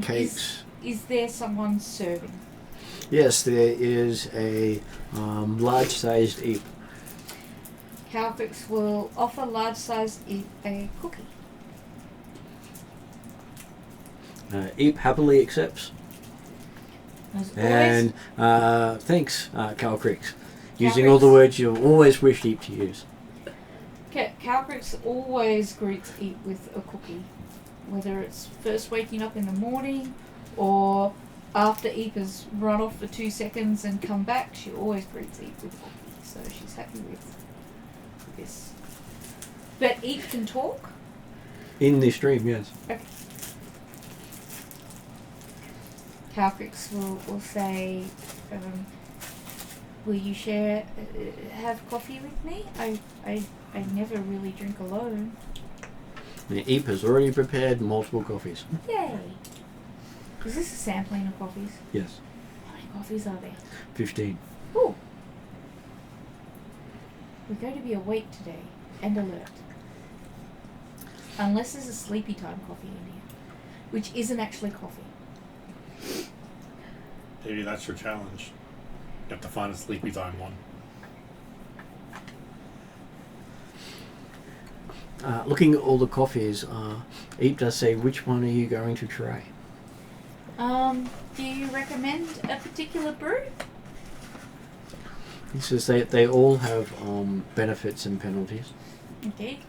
cakes. Is there someone serving? Yes, there is a large-sized ape. Calcrix will offer large-sized ape a cookie. Ape happily accepts. As always, And thanks, Calcrix. Using all the words you've always wished Ape to use. Calcrix always greets Ape with a cookie, whether it's first waking up in the morning or after Ape has run off for 2 seconds and come back. She always greets Ape with a cookie, so she's happy with this. But Ape can talk. In this dream, yes. Okay. Calcrix will say, will you have coffee with me? I never really drink alone. The ape has already prepared multiple coffees. Yay! Is this a sampling of coffees? Yes. How many coffees are there? 15. Ooh! We're going to be awake today and alert. Unless there's a sleepy time coffee in here, which isn't actually coffee. Maybe that's your challenge. You have to find a sleepy time one. Looking at all the coffees, Ape does say, which one are you going to try? Do you recommend a particular brew? He says they all have benefits and penalties. Okay.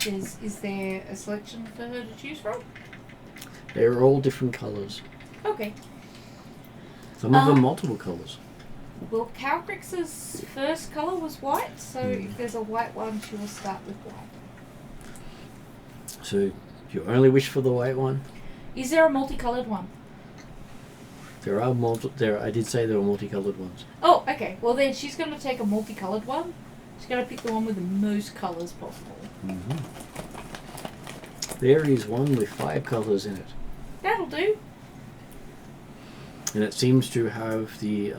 Is there a selection for her to choose from? They're all different colours. Okay. Some of them multiple colours. Well, Calcrix's first colour was white, so if there's a white one, she will start with white. So you only wish for the white one? Is there a multicoloured one? There are I did say there were multicoloured ones. Oh, okay. Well, then she's going to take a multicoloured one. She's going to pick the one with the most colours possible. Mm-hmm. There is one with 5 colours in it. That'll do. And it seems to have the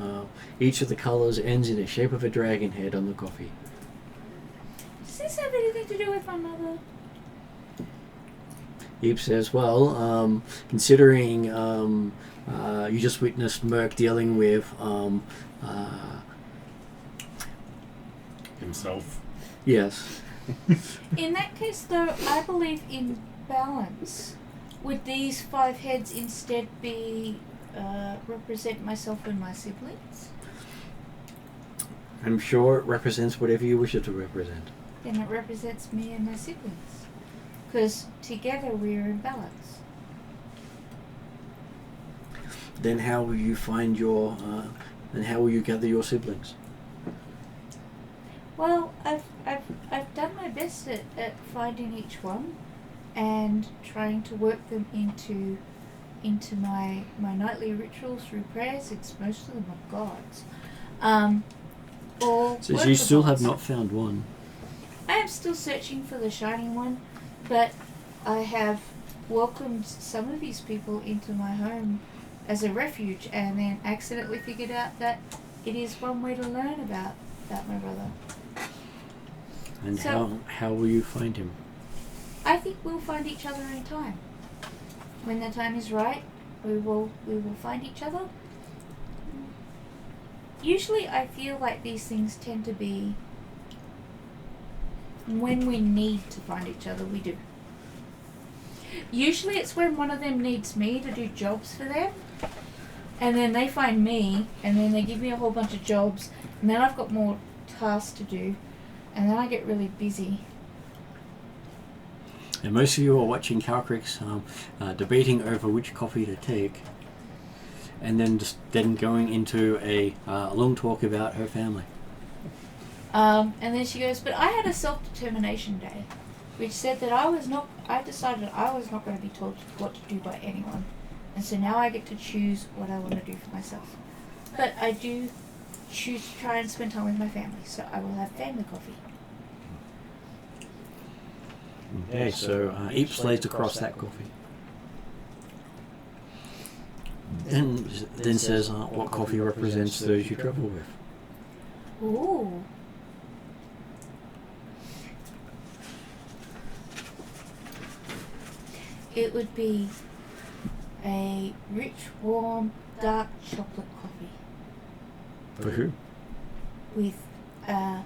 each of the colours ends in the shape of a dragon head on the coffee. Does this have anything to do with my mother? Eep says, well, considering you just witnessed Merc dealing with Himself. yes. In that case, though, I believe in balance. Would these 5 heads instead be represent myself and my siblings? I'm sure it represents whatever you wish it to represent. Then it represents me and my siblings. Because together we're in balance. Then how will you find your? Then how will you gather your siblings? Well, I've done my best at finding each one and trying to work them into my nightly rituals through prayers, since most of them are gods. Or So work you for still have gods. not found one. I am still searching for the shining one, but I have welcomed some of these people into my home as a refuge, and then accidentally figured out that it is one way to learn about my brother. And So- how will you find him? I think we'll find each other in time. When the time is right, we will find each other. Usually I feel like these things tend to be when we need to find each other, we do. Usually it's when one of them needs me to do jobs for them, and then they find me, and then they give me a whole bunch of jobs, and then I've got more tasks to do, and then I get really busy. And most of you are watching Calcrix debating over which coffee to take, and then going into a long talk about her family. And then she goes, but I had a self-determination day, which said that I decided I was not going to be told what to do by anyone. And so now I get to choose what I want to do for myself. But I do choose to try and spend time with my family, so I will have family coffee. Okay, so Eep slays across that coffee. Then says what coffee represents those you travel with. Ooh. It would be a rich, warm, dark chocolate coffee For who? with a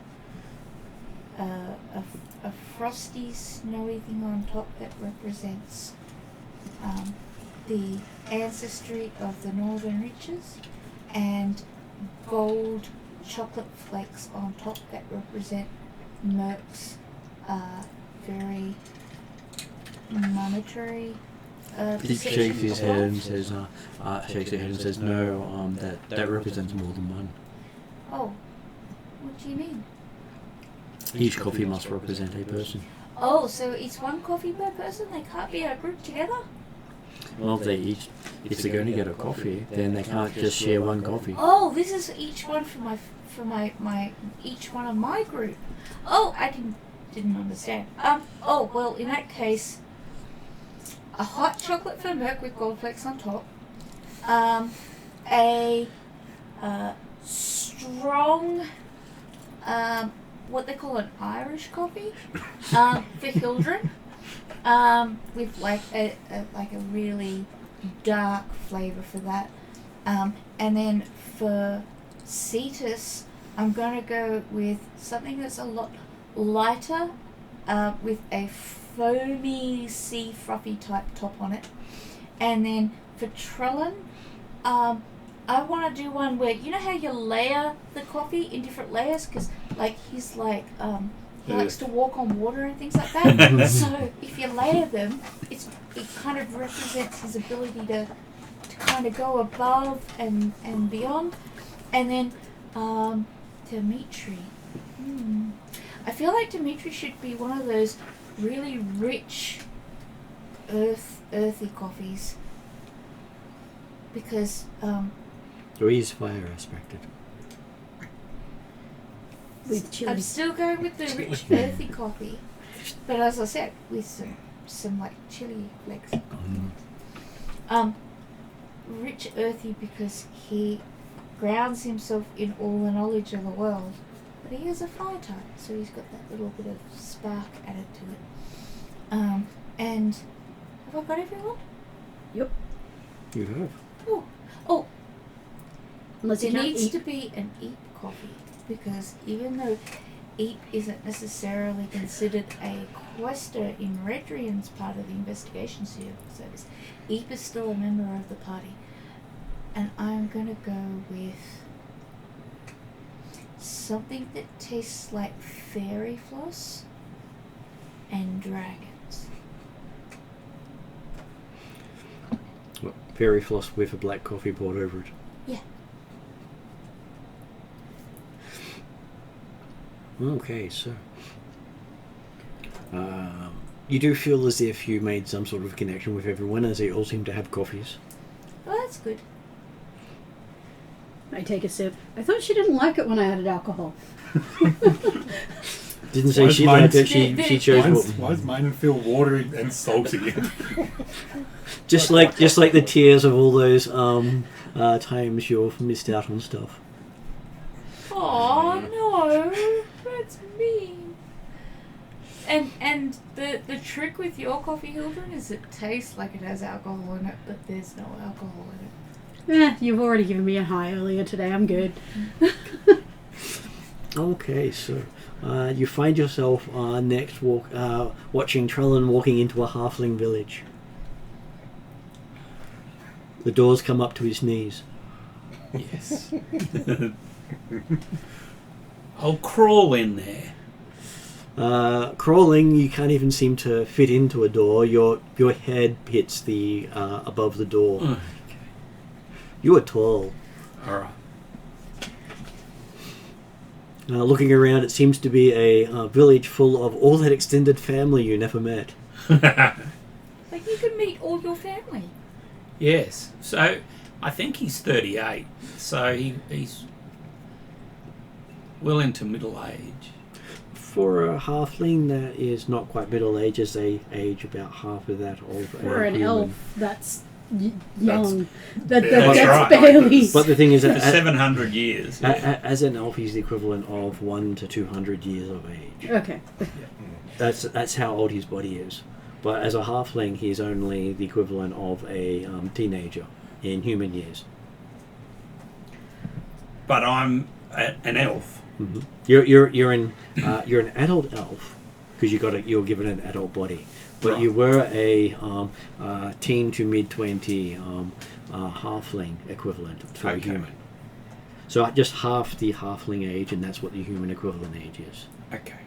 frosty, snowy thing on top that represents the ancestry of the Northern Reaches, and gold chocolate flakes on top that represent Merc's very monetary Eep shakes his head and says, no, that represents more than one. Oh, what do you mean? Each coffee must represent a person. Oh, so it's one coffee per person? They can't be a group together? Well, if they're going to get a coffee, then they can't just share one coffee. Oh, this is each one for my each one of my group. Oh, I didn't understand. Oh, well, in that case, a hot chocolate for Merc with gold flakes on top. A strong, what they call an Irish coffee, for Hildren, with like a really dark flavour for that. And then for Cetus, I'm gonna go with something that's a lot lighter, with a foamy, sea frothy type top on it. And then for Trellin, I want to do one where, you know how you layer the coffee in different layers, because like he's like he likes to walk on water and things like that. So if you layer them, it kind of represents his ability to kind of go above and beyond. And then Dimitri. I feel like Dimitri should be one of those really rich earthy coffees, because Or he's fire aspected. With chili. I'm still going with the rich earthy coffee, but as I said, with some like chili flakes. rich earthy because he grounds himself in all the knowledge of the world. But he is a fire type, so he's got that little bit of spark added to it. And have I got everyone? Yep. You have. Oh, Unless there you can't needs eat. to be an eat coffee, because even though eat isn't necessarily considered a quester in Redrian's part of the investigation service, Eep is still a member of the party. And I'm gonna go with something that tastes like fairy floss and dragons. What, fairy floss with a black coffee poured over it. Yeah. Okay, so you do feel as if you made some sort of connection with everyone, as they all seem to have coffees. Well, that's good. I take a sip. I thought she didn't like it when I added alcohol. Didn't say Why she is mine- liked it. She chose Why does mine feel watery and salty? just like the tears of all those times you've missed out on stuff. Oh no, that's mean. And the trick with your coffee, Hildren, is it tastes like it has alcohol in it, but there's no alcohol in it. You've already given me a high earlier today. I'm good. Okay, so you find yourself next watching Trellin walking into a halfling village. The doors come up to his knees. Yes. I'll crawl in there. Crawling, you can't even seem to fit into a door. Your head hits the above the door. Okay. You are tall. Alright. Looking around, it seems to be a village full of all that extended family you never met. Like you can meet all your family. Yes. So I think he's 38. So he's well into middle age. For a halfling, that is not quite middle age, as they age about half of that of For a an human. elf, that's young. That's That's right. barely. But the thing is, For that 700 years. Yeah. as an elf, he's the equivalent of 1 to 200 years of age. Okay. That's how old his body is. But as a halfling, he's only the equivalent of a teenager in human years. But I'm an elf. Mm-hmm. You're an adult elf because you're given an adult body, but Right. you were a teen to mid-20 halfling equivalent to a Okay. human. So just half the halfling age, and that's what the human equivalent age is. Okay.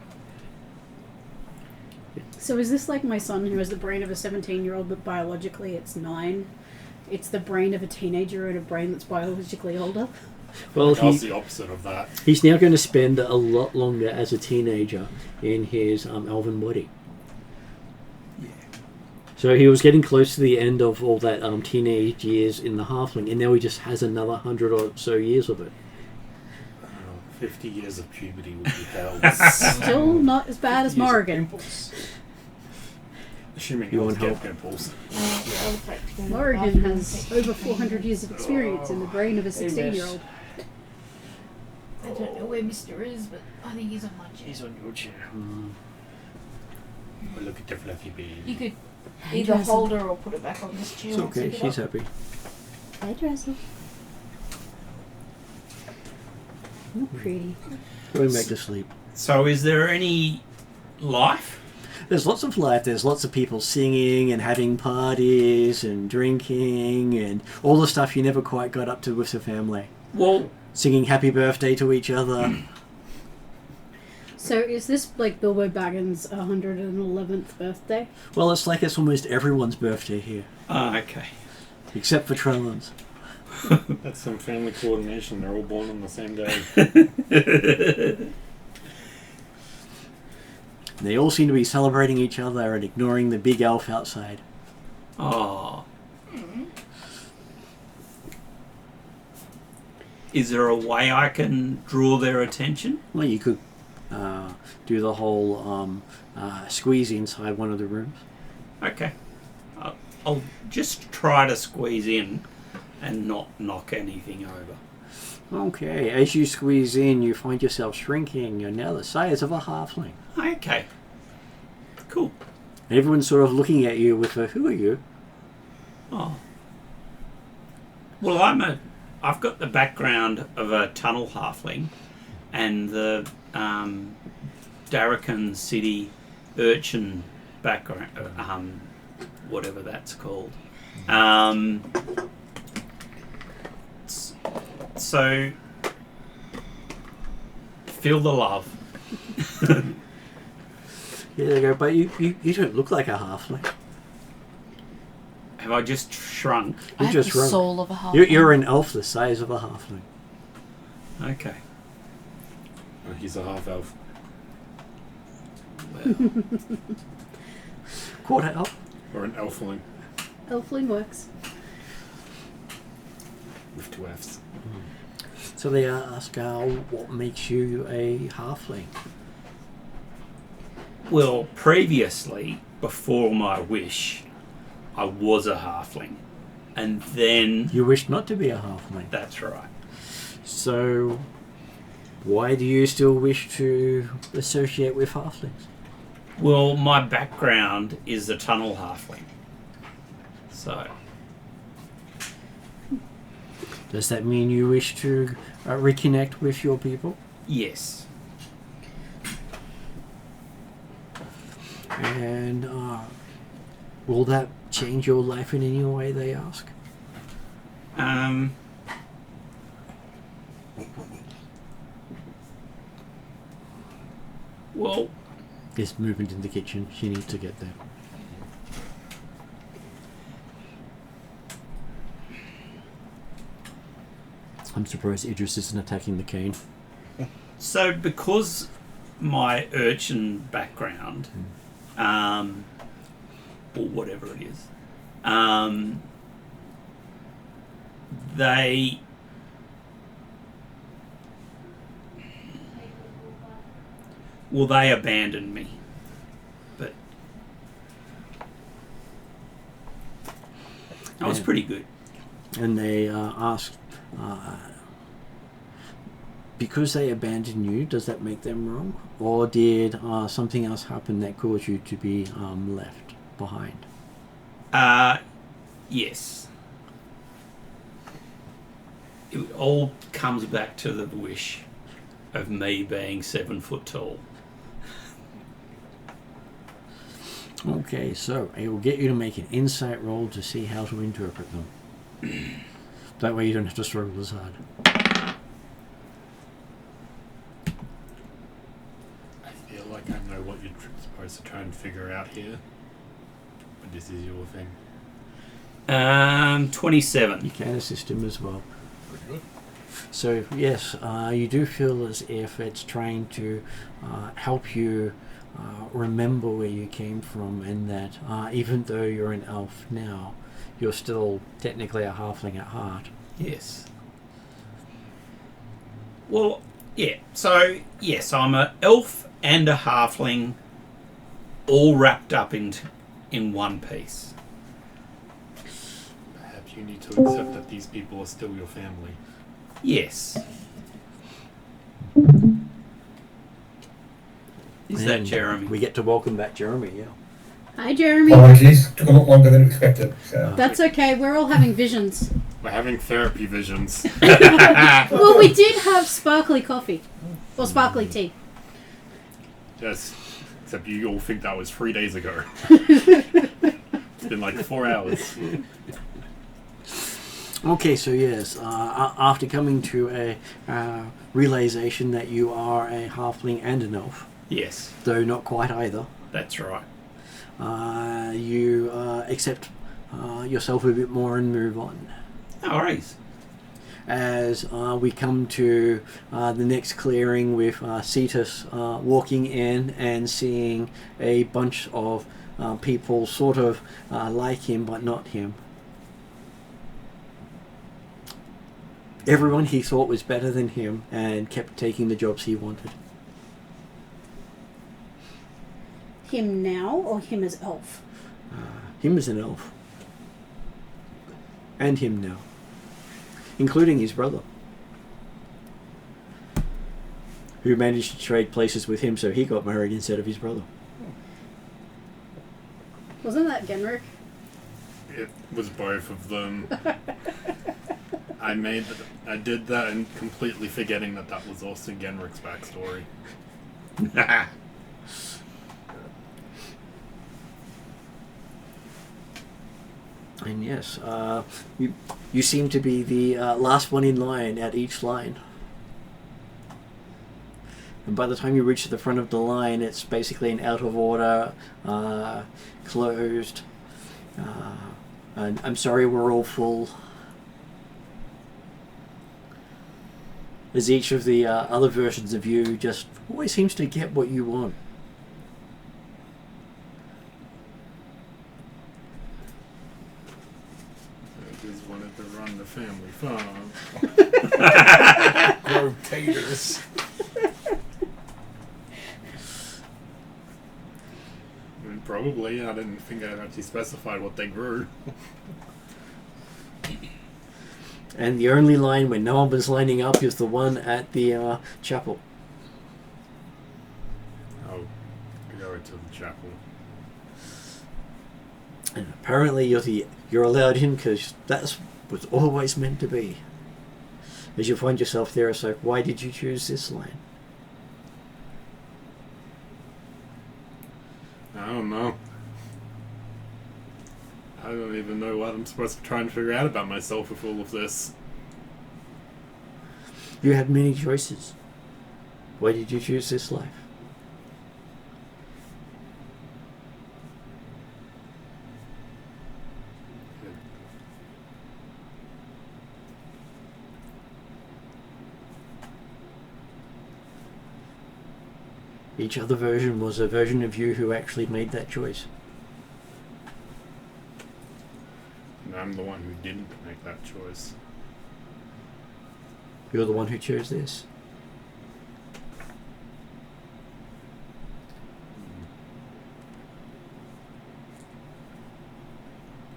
So is this like my son who has the brain of a 17-year-old, but biologically it's 9? It's the brain of a teenager and a brain that's biologically older? Well, I was the opposite of that. he's now going to spend a lot longer as a teenager in his elven body. Yeah. So he was getting close to the end of all that teenage years in the halfling, and now he just has another 100 or so years of it. 50 years of puberty would be hell. Still not as bad as 50 years of Morrigan. pimples. Assuming You you want get help? pimples. Morrigan has over 400 years of experience in the brain of a 16-year-old. I don't know where Mr. is, but I think he's on my chair. He's on your chair. Oh, look at the fluffy baby. You could either hold her or put it back on this chair. It's once you okay, get she's up. happy. Hi, Dressel. You're pretty. Going back to sleep. So is there any life? There's lots of life. There's lots of people singing and having parties and drinking and all the stuff you never quite got up to with the family. Well, Singing happy birthday to each other. So is this like Bilbo Baggins' 111th birthday? Well, it's like it's almost everyone's birthday here, okay. except for Trellin's. That's some family coordination. They're all born on the same day. They all seem to be celebrating each other and ignoring the big elf outside. Oh. Is there a way I can draw their attention? Well, you could do the whole squeeze inside one of the rooms. Okay. I'll just try to squeeze in. and not knock anything over. Okay, as you squeeze in, you find yourself shrinking. You're now the size of a halfling. Okay. Cool. Everyone's sort of looking at you with a, who are you? Oh. Well, I've got the background of a tunnel halfling and the Darrakan City urchin background, whatever that's called. So, feel the love. Yeah, they go, but you don't look like a halfling. Have I just shrunk? I have just the shrunk. soul of a half. You're an elf the size of a halfling. Okay. Oh, he's a half elf. Well, Quarter elf. Or an elfling Elfling works. with 2 Fs. So they ask, what makes you a halfling? well, previously, before my wish, I was a halfling. And then... You wish not to be a halfling. That's right. So, why do you still wish to associate with halflings? Well, my background is a tunnel halfling. So, Does that mean you wish to reconnect with your people? yes. And will that change your life in any way, they ask? Well, There's movement in the kitchen. She needs to get there. I'm surprised Idris isn't attacking the cane. so because my urchin background, or whatever it is, they abandoned me, but that was Yeah. pretty good. And they ask, because they abandoned you, does that make them wrong? Or did something else happen that caused you to be left behind? Yes. It all comes back to the wish of me being 7 foot tall. Okay, so I will get you to make an insight roll to see how to interpret them. That way you don't have to struggle as hard. I feel like I know what you're supposed to try and figure out here. But this is your thing. 27. You can assist him as well. Pretty good. So yes, you do feel as if it's trying to help you remember where you came from, and that even though you're an elf now, you're still technically a halfling at heart. Yes. Well, yeah. So, yes, I'm an elf and a halfling all wrapped up in one piece. Perhaps you need to accept that these people are still your family. Yes. Is that And Jeremy? We get to welcome back Jeremy, yeah. Hi, Jeremy. Apologies, took a lot longer than expected. So. That's okay. We're all having visions. We're having therapy visions. Well, we did have sparkly coffee. Or sparkly tea. Yes. Except you all think that was 3 days ago. It's been like 4 hours. Okay, so yes, after coming to a realization that you are a halfling and an elf, Yes, though not quite either, that's right. you accept yourself a bit more and move on. No worries. As we come to the next clearing with Cetus walking in and seeing a bunch of people sort of like him but not him. Everyone he thought was better than him and kept taking the jobs he wanted. Him now or him as elf? Him as an elf. And him now. including his brother, who managed to trade places with him, so he got married instead of his brother. Wasn't that Genrick? It was both of them. I did that and completely forgetting that was also Genrick's backstory. And yes, you seem to be the last one in line at each line. And by the time you reach the front of the line, it's basically an out of order, closed. And I'm sorry, we're all full. As each of the other versions of you just always seems to get what you want. I just wanted to run the family farm. Grow taters. Probably. I didn't think I actually specified what they grew. And the only line where no one was lining up is the one at the chapel. Oh, go to the chapel. And apparently you're allowed in because that was always meant to be. As you find yourself there, it's like, why did you choose this line? I don't know. I don't even know what I'm supposed to try and figure out about myself with all of this. You had many choices. Why did you choose this life? Each other version was a version of you who actually made that choice. And I'm the one who didn't make that choice. You're the one who chose this.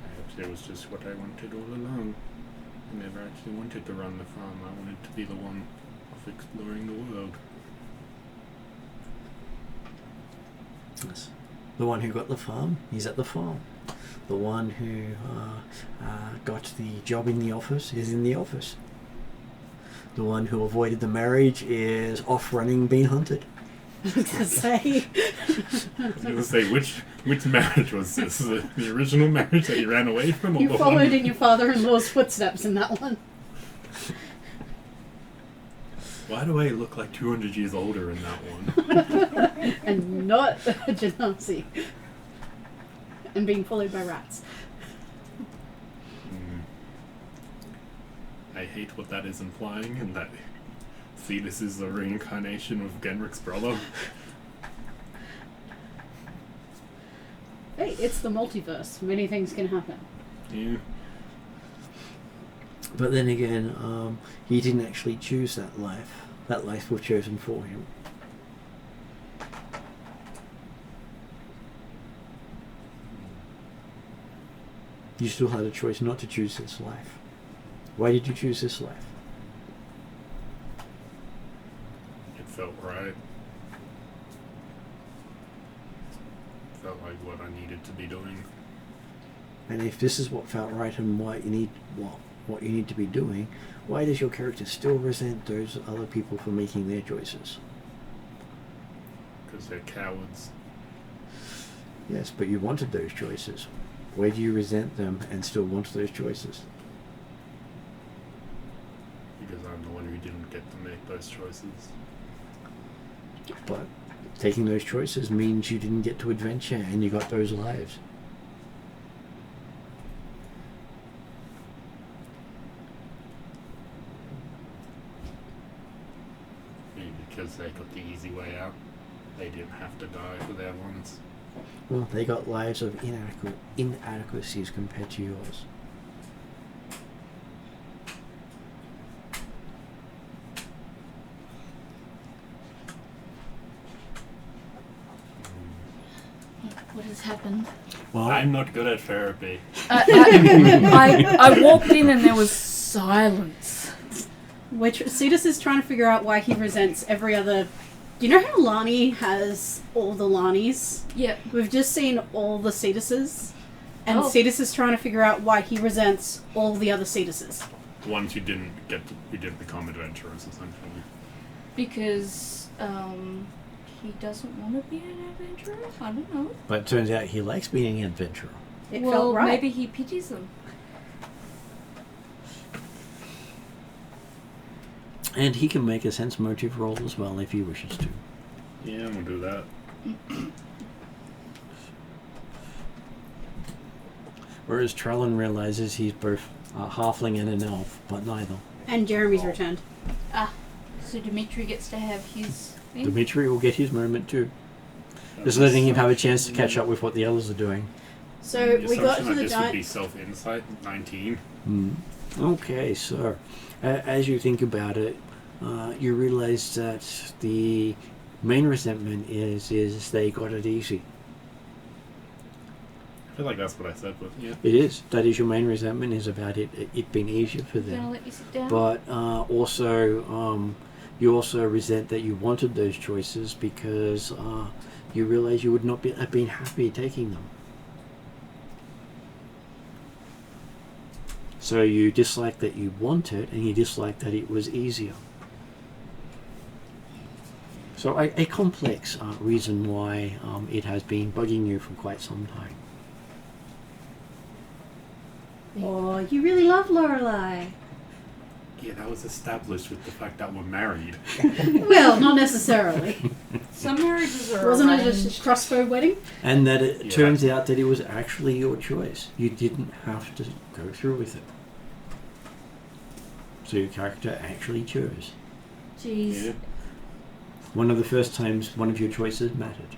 Perhaps it was just what I wanted all along. I never actually wanted to run the farm. I wanted to be the one of exploring the world. Yes. The one who got the farm, he's at the farm. The one who got the job in the office is in the office. The one who avoided the marriage is off running, being hunted. I was going to say. I was going to say, which marriage was this? The original marriage that you ran away from? Or You the followed one? in your father-in-law's footsteps in that one. Why do I look like 200 years older in that one? And not a genasi. And being followed by rats. I hate what that is implying, and that Thetis is a reincarnation of Genrick's brother. Hey, it's the multiverse. Many things can happen. Yeah. But then again, he didn't actually choose that life. That life was chosen for him. You still had a choice not to choose this life. Why did you choose this life? It felt right. Felt like what I needed to be doing. And if this is what felt right and what you need to be doing, why does your character still resent those other people for making their choices? Because they're cowards. Yes, but you wanted those choices. Why do you resent them and still want those choices? Because I'm the one who didn't get to make those choices. But taking those choices means you didn't get to adventure and you got those lives. Maybe because they got the easy way out. They didn't have to die for their ones. Well, they got lives of inadequacies compared to yours. What has happened? Well, I'm not good at therapy. I walked in and there was silence. Cetus is trying to figure out why he resents every other. Do you know how Lani has all the Lanis? Yep. We've just seen all the Cetuses, and Oh. Cetus is trying to figure out why he resents all the other Cetuses. The ones who didn't become adventurers, essentially. Because he doesn't want to be an adventurer. I don't know. But it turns out he likes being an adventurer. It well, felt right. maybe he pities them. And he can make a sense motive roll as well if he wishes to. Yeah, I'm gonna do that. Whereas Trellin realizes he's both a halfling and an elf, but neither. And Jeremy's returned. So Dimitri gets to have his thing. Dimitri will get his moment too. Just letting him have a chance to catch up with what the others are doing. So The we got to assumption that the this would be giant. self-insight, 19. Okay, so as you think about it, you realize that the main resentment is they got it easy. I feel like that's what I said, but yeah. It is. That is your main resentment, is about it being easier for Gonna them. let you sit down. But also, you also resent that you wanted those choices because you realize you would not have been happy taking them. So you dislike that you want it, and you dislike that it was easier. So a complex reason why it has been bugging you for quite some time. Oh, you really love Lorelei. Yeah, that was established with the fact that we're married. Well, not necessarily. Some marriages are Wasn't it arranged. a crossbow wedding? And that it Yeah. turns out that it was actually your choice. You didn't have to go through with it. So your character actually chose. Jeez. Yeah. One of the first times one of your choices mattered.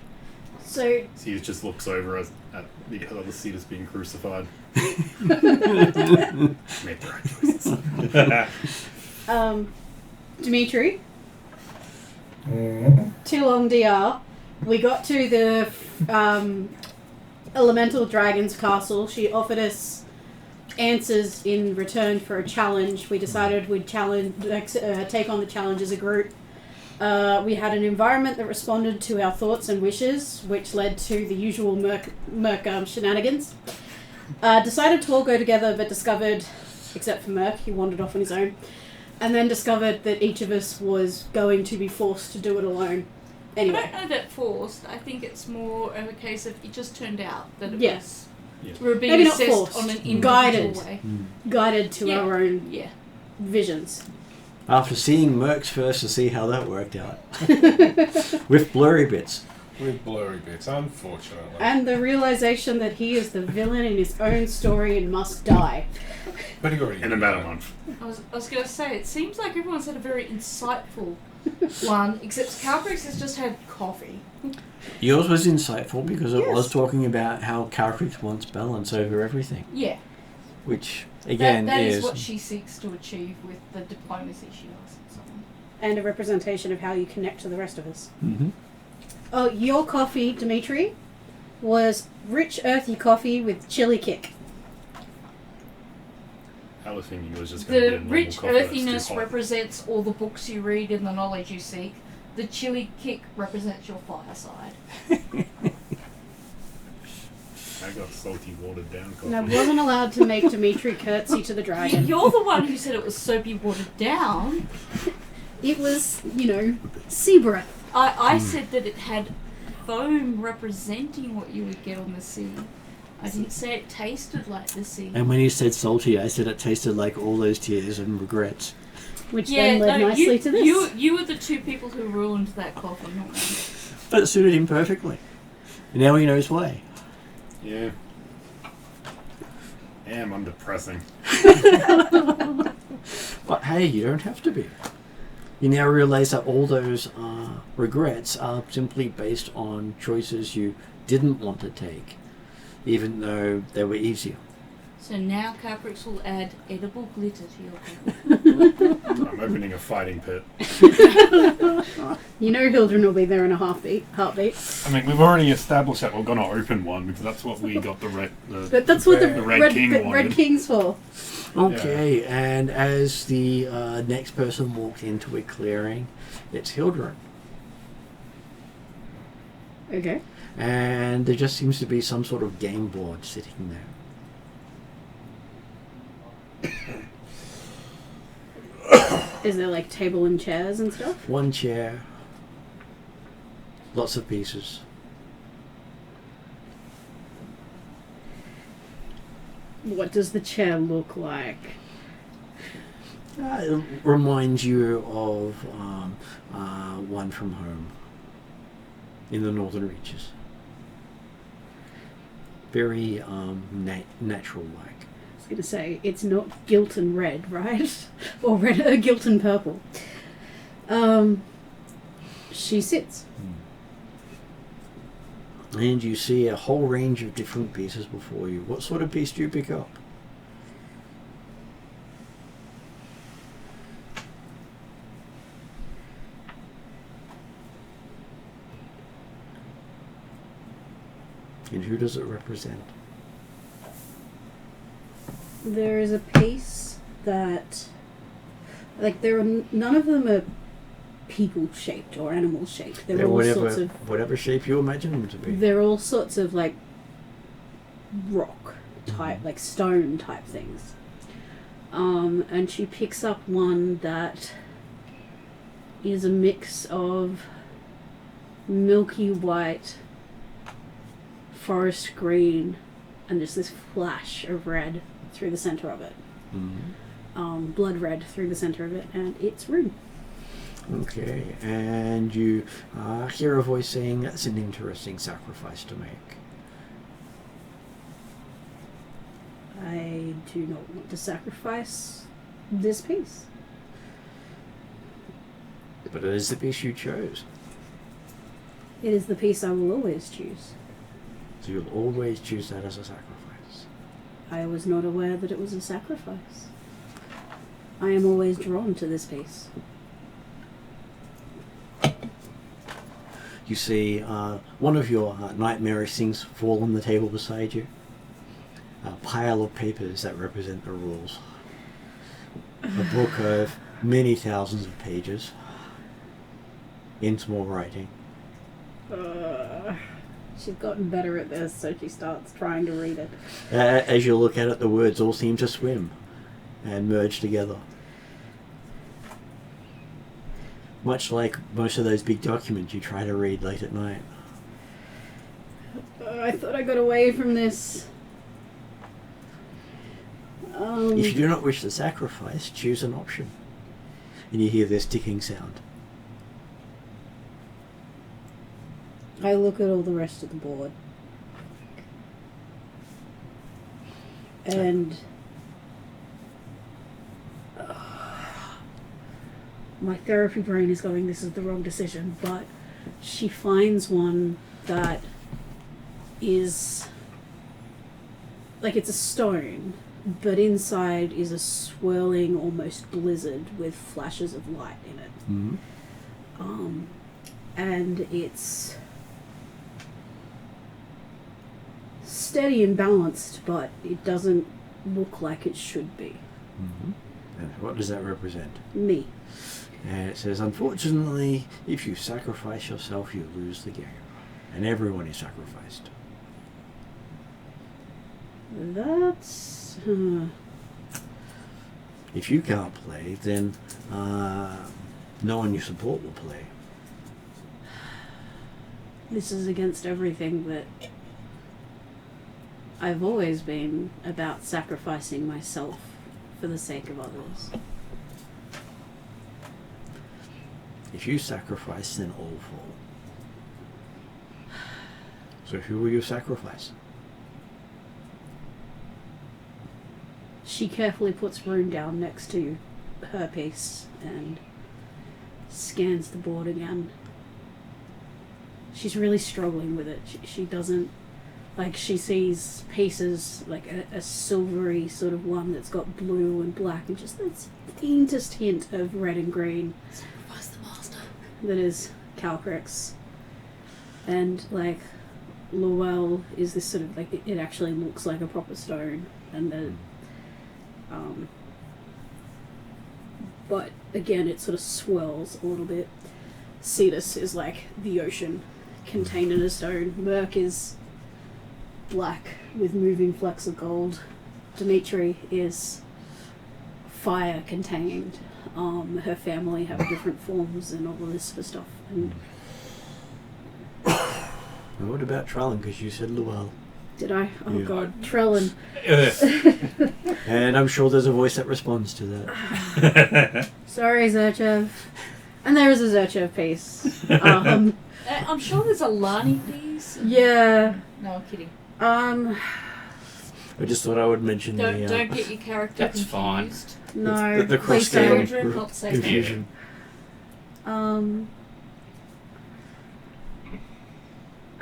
So So he just looks over at the other Cetus being crucified. Made the right choices. Dimitri, Mm. too long DR. We got to the Elemental Dragon's castle. She offered us answers in return for a challenge. We decided we'd take on the challenge as a group. We had an environment that responded to our thoughts and wishes, which led to the usual merc shenanigans. Decided to all go together, but discovered, except for Merc, he wandered off on his own, and then discovered that each of us was going to be forced to do it alone. I Anyway, don't know that forced. I think it's more of a case of it just turned out that it Yeah. was. Yeah. We were being Maybe not assessed forced, on an individual guided. way. guided to Yeah. our own Yeah. visions. After seeing Mercs first to see how that worked out. With blurry bits. With blurry bits, unfortunately. And the realization that he is the villain in his own story and must die. But he already In about a month. I was going to say, it seems like everyone's had a very insightful one, except Calprix has just had coffee. Yours was insightful because it Yes. was talking about how Calcrix wants balance over everything. Yeah. Which, again, that is... is what she seeks to achieve with the diplomacy she does and so on. And a representation of how you connect to the rest of us. Mhm. Oh, your coffee, Dimitri, was rich, earthy coffee with chili kick. I was thinking it was just going to be The a normal rich coffee that's too earthiness hot. represents all the books you read and the knowledge you seek. The chili kick represents your fireside. I got salty, watered down coffee. And I wasn't allowed to make Dimitri curtsy to the dragon. You're the one who said it was soapy watered down. It was, sea breath. I said that it had foam representing what you would get on the sea. I didn't say it tasted like the sea. And when you said salty, I said it tasted like all those tears and regrets. Which then led nicely to this. You were the two people who ruined that coffee, not me. But it suited him perfectly. And now he knows why. Yeah. Damn, I'm depressing. But hey, you don't have to be. You now realize that all those regrets are simply based on choices you didn't want to take, even though they were easier. So now Caprix will add edible glitter to your coffee. I'm opening a fighting pit. You know Hildren will be there in a heartbeat. I mean, we've already established that we're going to open one because that's what we got But that's what the Red King wanted. Red King's for. Okay, and as the next person walked into a clearing, it's Hildren. Okay. And there just seems to be some sort of game board sitting there. Is there like table and chairs and stuff? One chair, lots of pieces. What does the chair look like? It reminds you of one from home in the Northern Reaches. Very natural-like. I was going to say, it's not Gilton red, right? Or Gilton purple. She sits. And you see a whole range of different pieces before you. What sort of piece do you pick up? And who does it represent? There is a piece that, like, none of them are people-shaped or animal-shaped. They're all sorts of whatever shape you imagine them to be. They're all sorts of like rock type, like stone type things. And she picks up one that is a mix of milky white, forest green, and just this flash of red through the center of it. Blood red through the center of it, and it's rune. Okay, and you hear a voice saying, "That's an interesting sacrifice to make." I do not want to sacrifice this piece. But it is the piece you chose. It is the piece I will always choose. So you'll always choose that as a sacrifice. I was not aware that it was a sacrifice. I am always drawn to this piece. You see one of your nightmarish things fall on the table beside you. A pile of papers that represent the rules. A book of many thousands of pages. In small writing. She's gotten better at this, so she starts trying to read it. As you look at it, the words all seem to swim and merge together. Much like most of those big documents you try to read late at night. I thought I got away from this. If you do not wish to sacrifice, choose an option. And you hear this ticking sound. I look at all the rest of the board. And my therapy brain is going, this is the wrong decision, but she finds one that is like it's a stone, but inside is a swirling almost blizzard with flashes of light in it. And it's steady and balanced, but it doesn't look like it should be. And what does that represent? Me. And it says, unfortunately, if you sacrifice yourself, you lose the game. And everyone is sacrificed. That's... If you can't play, then no one you support will play. This is against everything that I've always been about, sacrificing myself for the sake of others. If you sacrifice, then all fall. So who will you sacrifice? She carefully puts rune down next to her piece and scans the board again. She's really struggling with it. She doesn't Like she sees pieces, like a silvery sort of one that's got blue and black and just that faintest hint of red and green. Sacrifice the master. That is Calcrix. And like Luell is this sort of like it actually looks like a proper stone, and the but again it sort of swirls a little bit. Cetus is like the ocean contained in a stone. Merc is black with moving flecks of gold. Dimitri is fire contained. Her family have different forms and all of this sort of stuff. And And what about Trellin? Because you said Luell. did I? Oh Yeah. god, Trellin. And I'm sure there's a voice that responds to that. Sorry, Zerchev. And there is a Zerchev piece. I'm sure there's a Lani piece. Yeah. No, I'm kidding. I just thought I would mention Don't the get your character That's fine. confused. No. the please cross-scale Children, not safe. confusion. don't.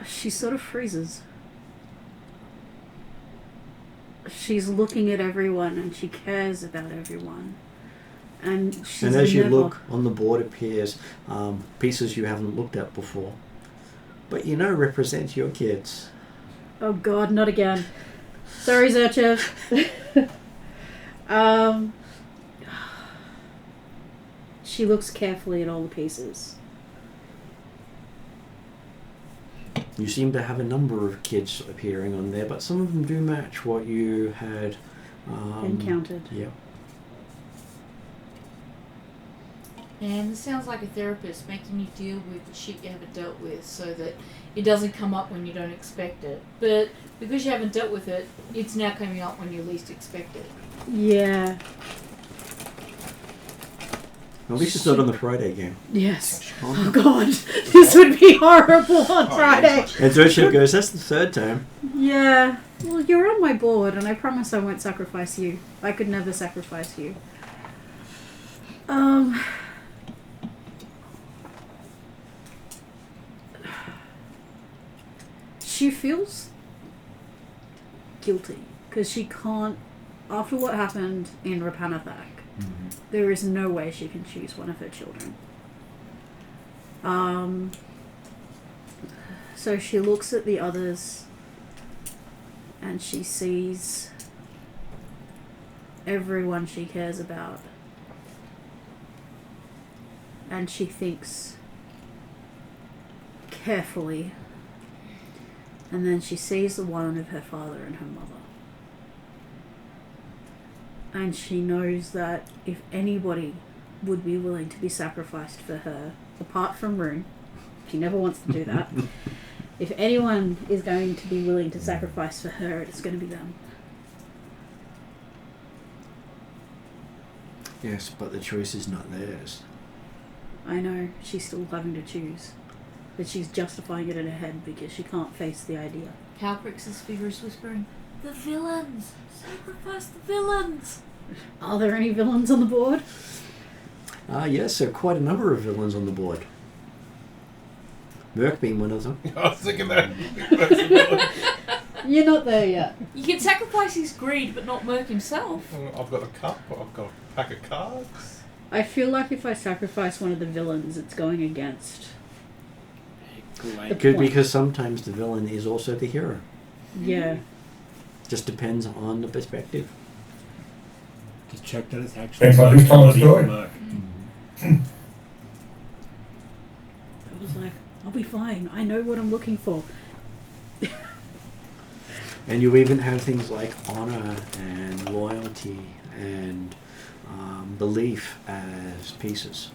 She sort of freezes. She's looking at everyone and she cares about everyone. And she's And as you never... look, on the board appears pieces you haven't looked at before. But you know represent your kids. Oh god, not again. Sorry, Zerchev. She looks carefully at all the pieces. You seem to have a number of kids appearing on there, but some of them do match what you had Encountered. Yeah. And this sounds like a therapist making you deal with the shit you haven't dealt with so that it doesn't come up when you don't expect it. But because you haven't dealt with it, it's now coming up when you least expect it. Yeah. At least it's not on the Friday game. Yes. Oh god, this would be horrible on Friday. And Zerchev goes, that's the third time. Yeah. Well, you're on my board, and I promise I won't sacrifice you. I could never sacrifice you. She feels guilty because she can't. After what happened in Rapanathak, there is no way she can choose one of her children. So she looks at the others and she sees everyone she cares about. And she thinks carefully. And then she sees the one of her father and her mother. And she knows that if anybody would be willing to be sacrificed for her, apart from Rune, she never wants to do that. If anyone is going to be willing to sacrifice for her, it's going to be them. Yes, but the choice is not theirs. I know, she's still having to choose. But she's justifying it in her head because she can't face the idea. Calcrix's figure is whispering, "The villains! Sacrifice the villains!" Are there any villains on the board? Yes, there are quite a number of villains on the board. Merc being one of them. I was thinking that. You're not there yet. You can sacrifice his greed, but not Merc himself. I've got a cup. I've got a pack of cards. I feel like if I sacrifice one of the villains, it's going against... Good, because sometimes the villain is also the hero. Yeah. Just depends on the perspective. Just check that it's actually Thanks for this telling the story. Merc. I was like, I'll be fine. I know what I'm looking for. And you even have things like honor and loyalty and belief as pieces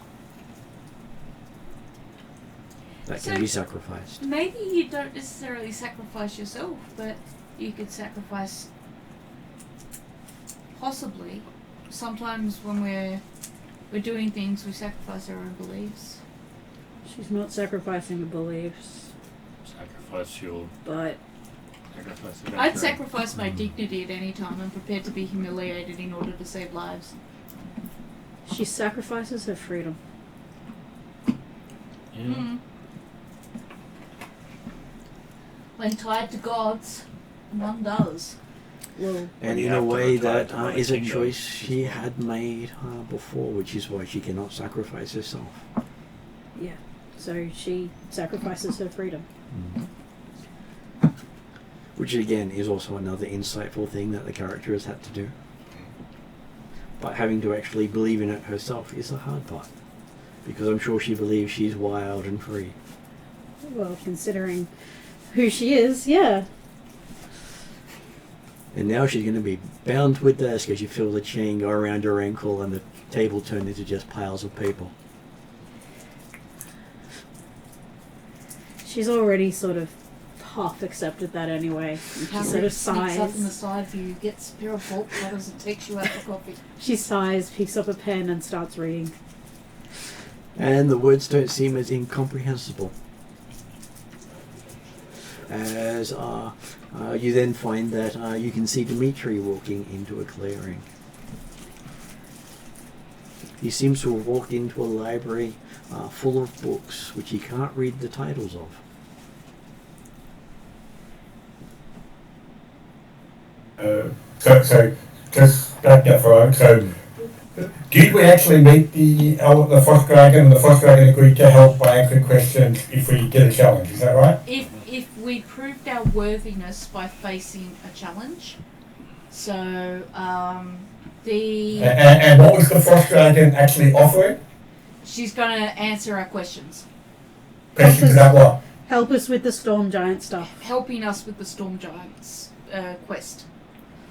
that can So- be sacrificed. Maybe you don't necessarily sacrifice yourself, but you could sacrifice... Possibly. Sometimes when we're doing things, we sacrifice our own beliefs. She's not sacrificing the beliefs, Sacrifice your. but Sacrifice your I'd natural- sacrifice my dignity at any time. I'm prepared to be humiliated in order to save lives. she sacrifices her freedom. Yeah. Mm. When tied to gods, one does. Well, And you in a have to way retire that to another is a kingdom. choice she had made before, which is why she cannot sacrifice herself. yeah. So she sacrifices her freedom. Which again is also another insightful thing that the character has had to do. But having to actually believe in it herself is the hard part. Because I'm sure she believes she's wild and free. Well, considering who she is, yeah. And now she's going to be bound to a desk as you feel the chain go around her ankle and the table turn into just piles of paper. She's already sort of half accepted that anyway. And she sort of Sneaks up in the sighs. side view, gets a pair of bolt cutters and takes you out for coffee. She sighs, picks up a pen and starts reading. And the words don't seem as incomprehensible. As you then find that you can see Dimitri walking into a clearing. He seems to have walked into a library full of books which he can't read the titles of. So just back up for a moment. So, did we actually meet the first dragon, and the first dragon agreed to help by answering questions if we get a challenge? Is that right? If we proved our worthiness by facing a challenge, so And what was the first dragon actually offering? she's going to answer our questions, Questions about what? Help us with the storm giant stuff. helping us with the Storm Giants quest.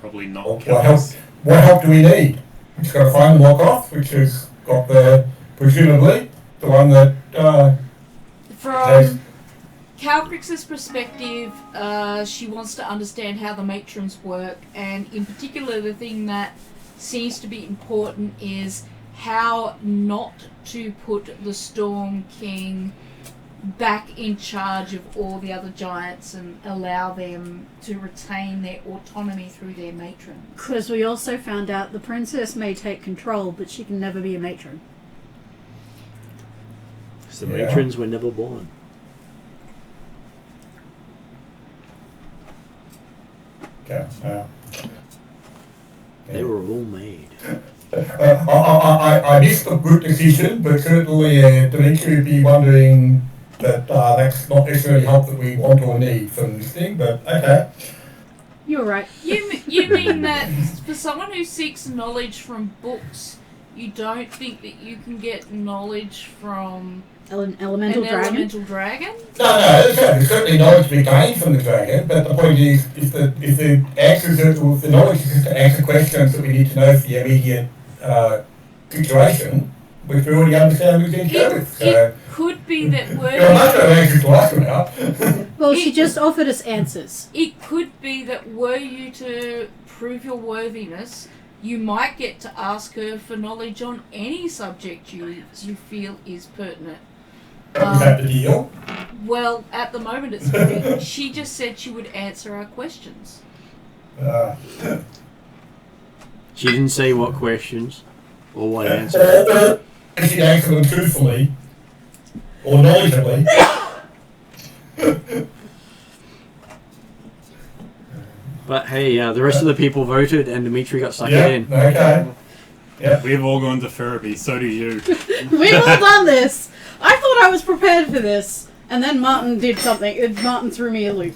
Probably not What kill help? us. What help do we need? We just got to find the walk-off, which has got the presumably the one that. From Calcrix's perspective, she wants to understand how the matrons work, and in particular, the thing that seems to be important is how not to put the Storm King back in charge of all the other giants and allow them to retain their autonomy through their matrons. Because we also found out the princess may take control, but she can never be a matron. So Yeah. matrons were never born. Okay. They were all made. I missed the group decision, but certainly Dimitri would be wondering that that's not necessarily help that we want or need from this thing, but okay. You're right. You mean that for someone who seeks knowledge from books, you don't think that you can get knowledge from Elemental an dragon. elemental dragon? No, there's certainly knowledge to be gained from the dragon, but the point is, if the answers are, if the knowledge is to answer questions that we need to know for the immediate situation, which we already understand we can go with. So, It could be that there are much of answers to ask about. Well, she just offered us answers. It could be that were you to prove your worthiness, you might get to ask her for knowledge on any subject you feel is pertinent. Was that the deal? Well, at the moment it's pretty. She just said she would answer our questions. She didn't say what questions or what answers. Or if she'd answer them truthfully or knowledgeably. But hey, the rest of the people voted and Dimitri got sucked Yeah, in. okay. We've all gone to therapy, so do you. We've all done this. I thought I was prepared for this, and then Martin did something. Martin threw me a loop.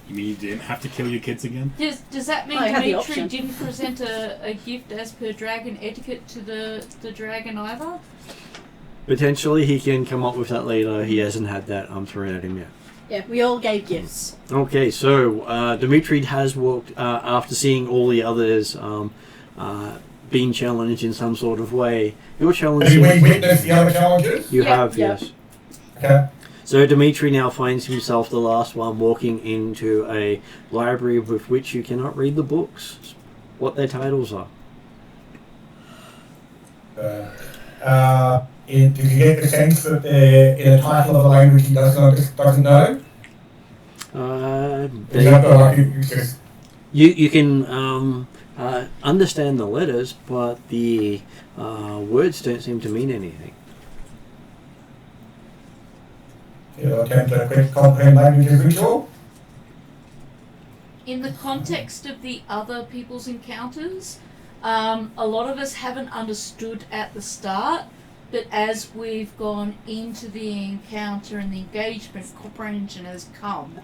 You mean you didn't have to kill your kids again? Does that mean I had the Dimitri option. didn't present a gift as per dragon etiquette to the dragon either? Potentially he can come up with that later. He hasn't had that thrown at him yet. Yeah, we all gave gifts. Okay, so Dimitri has walked, after seeing all the others being challenged in some sort of way. Your challenge Have we witnessed the other challenges? you Yeah, have, yeah. yes. Okay. So Dimitri now finds himself the last one walking into a library with which you cannot read the books, what their titles are. Did you get the sense that in a title of a language he doesn't know? Is that like it's just You can understand the letters, but the words don't seem to mean anything. You attempt to quick comprehend language as ritual? In the context of the other people's encounters, a lot of us haven't understood at the start, but as we've gone into the encounter and the engagement, comprehension has come.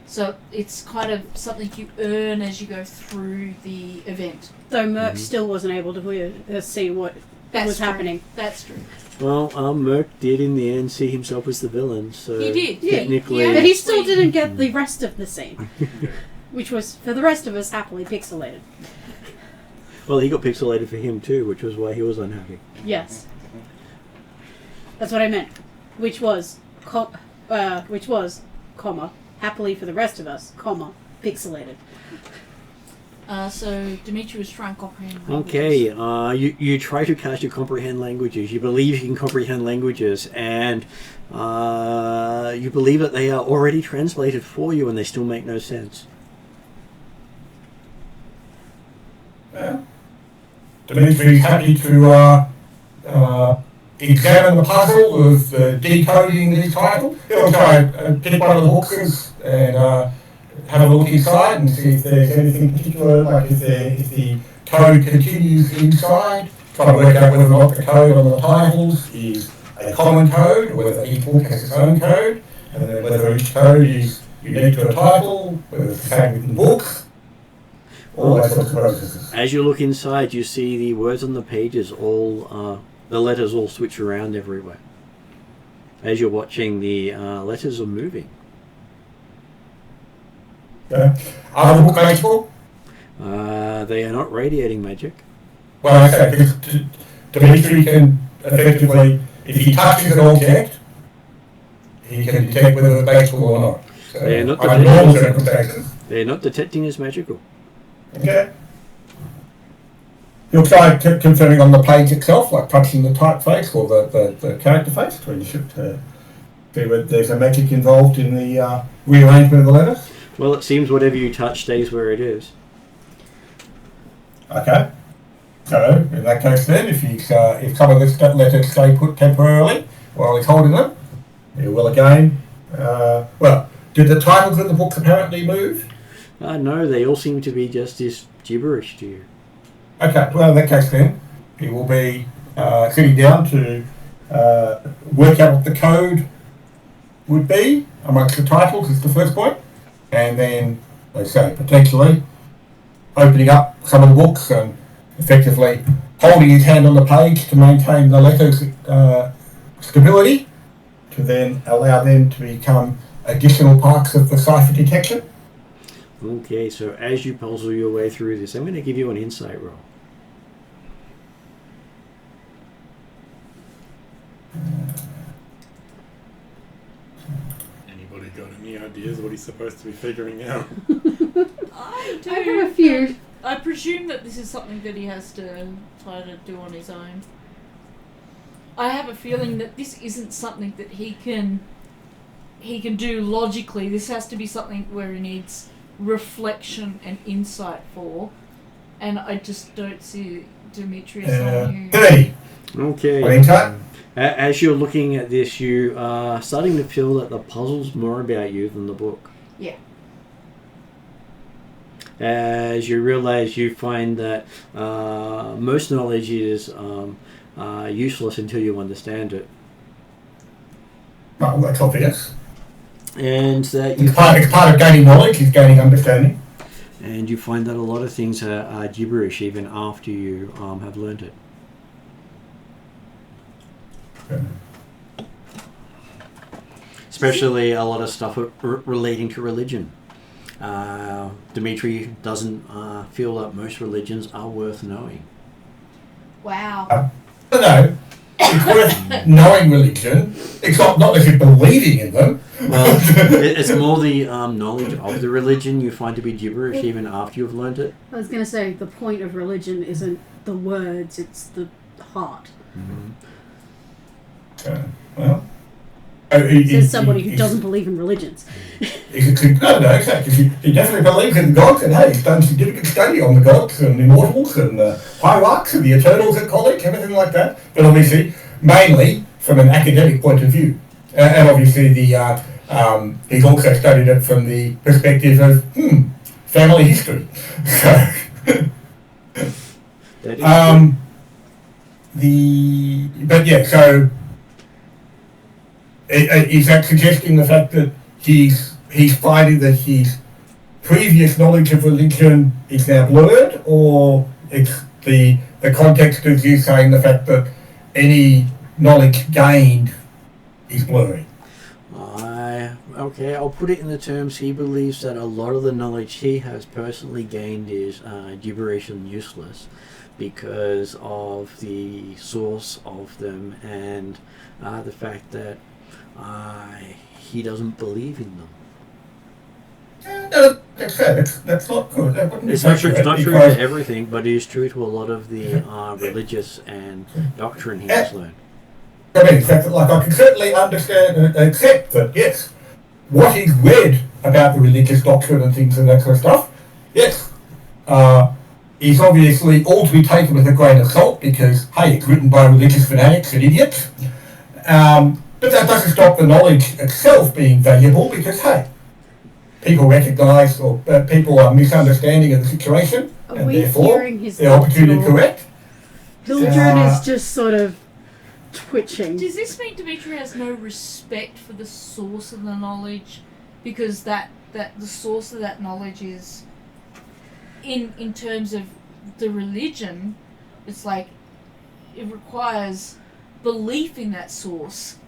So it's kind of something you earn as you go through the event. Though Merc still wasn't able to see what was true. happening. That's true. Well, Merc did in the end see himself as the villain, so He did. technically, Yeah. But he still didn't get the rest of the scene, which was, for the rest of us, happily pixelated. well, he got pixelated for him too, which was why he was unhappy. Yes. That's what I meant. Which was, comma, happily for the rest of us, comma, pixelated. So Dimitri was trying to comprehend languages. Okay, you try to cast your comprehend languages. You believe you can comprehend languages, and you believe that they are already translated for you, and they still make no sense. Yeah. Dimitri's happy to examine the puzzle of decoding these titles. He'll try and pick one of the books and have a look inside and see if there's anything particular, like if the code continues inside, try to work out whether or not the code on the titles is a common code, or whether each book has its own code, and then whether each code is unique to a title, whether it's the same within books, all that sorts of processes. As you look inside, you see the words on the pages all, the letters all switch around everywhere. As you're watching, the letters are moving. Are the book magical? They are not radiating magic. Well, okay, because Dimitri can effectively, if he touches an object, he can detect whether it's magical or not. So, They are not under normal detecting. circumstances. They're not detecting as magical. Okay. You'll try confirming on the page itself, like touching the typeface or the character face, where you should see whether there's a magic involved in the rearrangement of the letters. Well, it seems whatever you touch stays where it is. Okay. So, in that case then, if some of this letters stay put temporarily while he's holding them, he will again, well, did the titles in the books apparently move? No, they all seem to be just this gibberish to you. Okay, well in that case then, he will be sitting down to work out what the code would be amongst the titles is the first point, and then, let's say, potentially opening up some of the books and effectively holding his hand on the page to maintain the letters' stability, to then allow them to become additional parts of the cipher detection. Okay, so as you puzzle your way through this, I'm going to give you an insight roll. Anybody got any ideas what he's supposed to be figuring out? I do. I have a few. I presume that this is something that he has to try to do on his own. I have a feeling that this isn't something that he can do logically. This has to be something where he needs reflection and insight for, and I just don't see Dimitri as someone who... 30. Okay. What insight? As you're looking at this, you are starting to feel that the puzzle's more about you than the book. Yeah. As you realize, you find that most knowledge is useless until you understand it. Oh, that's obvious. And that you It's part of gaining knowledge, is gaining understanding. and you find that a lot of things are gibberish even after you have learnt it. Especially a lot of stuff relating to religion. Dimitri doesn't feel that most religions are worth knowing. Wow. No, it's worth knowing religion. It's not necessarily believing in them. Well, it's more the knowledge of the religion you find to be gibberish even after you've learnt it. I was going to say, the point of religion isn't the words, it's the heart. Well, Says somebody who doesn't believe in religions. No, exactly. He definitely believes in gods, and hey, he's done significant study on the gods and Immortals and the Hierarchs and the Eternals at college, everything like that. But obviously, mainly from an academic point of view. And obviously he's also studied it from the perspective of family history. So That is so is that suggesting the fact that he's finding that his previous knowledge of religion is now blurred, or it's the context of you saying the fact that any knowledge gained is blurry? Okay, I'll put it in the terms he believes that a lot of the knowledge he has personally gained is gibberish and useless because of the source of them and the fact that he doesn't believe in them. No, that's not good. It's not true to everything, but it is true to a lot of the religious and doctrine he has learned. I mean, I can certainly understand and accept that, yes, what he's read about the religious doctrine and things and that kind of stuff, yes, is obviously all to be taken with a grain of salt because, hey, it's written by religious fanatics and idiots. But that doesn't stop the knowledge itself being valuable because, hey, people recognise or people are misunderstanding of the situation and therefore the opportunity to correct. Hildren is just sort of twitching. Does this mean Dimitri has no respect for the source of the knowledge because that the source of that knowledge is in terms of the religion, it's like it requires belief in that source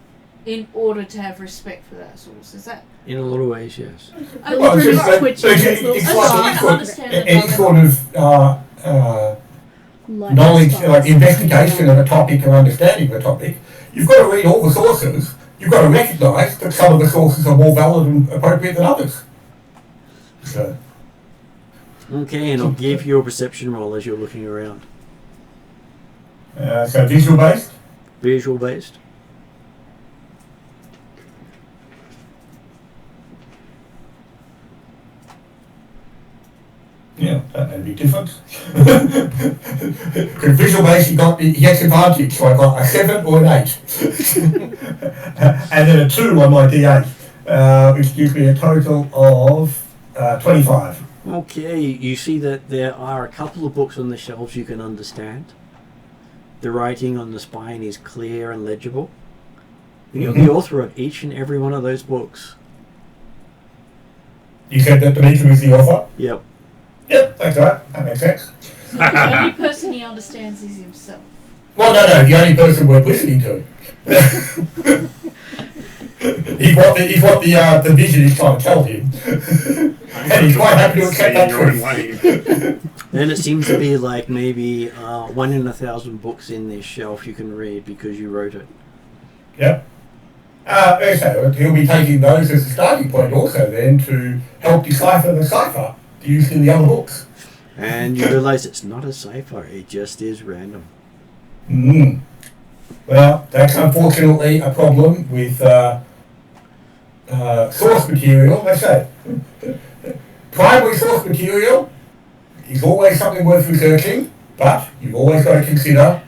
in order to have respect for that source. Is that in a lot of ways, yes. Any sort of knowledge, like investigation of a topic or understanding of a topic, you've got to read all the sources. You've got to recognise that some of the sources are more valid and appropriate than others. So. Okay, and I'll give you a perception roll as you're looking around. So visual based? Visual based. Yeah, that may be different. Because visual based, he gets advantage, so I got a 7 or an 8. And then a 2 on my D8, which gives me a total of 25. Okay, you see that there are a couple of books on the shelves you can understand. The writing on the spine is clear and legible. You're the author of each and every one of those books. You said that Dimitri was the author? Yep. Yep, that's right. That makes sense. so the only person he understands is himself? Well, no, the only person we're listening to. He's what the vision is trying to tell him. And he's quite happy to accept that truth. Then it seems to be like maybe 1 in 1,000 books in this shelf you can read because you wrote it. Yep. So he'll be taking those as a starting point also then to help decipher the cipher used in the other books. And you realise it's not a cipher, it just is random. Well, that's unfortunately a problem with source material. Let's say primary source material is always something worth researching, but you've always got to consider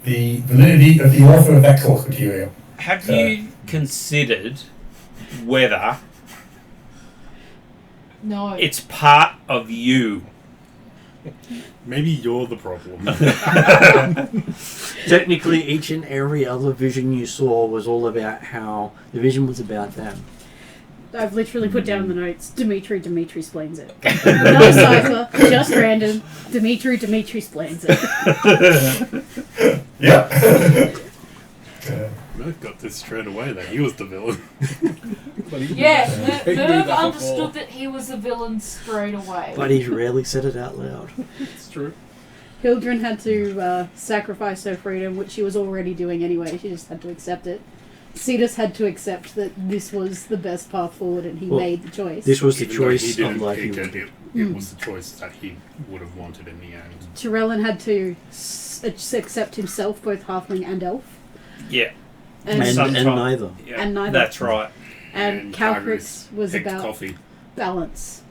the validity of the author of that source material. Have you considered whether it's part of you? Maybe you're the problem. Technically, each and every other vision you saw was all about how the vision was about them. I've literally put down in the notes, Dimitri explains it. Not a cipher, just random. Dimitri explains it. Yeah. Merv got this straight away that he was the villain. Merv understood that he was the villain straight away. But he's rarely said it out loud. It's true. Hildren had to sacrifice her freedom, which she was already doing anyway. She just had to accept it. Cetus had to accept that this was the best path forward, and he made the choice. This was the Even though choice he of didn't life. pick it, it was the choice that he would have wanted in the end. Tyrellin had to accept himself, both halfling and elf. Yeah. And neither. Yeah, And neither. That's right. And Calcrix was about coffee. balance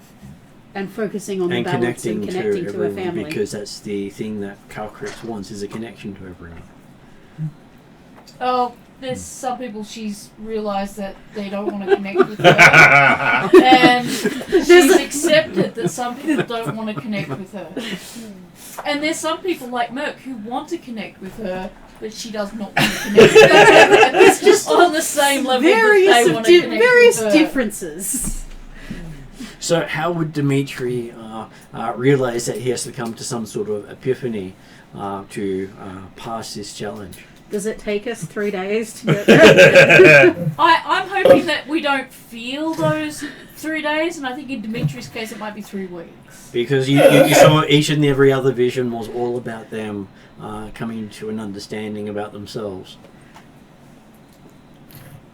and focusing on the And balance and connecting to her everyone, family. because that's the thing that Calcrix wants, is a connection to everyone. Oh, there's some people she's realised that they don't want to connect with her. And she's accepted that some people don't want to connect with her. And there's some people like Merc who want to connect with her, but she does not want to connect with her. It's just on the same level that they want to connect various with her. differences. So how would Dimitri realise that he has to come to some sort of epiphany to pass this challenge? Does it take us 3 days to get there? I'm hoping that we don't feel those 3 days, and I think in Dimitri's case it might be 3 weeks. Because you saw each and every other vision was all about them coming to an understanding about themselves.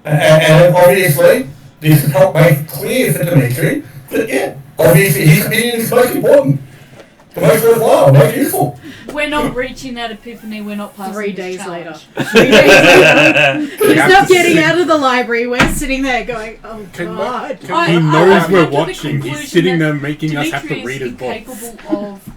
And obviously, this has helped make it clear for Dimitri that, yeah, obviously his opinion is most important, the most worthwhile, most useful. We're not reaching that epiphany, we're not passing 3 this days challenge. later. 3 days later. He's have not to getting sit- out of the library. We're sitting there going, oh Can God. He I- knows I've we're come to the watching. He's conclusion sitting that there making us have to Dimitri read is his book. incapable of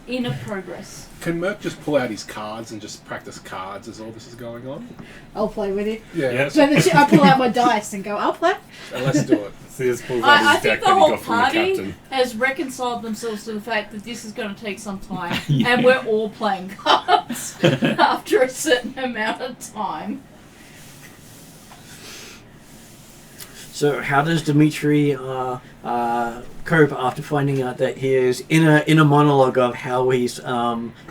inner progress. Can Merc just pull out his cards and just practice cards as all this is going on? I'll play with it. Yeah, Yes. So I pull out my dice and go, I'll play. let's do it. Sears pulls out I his think deck the that he whole got from the party captain. has reconciled themselves to the fact that this is going to take some time, and we're all playing cards after a certain amount of time. So how does Dimitri cope after finding out that he is in a monologue of how he's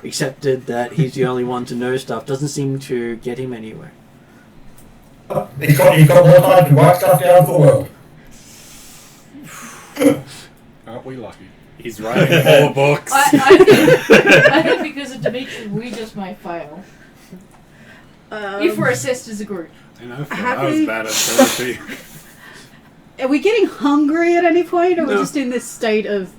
accepted that he's the only one to know stuff? Doesn't seem to get him anywhere. He's got more time to write stuff down for the world. Aren't we lucky? He's writing more books. I think because of Dimitri, we just may fail. If we're assessed as a group. I know, I was Happy- bad at therapy. Are we getting hungry at any point, or are we No. just in this state of...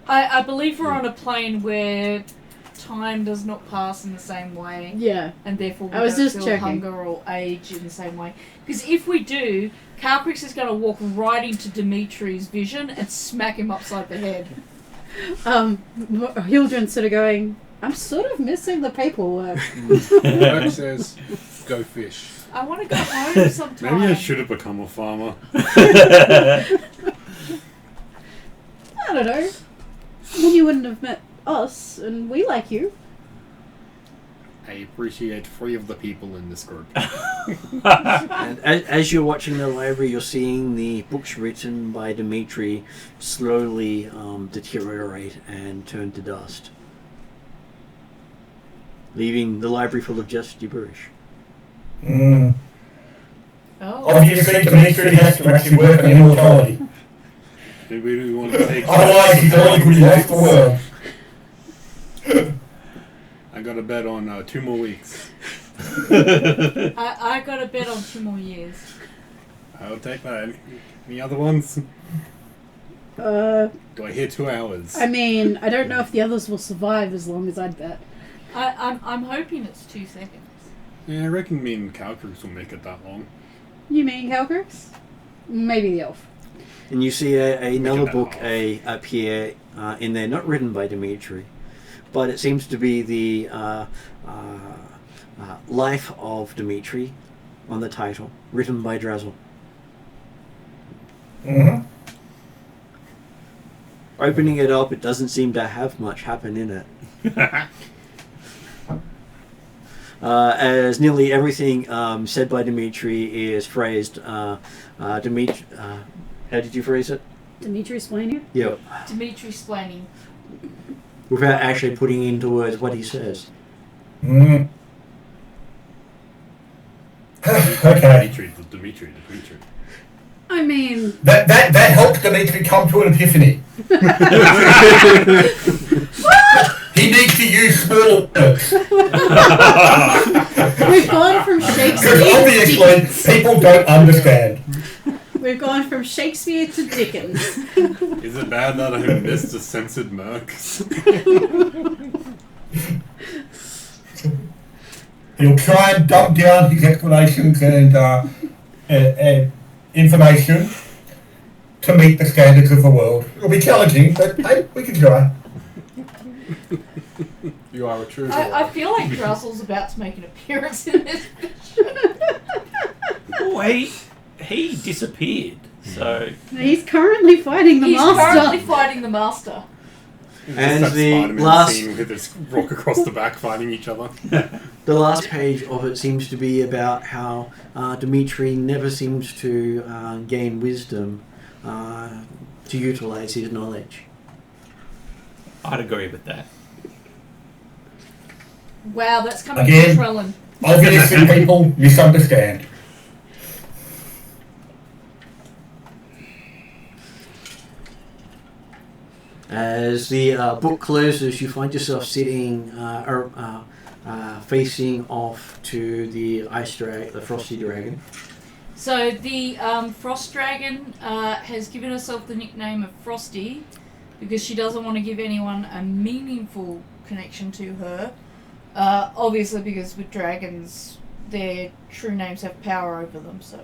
I believe we're on a plane where time does not pass in the same way, Yeah. and therefore we I was don't just feel checking. hunger or age in the same way. Because if we do, Calprix is going to walk right into Dimitri's vision and smack him upside the head. Hildren's sort of going, I'm sort of missing the paperwork. Merc says, go fish. I want to go home sometime. Maybe I should have become a farmer. I don't know. Then you wouldn't have met us, and we like you. I appreciate 3 of the people in this group. And as you're watching the library, you're seeing the books written by Dimitri slowly deteriorate and turn to dust, leaving the library full of just gibberish. Mm. Oh. Obviously, Dimitri has to actually work on immortality. Maybe we want to take. Otherwise, he's only good enough for the world. I got a bet on 2 more weeks. I got a bet on 2 more years. I'll take that. Any other ones? Uh, Do I hear 2 hours? I mean, I don't know if the others will survive as long as I'd bet. I'm hoping it's 2 seconds. Yeah, I reckon me and Calcrux will make it that long. You mean Calcrix? Maybe the elf. And you see another that book off. appear in there, not written by Dimitri, but it seems to be the Life of Dimitri on the title, written by Drazzle. Mm-hmm. Opening it up, it doesn't seem to have much happen in it. As nearly everything said by Dimitri is phrased, Dimitri, how did you phrase it? Dimitri explaining it? Yep. Dimitri splaining. Without actually putting into words what he says. Mm. Okay. Dimitri. I mean, That helps Dimitri come to an epiphany. He needs to use small words. we've gone from Shakespeare Because to obviously, Dickens. people don't understand. We've gone from Shakespeare to Dickens. Is it bad that I missed a censored mercs? He'll try and dump down his explanations and information to meet the standards of the world. It'll be challenging, but hey, we can try. You are a true I feel like Russell's about to make an appearance in this picture. Oh, he disappeared. So He's currently fighting the He's master. currently fighting the master. And Just that the Spider-Man last- scene with this rock across the back fighting each other. The last page of it seems to be about how Dimitri never seems to gain wisdom to utilize his knowledge. I'd agree with that. Wow, that's coming Again. from Trellin. Obviously, people misunderstand. As the book closes, you find yourself sitting facing off to the the frosty dragon. So the Frost Dragon has given herself the nickname of Frosty because she doesn't want to give anyone a meaningful connection to her. Obviously, because with dragons, their true names have power over them. So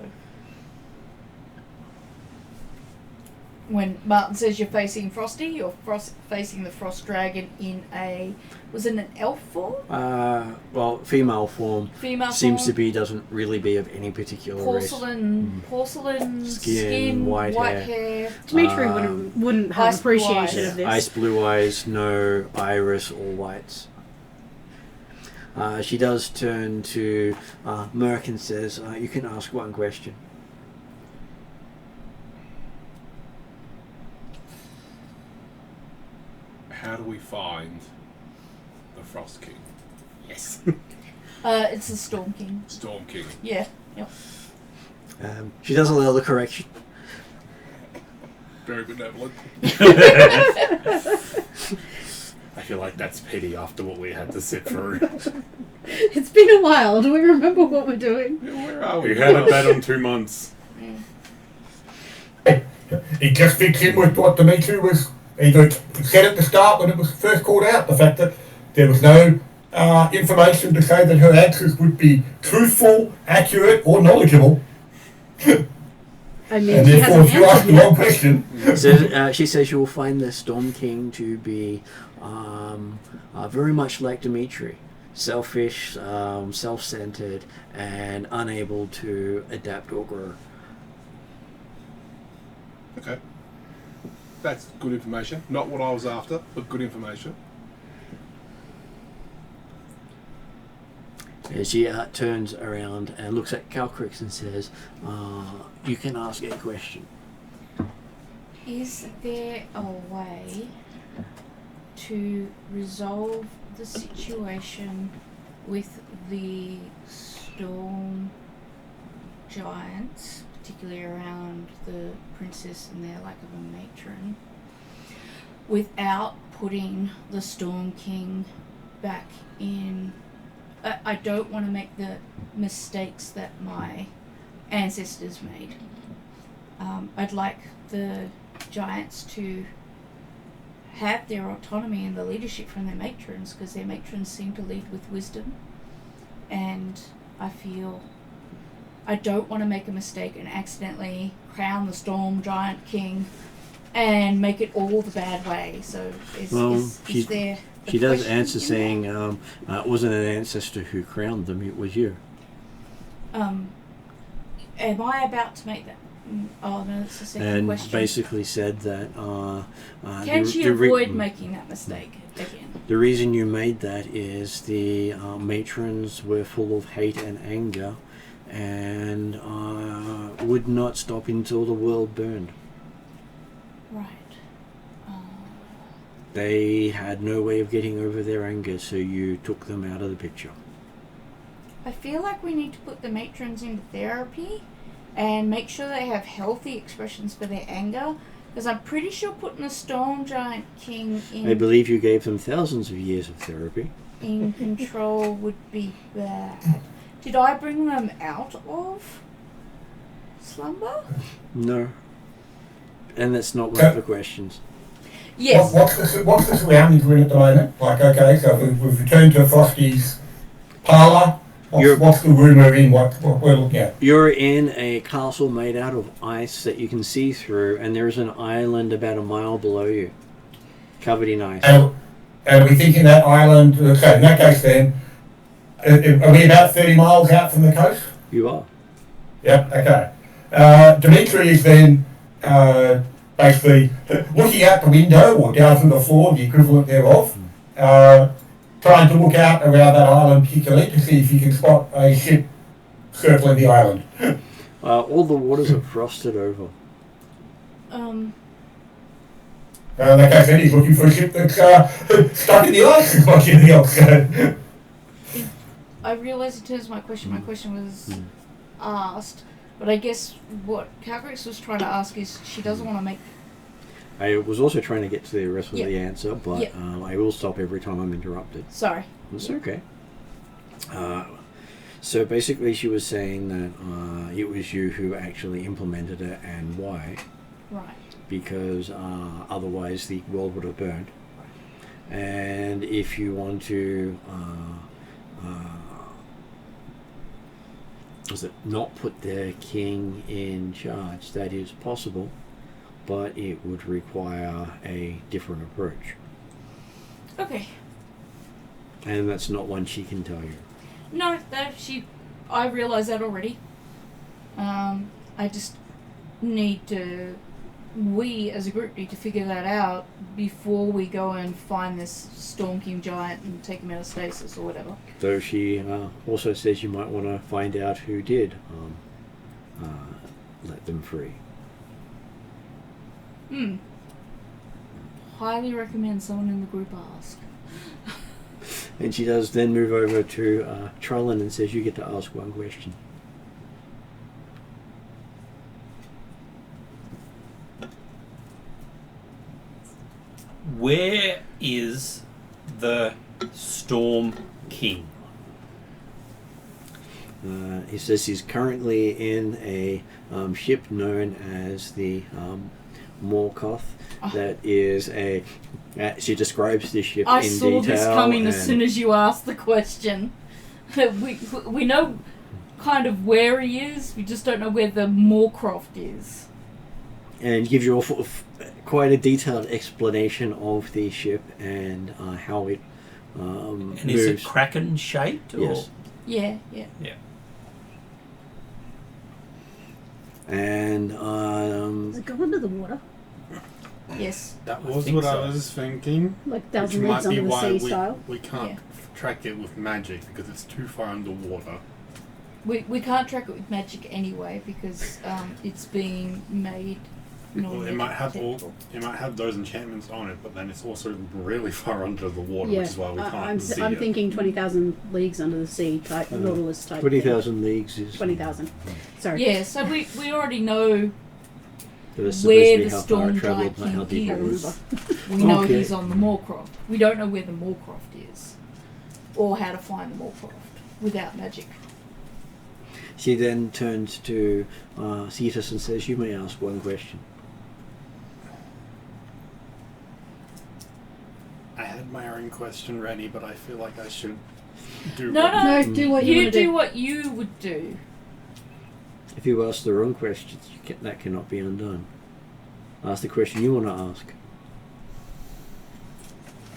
when Martin says you're facing Frosty, you're facing the Frost Dragon in was it an elf form? Well, female form Female seems form? to be doesn't really be of any particular race. Porcelain Skin, white hair. Dimitri wouldn't have Ice blue appreciation eyes. of this. Ice blue eyes, no iris or whites. She does turn to Merc and says, you can ask one question. How do we find the Frost King? Yes. It's the Storm King. Storm King. Yeah. Yep. She does allow the correction. Very benevolent. I feel like that's pity after what we had to sit through. It's been a while. Do we remember what we're doing? Where are we? We had a bet on 2 months. It just fits in with what Dimitri was either said at the start when it was first called out, the fact that there was no information to say that her answers would be truthful, accurate, or knowledgeable. I mean, And she therefore, hasn't if you ask answered the wrong yet. question, So, she says you will find the Storm King to be very much like Dimitri. Selfish, self-centered, and unable to adapt or grow. Okay. That's good information. Not what I was after, but good information. As she turns around and looks at Calcrix and says, you can ask a question. Is there a way to resolve the situation with the storm giants, particularly around the princess and their lack of a matron, without putting the Storm King back in? I don't want to make the mistakes that my ancestors made. I'd like the giants to have their autonomy and the leadership from their matrons, because their matrons seem to lead with wisdom, and I feel I don't want to make a mistake and accidentally crown the Storm Giant King and make it all the bad way. So is there a She does question answer in saying it wasn't an ancestor who crowned them, it was you. there? Am I about to make that? Oh no, that's the second And question. basically said that Can she avoid making that mistake again? the reason you made that is the matrons were full of hate and anger and would not stop until the world burned. Right. They had no way of getting over their anger, so you took them out of the picture. I feel like we need to put the matrons into therapy and make sure they have healthy expressions for their anger, because I'm pretty sure putting the Storm Giant King I believe you gave them thousands of years of therapy. in control would be bad. Did I bring them out of slumber? No. And that's not one of the questions. Yes. what's the surroundings we're in at the moment? Like, okay, so we've returned to Frosty's parlour. What's the room we're in? What we're looking at? You're in a castle made out of ice that you can see through, and there's an island about a mile below you, covered in ice. And we thinking that island, okay, in that case then, are we about 30 miles out from the coast? You are. Yep, okay. Dimitri is then basically looking out the window or down through the floor, the equivalent thereof, trying to look out around that island particularly to see if he can spot a ship circling the island. All the waters are frosted over. In that case then he's looking for a ship that's stuck in the ice as much as anything else. I realise in terms of my question was asked, but I guess what Calgrix was trying to ask is she doesn't want to make... I was also trying to get to the rest of Yep. the answer, but Yep. I will stop every time I'm interrupted. Sorry. That's okay. So basically she was saying that it was you who actually implemented it and why. Right. Because otherwise the world would have burned. And if you want to not put the king in charge, that is possible, but it would require a different approach. Okay. And that's not one she can tell you. No, I realise that already. I just need to... We, as a group, need to figure that out before we go and find this Storm King giant and take him out of stasis or whatever. Though she also says you might want to find out who did let them free. Highly recommend someone in the group ask. And she does then move over to Trellin and says you get to ask one question. Where is the Storm King? He says he's currently in a ship known as the Morkoth. That is a... she describes this ship I in saw detail. this coming as and- soon as you asked the question. we know kind of where he is, we just don't know where the Moorcroft is. And gives you quite a detailed explanation of the ship and how it And moves. is it Kraken shaped? Or? Yes. Yeah. And Does it go under the water? Yes. That I was think what so. I was thinking. Like Which Thousand might Leagues be Under the why Sea style? we can't Yeah. track it with magic because it's too far underwater. We can't track it with magic anyway because it's being made Well, it might have all, detectable. it might have those enchantments on it, but then it's also really far under the water, Yeah, which is why we can't see I'm it. thinking 20,000 Leagues Under the Sea type, Nautilus type. 20,000 leagues is... 20,000. Sorry. Yeah, so we already know That's supposed where to be the how far it Storm travelled, Giant not how King deep it was. is. We know Okay. he's on the Moorcroft. We don't know where the Moorcroft is. Or how to find the Moorcroft without magic. She then turns to Cetus and says, you may ask one question. I had my own question ready, but I feel like I should do No, what- no. No, do what you You want to do do. what you would do. If you ask the wrong questions, that cannot be undone. Ask the question you want to ask.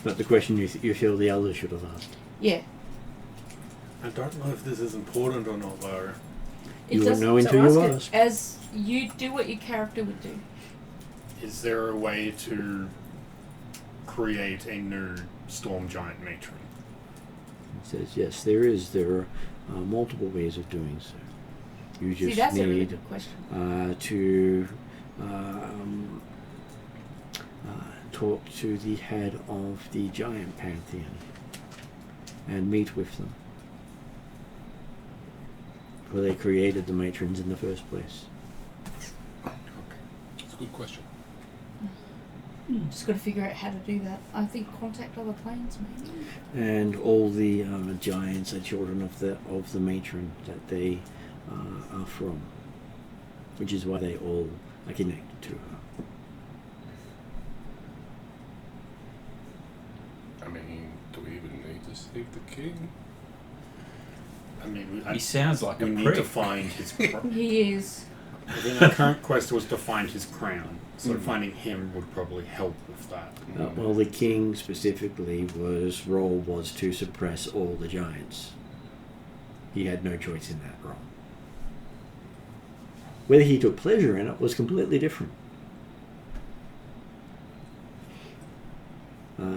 Not the question you feel the others should have asked. Yeah. I don't know if this is important or not, though. It You won't doesn't- know so until you ask it. ask. As you do what your character would do. Is there a way to create a new Storm Giant matron? It says, yes, there is. There are multiple ways of doing so. You See, just that's a really need good question. to talk to the head of the giant pantheon and meet with them. For they created the matrons in the first place. It's a good question. Just got to figure out how to do that. I think contact other planes, maybe. And all the giants are children of the matron that they are from, which is why they all are connected to her. I mean, do we even need to save the king? I mean, He sounds like we a need to prick. find his. He is. Then the current quest was to find his crown, so finding him would probably help with that. Well, the king specifically role was to suppress all the giants. He had no choice in that role. Whether he took pleasure in it was completely different.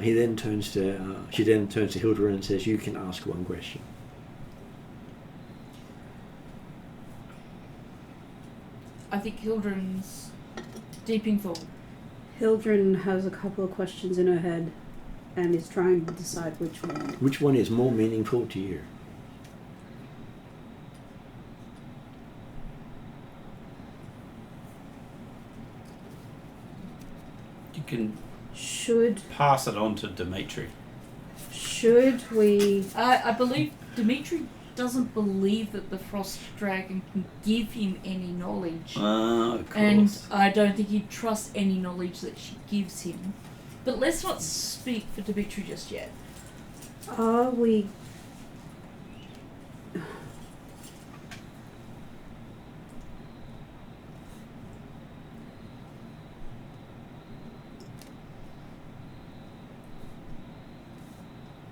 She then turns to Hilda and says, "You can ask one question." I think Hildren's deep in thought. Hildren has a couple of questions in her head and is trying to decide which one. Which one is more meaningful to you? You can Should pass it on to Dimitri. we... I believe Dimitri doesn't believe that the Frost Dragon can give him any knowledge. Of course. And I don't think he trusts any knowledge that she gives him. But let's not speak for Dimitri just yet. Are we...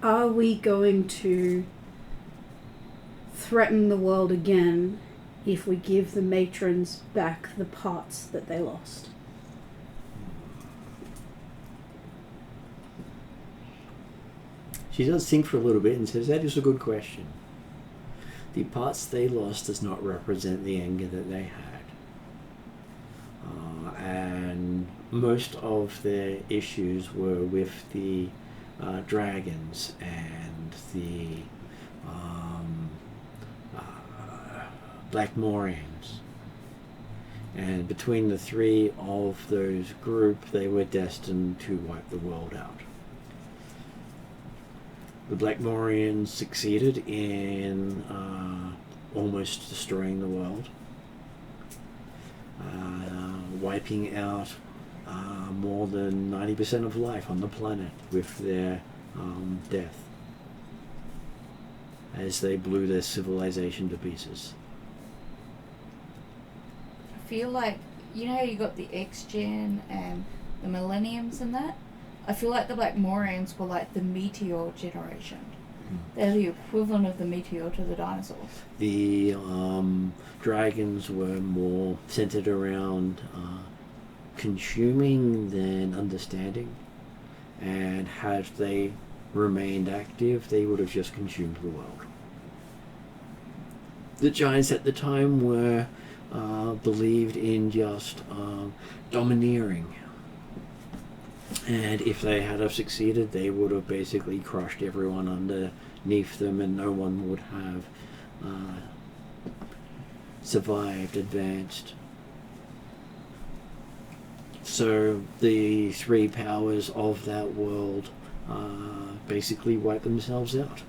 Are we going to threaten the world again if we give the matrons back the parts that they lost? She does think for a little bit and says, "That is a good question. The parts they lost does not represent the anger that they had. And most of their issues were with the dragons and the Black Morians. And between the three of those group, they were destined to wipe the world out. The Black Morians succeeded in almost destroying the world, wiping out more than 90% of life on the planet with their death as they blew their civilization to pieces. I feel like, you know how you got the X-Gen and the Millenniums and that? I feel like the Black Morians were like the meteor generation. They're the equivalent of the meteor to the dinosaurs. The dragons were more centered around consuming than understanding, and had they remained active, they would have just consumed the world. The giants at the time were believed in just domineering, and if they had have succeeded, they would have basically crushed everyone underneath them, and no one would have survived, advanced. So the three powers of that world basically wipe themselves out.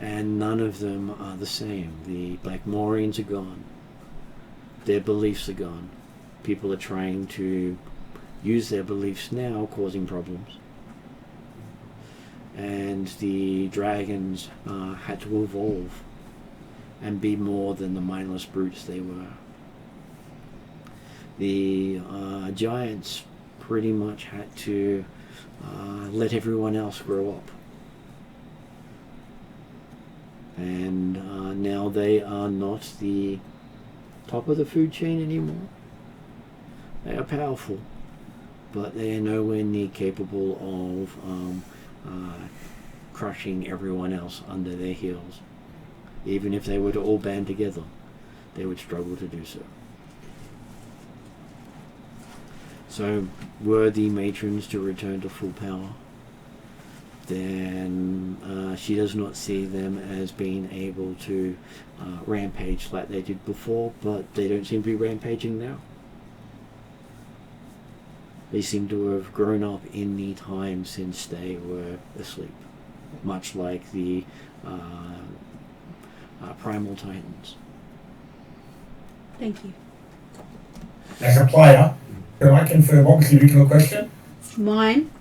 And none of them are the same. The Black Morians are gone. Their beliefs are gone. People are trying to use their beliefs now, causing problems. And the dragons had to evolve and be more than the mindless brutes they were. The giants pretty much had to let everyone else grow up. And now they are not the top of the food chain anymore. They are powerful, but they are nowhere near capable of crushing everyone else under their heels. Even if they were to all band together, they would struggle to do so. So, were the matrons to return to full power, then she does not see them as being able to rampage like they did before, but they don't seem to be rampaging now. They seem to have grown up in the time since they were asleep, much like the primal titans. Thank you. As a player, can I confirm what was the original question? Mine.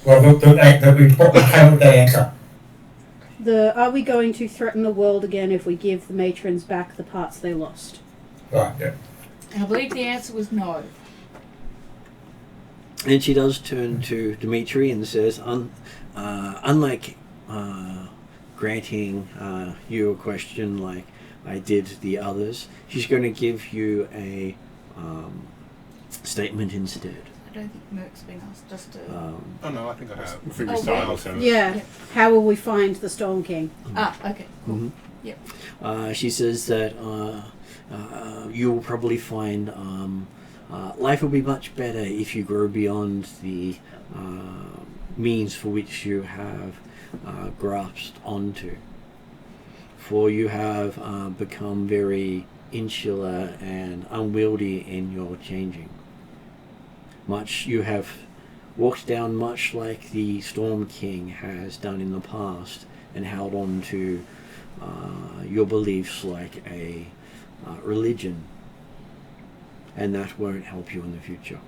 Well, that we put the tail of that answer. Are we going to threaten the world again if we give the matrons back the parts they lost? Right, yeah. And I believe the answer was no. And she does turn to Dimitri and says, unlike granting you a question like I did the others, she's going to give you a statement instead. I don't think Merc's been asked just to... Oh no, I think I have. Free Oh, style. well. So Yeah. How will we find the Storm King? okay, cool. Mhm. Yep. She says that you will probably find life will be much better if you grow beyond the means for which you have grasped onto. For you have become very insular and unwieldy in your changing. You have walked down much like the Storm King has done in the past and held on to your beliefs like a religion, and that won't help you in the future.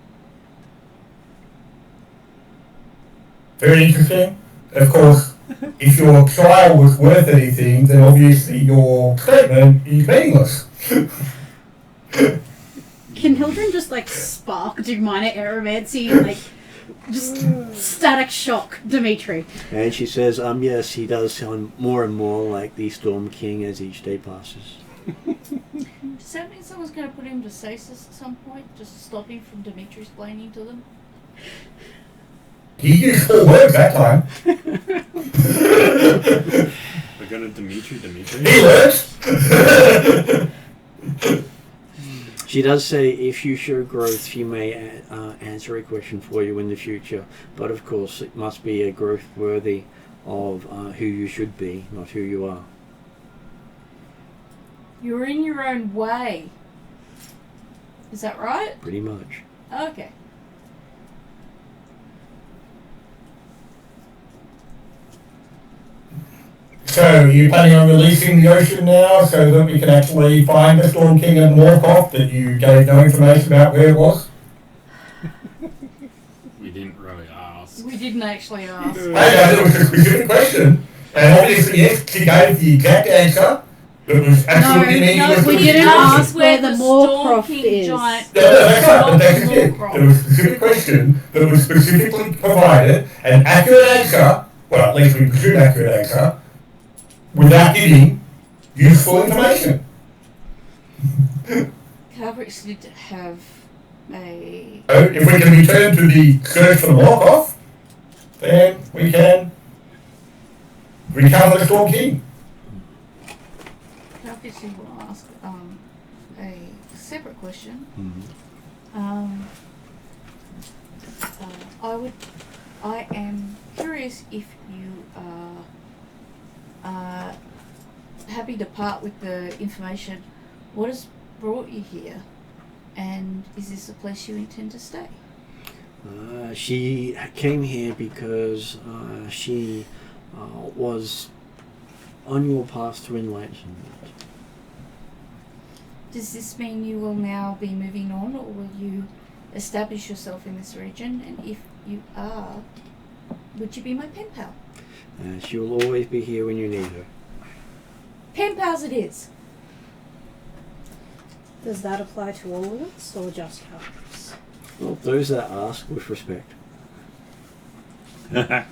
Very interesting. Of course, if your trial was worth anything, then obviously your statement is meaningless. Can Hildren just like spark do minor aeromancy and like just static shock Dimitri? And she says, yes, he does sound more and more like the Storm King as each day passes. Does that mean someone's going to put him to stasis at some point? Just to stop him from Dimitri explaining to them? He used 4 words that time. we're gonna Dimitri. He learns. She does say if you show growth, she may answer a question for you in the future. But of course, it must be a growth worthy of who you should be, not who you are. You're in your own way. Is that right? Pretty much. Okay. So, you're planning on releasing the ocean now so that we can actually find the Storm King and walk off that you gave no information about where it was? We didn't really ask. We didn't actually ask. I know, it was a specific question. And obviously, yes, she gave the exact answer. That was absolutely meaningless. we to the didn't situation. ask where the Moorcroft Storm King is. Giant. No, that's right, but that's Not it. Moorcroft. There was a specific question that was specifically provided, an accurate answer, well, at least we presume accurate answer, without giving useful information. Calbricks did have a... So if we can return to the search for the Morkov, then we can recover the Storm King. Calbricks did want to ask a separate question. Mm-hmm. I am curious if you are happy to part with the information. What has brought you here, and is this a place you intend to stay? She came here because she was on your path to enlightenment. Does this mean you will now be moving on, or will you establish yourself in this region? And if you are, would you be my pen pal? She will always be here when you need her. Pen pals it is. Does that apply to all of us or just ours? Well, those that ask with respect. I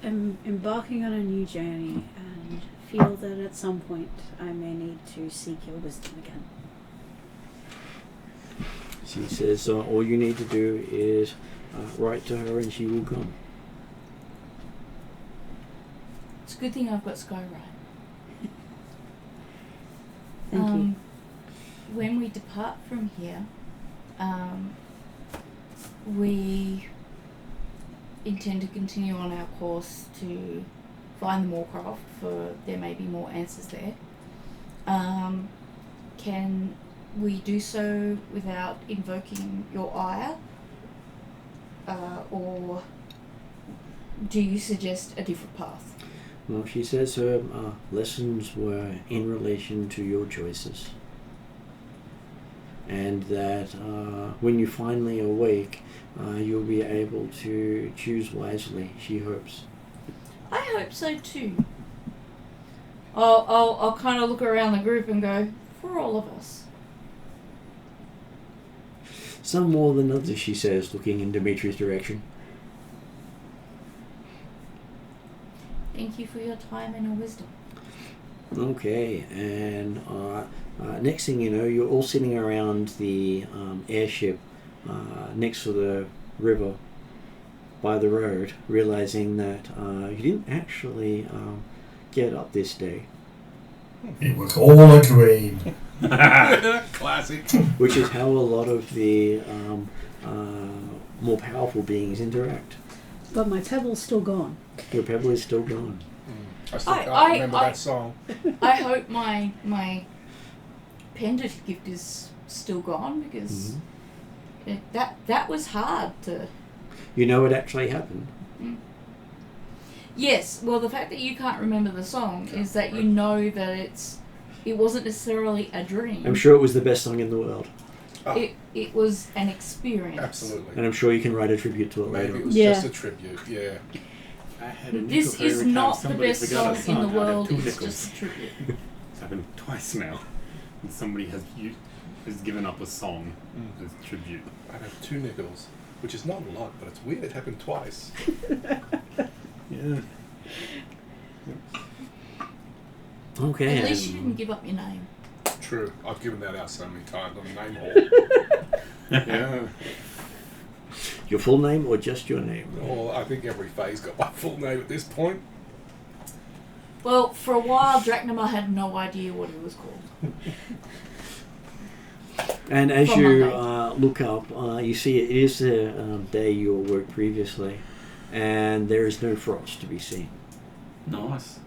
am embarking on a new journey and feel that at some point I may need to seek your wisdom again. She says all you need to do is write to her and she will come. It's a good thing I've got Skyride. Thank you. When we depart from here, we intend to continue on our course to find the Moorcroft, for there may be more answers there. Can we do so without invoking your ire? Or do you suggest a different path? Well, she says her lessons were in relation to your choices. and that when you finally awake, you'll be able to choose wisely, she hopes. I hope so too. I'll kind of look around the group and go, for all of us. Some more than others, she says, looking in Dimitri's direction. Thank you for your time and your wisdom. Okay, and next thing you know, you're all sitting around the airship next to the river by the road, realizing that you didn't actually get up this day. It was all a dream. Classic. Which is how a lot of the more powerful beings interact. But my pebble's still gone. Your pebble is still gone. I still can't remember that song. I hope my pendant gift is still gone because that was hard to. You know what actually happened? Yes, well, the fact that you can't remember the song is that you know that it wasn't necessarily a dream. I'm sure it was the best song in the world. Oh, It was an experience. absolutely. And I'm sure you can write a tribute to it Maybe later. it was Yeah. just a tribute, yeah. I had a nickel This for is every time not the somebody best forgot song a in the I'd have world. 2 It's nickels. just a tribute. It's happened twice now. And somebody has given up a song as tribute. I have 2 nickels, which is not a lot, but it's weird it happened twice. Yeah. Okay. At least you didn't give up your name. True. I've given that out so many times on the name hall. Yeah. Your full name or just your name? Well, I think every phase got my full name at this point. Well, for a while, Drachnama had no idea what it was called. And as From you Monday. look up, you see it is the day you worked previously, and there is no frost to be seen. Nice.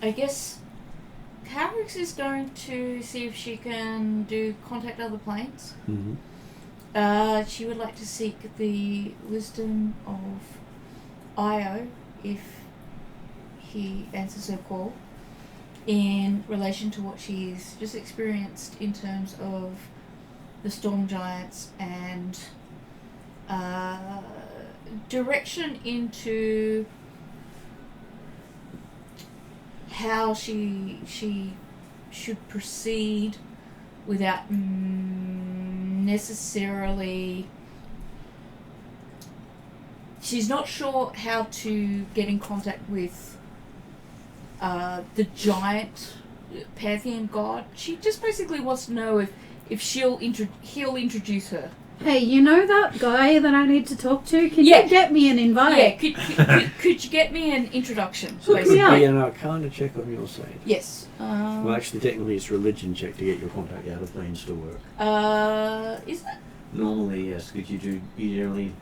I guess Carrix is going to see if she can contact other planes. Mm-hmm. She would like to seek the wisdom of Io if he answers her call in relation to what she's just experienced in terms of the storm giants and direction into how she should proceed without necessarily. She's not sure how to get in contact with the giant pantheon god. She just basically wants to know if he'll introduce her. Hey, you know that guy that I need to talk to? Can Yeah. you get me an invite? Yeah, could you get me an introduction? So it Hook would me up. be an Arcana check on your side. Yes. Well, actually, technically, it's a religion check to get your contact out of planes to work. Is it? Normally, yes, because you generally,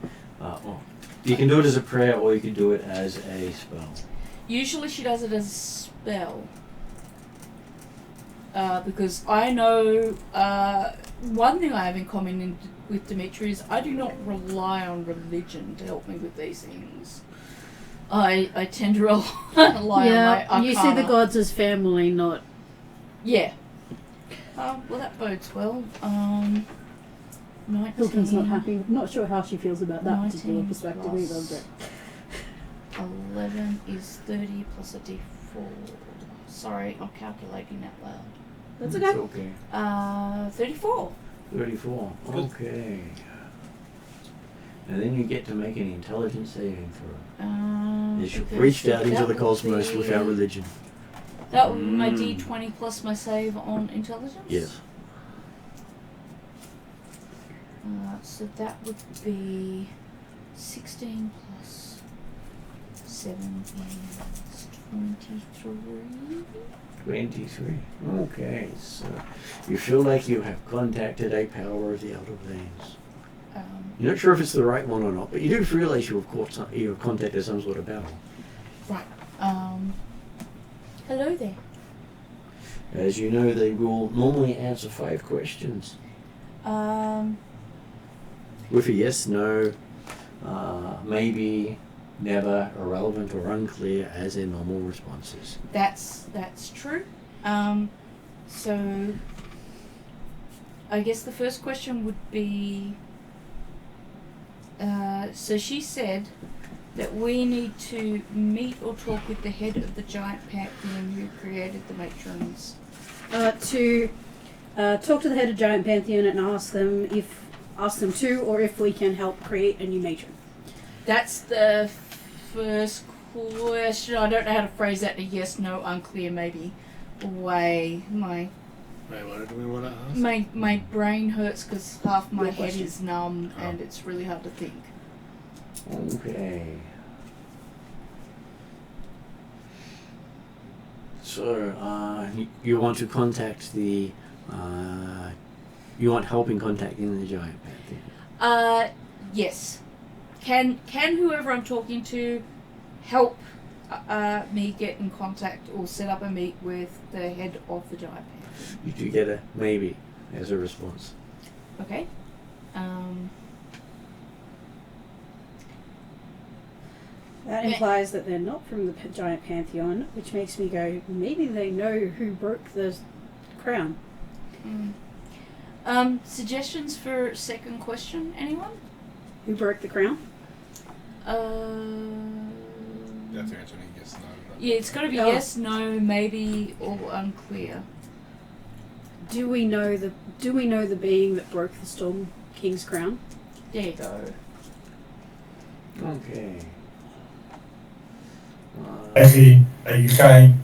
you can do it as a prayer or you can do it as a spell. Usually she does it as a spell. Because I know one thing I have in common with Dimitri is I do not rely on religion to help me with these things. I tend to rely on my arcana. you see the gods as family, not... Yeah. Well, that bodes well. 19, Hilton's not happy. Not sure how she feels about that particular 19 perspective plus either, but... 11 is 30 plus a d4. Sorry, I'm calculating that loud. That's It's okay. okay. 34. 34. Okay. And then you get to make an intelligence saving throw. As you've Okay, reached so out into that the would cosmos be- without religion. That would be my d20 plus my save on intelligence? Yes. So that would be 16 plus 7 is 23. 23. Okay, so you feel like you have contacted a power of the outer veins. You're not sure if it's the right one or not, but you do realize you have contacted some sort of battle. Right. Hello there. As you know, they will normally answer 5 questions. Um, With a yes, no, maybe, never irrelevant or unclear as their normal responses. That's true. So I guess the first question would be, so she said that we need to meet or talk with the head of the giant pantheon who created the matrons. To talk to the head of Giant Pantheon and ask them to, or if we can help create a new matron. That's the first question. I don't know how to phrase that in a yes, no, unclear, maybe way. Wait, what did we want to ask? My brain hurts because half my Your head question. is numb and it's really hard to think. Okay. So, you want to contact the, you want help in contacting the giant pantheon? Yes. Can whoever I'm talking to help me get in contact or set up a meet with the head of the giant pantheon? You do get a maybe as a response. Okay. That implies that they're not from the Giant Pantheon, which makes me go, maybe they know who broke the crown. Suggestions for second question, anyone? Who broke the crown? You have to answer any yes, no. Yeah, it's got to be yes, no, maybe, or unclear. Do we know the being that broke the Storm King's crown? There you go. Okay. Actually, are you saying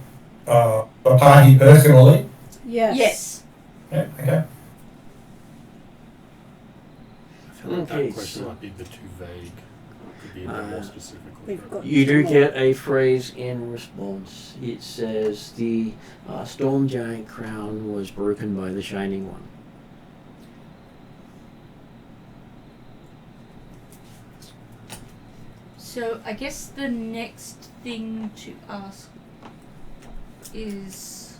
the party personally? Yes. Yes. Yeah, okay. I feel like Okay, that question so- might be a bit too vague. Could be a bit more specific. We've got You do get a phrase in response. It says the storm giant crown was broken by the Shining One. So I guess the next thing to ask is,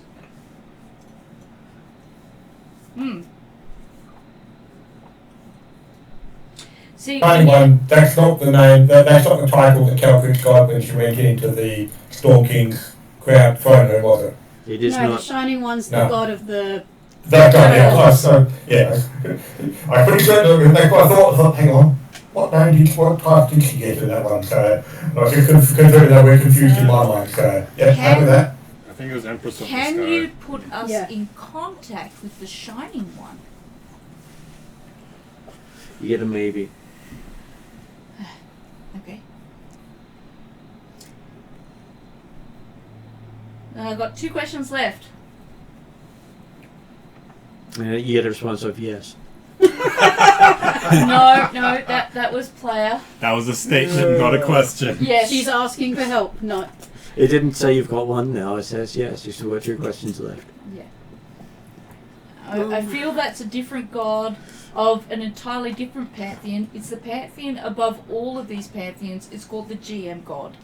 See, Shining One, that's not the name, that's not the title that Calcrich got when she went into the Storm King's crown throne room, was it? It is no, not. the Shining One's No. the god of the... That guy, yeah, so, yeah. I'm pretty certain I thought, hang on, what type did she get in that one? So, I was just confirming that we're confused in my mind, so, yeah, happy with that. I think it was Empress of the can Sky. you put us Yeah. in contact with the Shining One? You get a maybe. Okay. I've got 2 questions left. You get a response of yes. No, that was player. That was a statement, not a question. Yes. She's asking for help, not... It didn't say you've got one now. It says yes. You still got 2 questions left. Yeah. I feel that's a different god of an entirely different pantheon. It's the pantheon above all of these pantheons. It's called the GM god.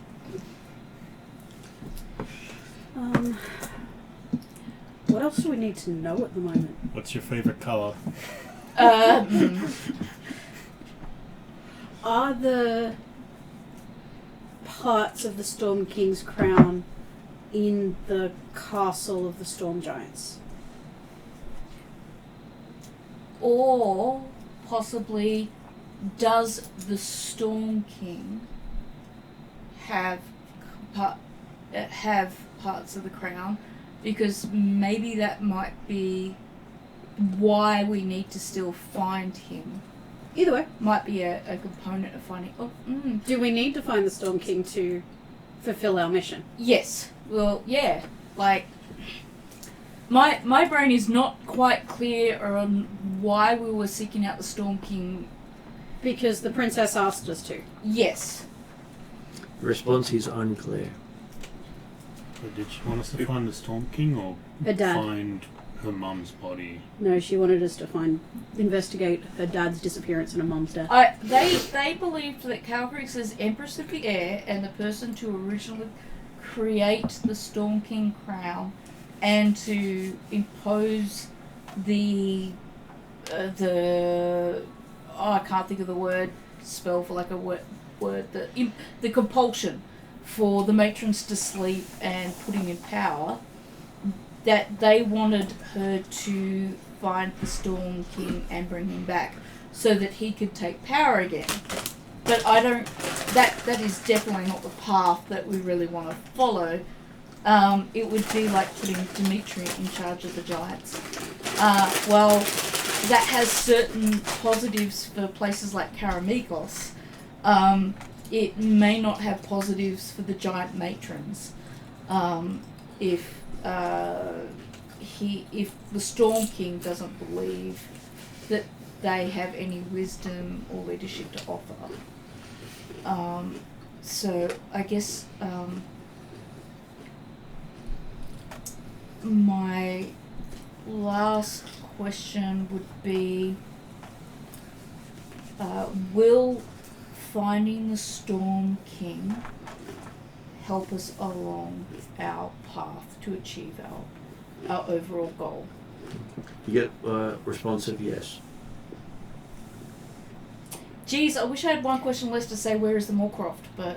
What else do we need to know at the moment? What's your favorite color? Are the parts of the Storm King's crown in the castle of the Storm Giants? Or possibly, does the Storm King have parts of the crown? Because maybe that might be why we need to still find him. Either way, Might be a component of finding. do we need to find the Storm King to fulfill our mission? Yes. Well, yeah. Like, my brain is not quite clear on why we were seeking out the Storm King. Because the princess asked us to. Yes. Response is unclear. So did she want us to find the Storm King or Her dad. find her mum's body? No, she wanted us to investigate her dad's disappearance and her mum's death. They believed that Calcrix is Empress of the Air and the person to originally create the Storm King crown and to impose the I can't think of the word spell for like a word word, the compulsion for the matrons to sleep and putting in power, that they wanted her to find the Storm King and bring him back so that he could take power again. But I don't. That is definitely not the path that we really want to follow. It would be like putting Dimitri in charge of the giants. Well, that has certain positives for places like Karamikos. It may not have positives for the giant matrons. If the Storm King doesn't believe that they have any wisdom or leadership to offer. So I guess my last question would be, will finding the Storm King help us along our path to achieve our overall goal? You get responsive yes. Geez, I wish I had one question less to say where is the Moorcroft, but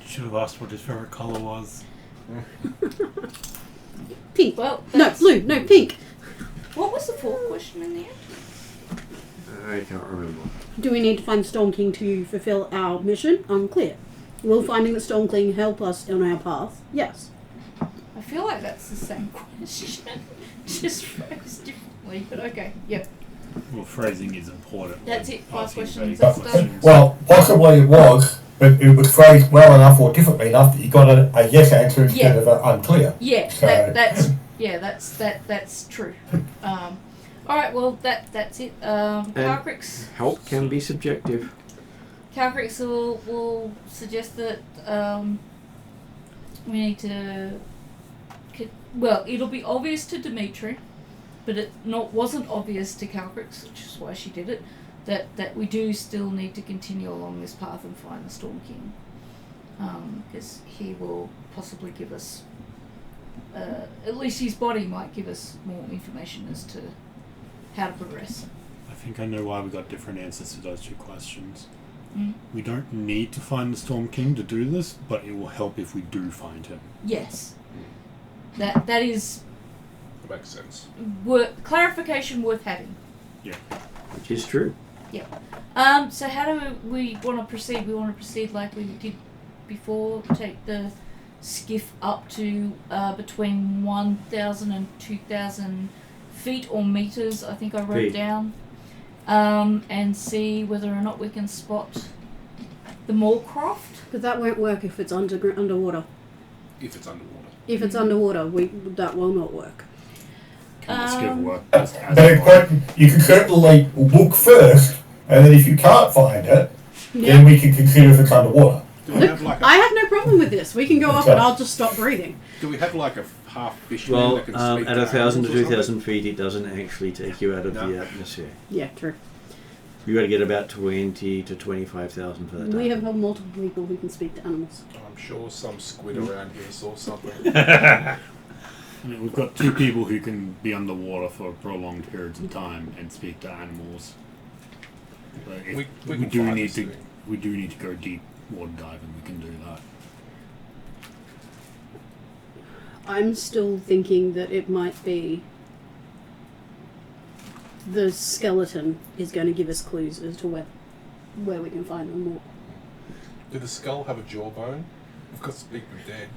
Should have asked what his favourite colour was. Pink. well, No, that's- blue. No, pink. What was the fourth question in the end? I can't remember. Do we need to find the Storm King to fulfill our mission? Unclear. Will finding the Storm King help us on our path? Yes. I feel like that's the same question, just phrased differently. But okay, yep, Well, phrasing is important. that's when it. 5 asking questions. vague That's done. questions. Well, possibly it was, but it was phrased well enough or differently enough that you got a yes answer instead Yeah. of an unclear. Yeah, So- that's true. All right, well that's it. Calcrix. Help can be subjective. Calcrix will suggest that we need to. Well, it'll be obvious to Dimitri, but it wasn't obvious to Calcrix, which is why she did it. That we do still need to continue along this path and find the Storm King, because he will possibly give us. At least his body might give us more information as to how to progress. I think I know why we got different answers to those two questions. Mm. We don't need to find the Storm King to do this, but it will help if we do find him. Yes, that is That makes sense. clarification worth having. Which is true. So how do we want to proceed? We want to proceed like we did before. Take the skiff up to between 1,000 and 2,000 feet or meters. I think I wrote Feet. down, and see whether or not we can spot the Moorcroft. But that won't work if it's underwater. If it's underwater. If it's underwater, that will not work. Can this give work? But you can certainly look first, and then if you can't find it, then we can consider if it's underwater. Do we have like I have no problem with this. We can go up and I'll just stop breathing. Do we have like a half fisherman Well, that can speak at to 1,000 to animals or 2,000 feet, it doesn't actually take you out of No. the atmosphere. Yeah, true. You got to get about 20 to 25,000 for that. We have multiple people who can speak to animals. something? I'm sure some squid around here saw something. I mean, we've got two people who can be underwater for prolonged periods of time and speak to animals. But if We we can do find need this to. thing. We do need to go deep water diving. We can do that. I'm still thinking that it might be the skeleton is going to give us clues as to where we can find them more. Did the skull have a jawbone? We've got to speak with dead.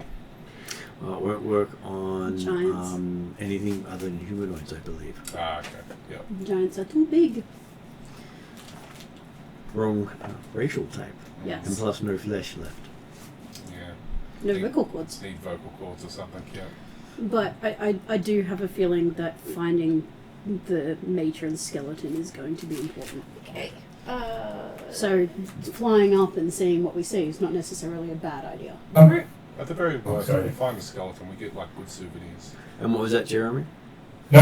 Well, it won't work on Giants. anything other than humanoids, I believe. Ah, okay. Yep. Giants are too big. Wrong racial type. Yes. And plus no flesh left. Yeah. No Need- vocal cords. Need vocal cords or something, yeah. But I do have a feeling that finding the matron skeleton is going to be important. Okay. So flying up and seeing what we see is not necessarily a bad idea. At the very worst, sorry. if we find the skeleton, we get like good souvenirs. And what was that, Jeremy? No,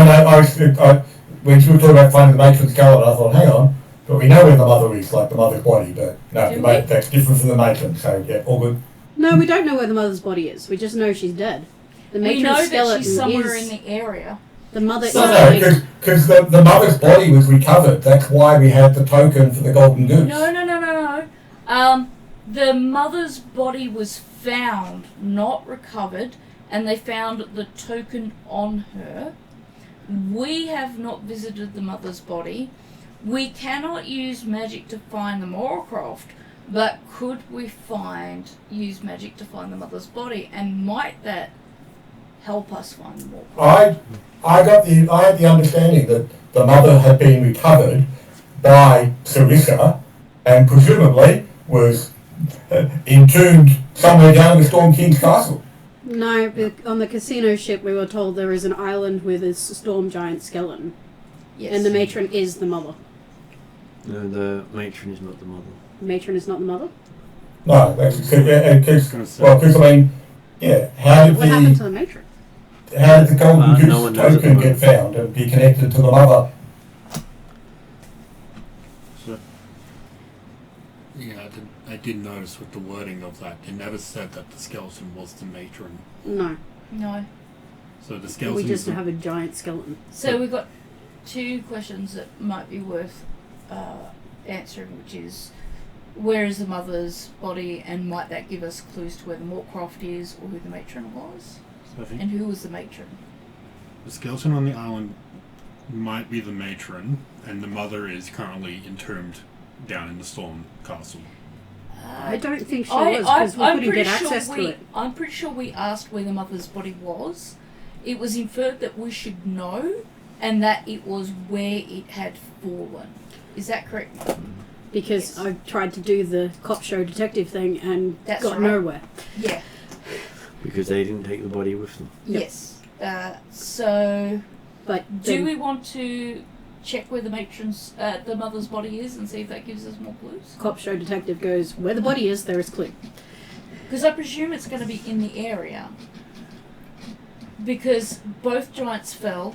when you were talking about finding the matron skeleton, I thought, hang on, but we know where the mother is, like the mother's body, but no, Do that's different from the matron, so yeah, all good. No, we don't know where the mother's body is. We just know she's dead. The We matron know that skeleton she's somewhere is in the area. the mother. No, is because the mother's body was recovered. That's why we had the token for the golden goose. No. The mother's body was found, not recovered, and they found the token on her. We have not visited the mother's body. We cannot use magic to find the Moorcroft, but could we use magic to find the mother's body? And might that help us find the Moorcroft? I had the understanding that the mother had been recovered by Clarissa and presumably was entombed somewhere down in the Storm King's castle. No, but on the casino ship we were told there is an island with a storm giant skeleton. Yes. And the matron is the mother. No, the matron is not the mother. The matron is not the mother? No, because I mean, yeah, What happened to the matron? how did the Golden Goose no one knows token it. get found and be connected to the mother? So, yeah, I did notice with the wording of that, it never said that the skeleton was the matron. No. No. So the skeleton We just is the- have a giant skeleton. So we've got two questions that might be worth answering, which is, where is the mother's body, and might that give us clues to where the Moorcroft is or who the matron was? so I think And who was the matron? the skeleton on the island might be the matron, and the mother is currently entombed down in the Storm Castle. I don't think she was, because we couldn't get access to it. I'm pretty sure we asked where the mother's body was. It was inferred that we should know, and that it was where it had fallen. Is that correct? Because Yes. I tried to do the cop show detective thing and That's got right. nowhere. Yeah. Because they didn't take the body with them. Yep. Yes. So, But do then- we want to check where the matron's, the mother's body is, and see if that gives us more clues? cop show detective goes, where the body is, there is clue. Because I presume it's going to be in the area. Because both giants fell.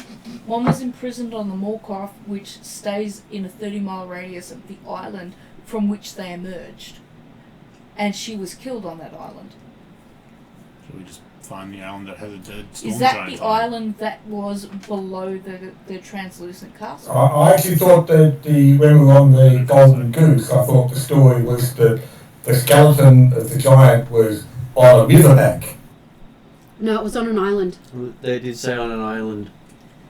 One was imprisoned on the Moorcroft, which stays in a 30-mile radius of the island from which they emerged. And she was killed on that island. So we just find the island that has a dead storm Is that giant the on it. island that was below the translucent castle? I actually thought that when we were on the Golden Goose, I thought the story was that the skeleton of the giant was on a riverbank. No, it was on an island. They did say on an island.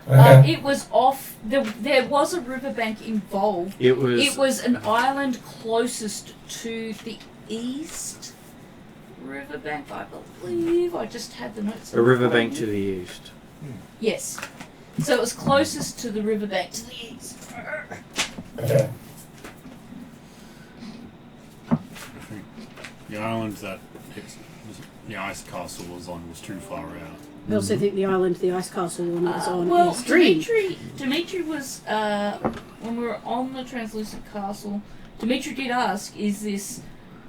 Okay. It was off. There was a riverbank involved. It was. It was an island closest to the east riverbank, I believe. I just had the notes. a riverbank to the east. Yes. So it was closest to the riverbank to the east. Okay. I think the island that the ice castle was on was too far out. I also think the island the ice castle one was on Well, is Dream. Dimitri was when we were on the translucent castle. Dimitri did ask, "Is this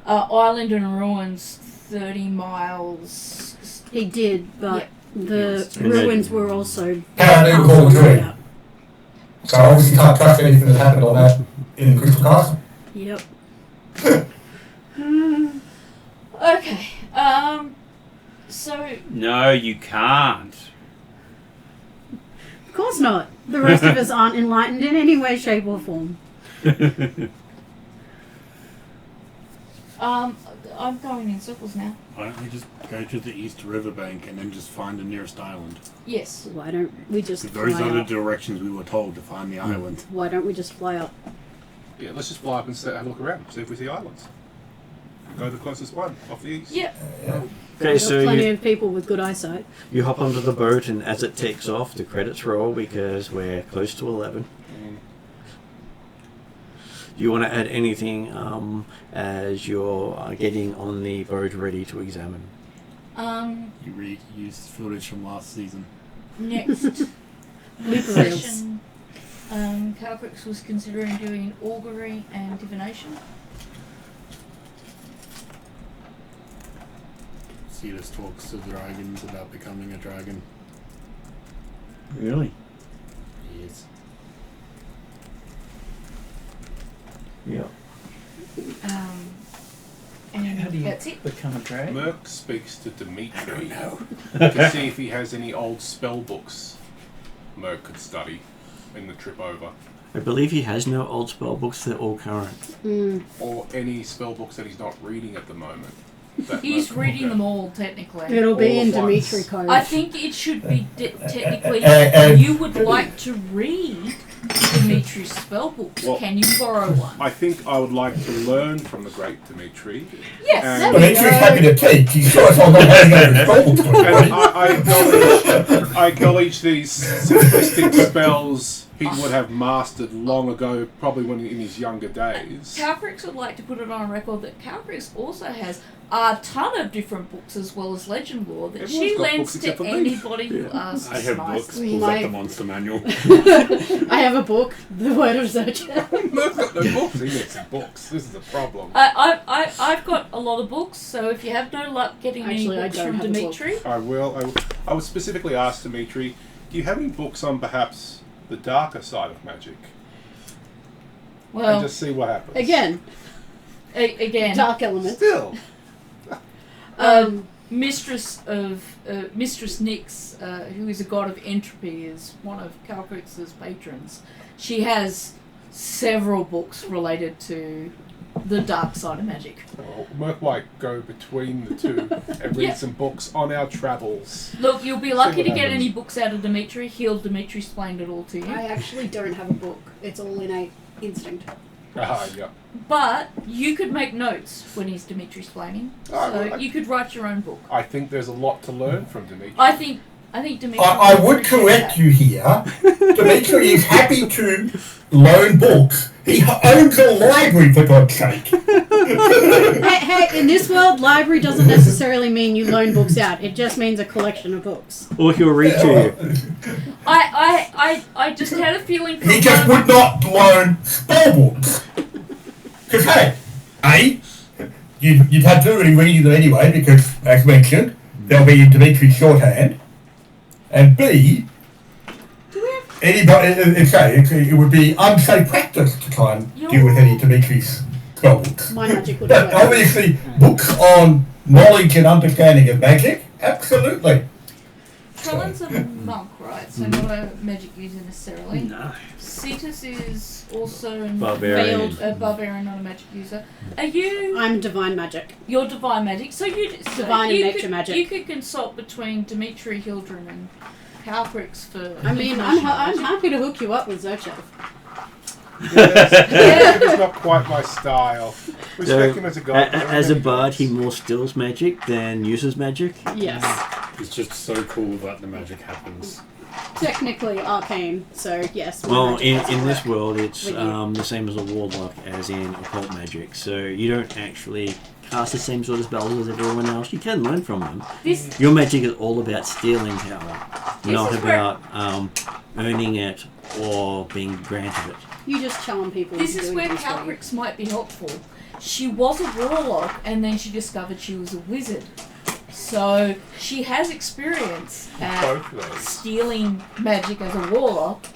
island in ruins 30 miles?" He did, but Yep. the And ruins then- were also... Can't do call Yeah. Dream. So obviously can't trust anything that happened on that in Crystal Castle. Yep. Okay. So No, you can't. Of course not. The rest of us aren't enlightened in any way, shape, or form. I'm going in circles now. Why don't we just go to the east riverbank and then just find the nearest island? Yes. Why don't we just Those fly are the up? directions we were told to find the island. Why don't we just fly up? Yeah, let's just fly up and have a look around, see if we see islands. Go to the closest one, off the east. Yep. Okay, There's so plenty you, of people with good eyesight. you hop onto the boat, and as it takes off, the credits roll because we're close to 11. Do you want to add anything as you're getting on the boat ready to examine? You used footage from last season. Next Blooper reels. session, Calcrix was considering doing augury and divination. Cetus talks to dragons about becoming a dragon. Really? Yes. Yeah. And How do you that's it. become a dragon? Merc speaks to Dimitri to see if he has any old spell books Merc could study. in the trip over. I believe he has no old spell books, they're all current. Or any spell books that he's not reading at the moment. He's reading them all, technically. It'll be All in at once. Dimitri code. I think it should be technically. And- You would like to read Dimitri's spellbooks. Well, Can you borrow one? I think I would like to learn from the great Dimitri. Yes, and- there But we he's go. happy to teach. He's sure it's all not having over spellbooks to And everybody. I acknowledge these simplistic spells he would have mastered long ago, probably when in his younger days. Calcrix would like to put it on record that Calcrix also has a ton of different books as well as legend lore that Everyone's she got lends books to except for me. anybody who asks I have books. nicely. Pulls My- out the monster manual. I have a book, The Word of Zercha. I've got no books. He needs some books. This is a problem. I've got a lot of books, so if you have no luck getting Actually, I any books don't from have a book. Dimitri, I will. I would specifically ask Dimitri, do you have any books on perhaps the darker side of magic? well, And just see what happens. Again, again, dark elements. Still. Mistress Nyx, who is a god of entropy, is one of Calcrix's patrons. She has several books related to the dark side of magic. Well, Merc might go between the two and read Yeah. some books on our travels. Look, you'll be lucky what to get happens. any books out of Dimitri. He'll Dimitri explained it all to you. I actually don't have a book. It's all innate instinct. Ah, yeah. But you could make notes when he's Dimitri explaining. Oh, So well, you could write your own book. I think there's a lot to learn from Dimitri. I think Dimitri. I would correct you here. Dimitri is happy to loan books. He owns a library, for God's sake. Hey, in this world, library doesn't necessarily mean you loan books out. It just means a collection of books. Or he'll read to you. I just had a feeling from He just would not loan spell books. Because, hey, you'd have to really read them anyway, because, as mentioned, they'll be in Dimitri's shorthand. And B, anybody, it would be unsafe practice to try and deal with any Dimitri's spell books. My magic would But work. obviously, books on knowledge and understanding of magic, absolutely. Trellan's a monk, right? So not a magic user necessarily. No. Cetus is also a Barbarian. a barbarian, not a magic user. Are you? I'm divine magic. You're divine magic. So Divine and you nature could, magic. You could consult between Dimitri Hildren and Calcrix for. I mean, I'm happy to hook you up with Zerchev. It's not quite my style. Respect him as a god. As a bard, he more steals magic than uses magic. Yes. It's just so cool that the magic happens. Technically arcane, so yes. my Well, magic in doesn't this work. world, it's with you. the same as a warlock, as in occult magic. So you don't actually cast the same sort of spells as everyone else. You can learn from them. This Your magic is all about stealing power, not is where- about earning it or being granted it. You just charm people. this into is doing where things for you. Calcrix might be helpful. She was a warlock, and then she discovered she was a wizard. So she has experience at Both of those. stealing magic as a warlock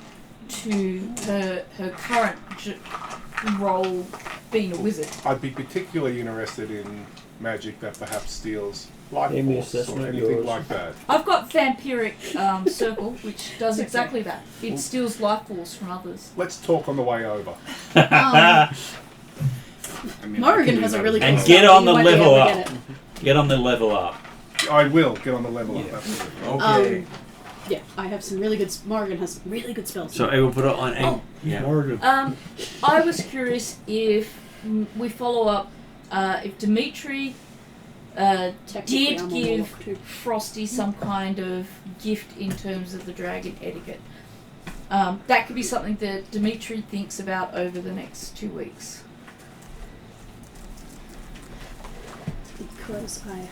to her current role being a wizard. I'd be particularly interested in magic that perhaps steals life Give me force or assessment, anything yours. like that. I've got Vampiric Circle, which does exactly that. It steals life force from others. Let's talk on the way over. I mean, I Morrigan can has do a that really as good And well. get spell, on you the might be able level to up. get it. Get on the level up. I will get on the level up, Yeah. absolutely. Yeah, I have some really good. Morrigan has some really good spells. So I will put it on. Oh. Yeah. I was curious if we follow up, if Dimitri Technically, did I'm a give warlock too. Frosty some kind of gift in terms of the dragon etiquette. That could be something that Dimitri thinks about over the next 2 weeks. Because I have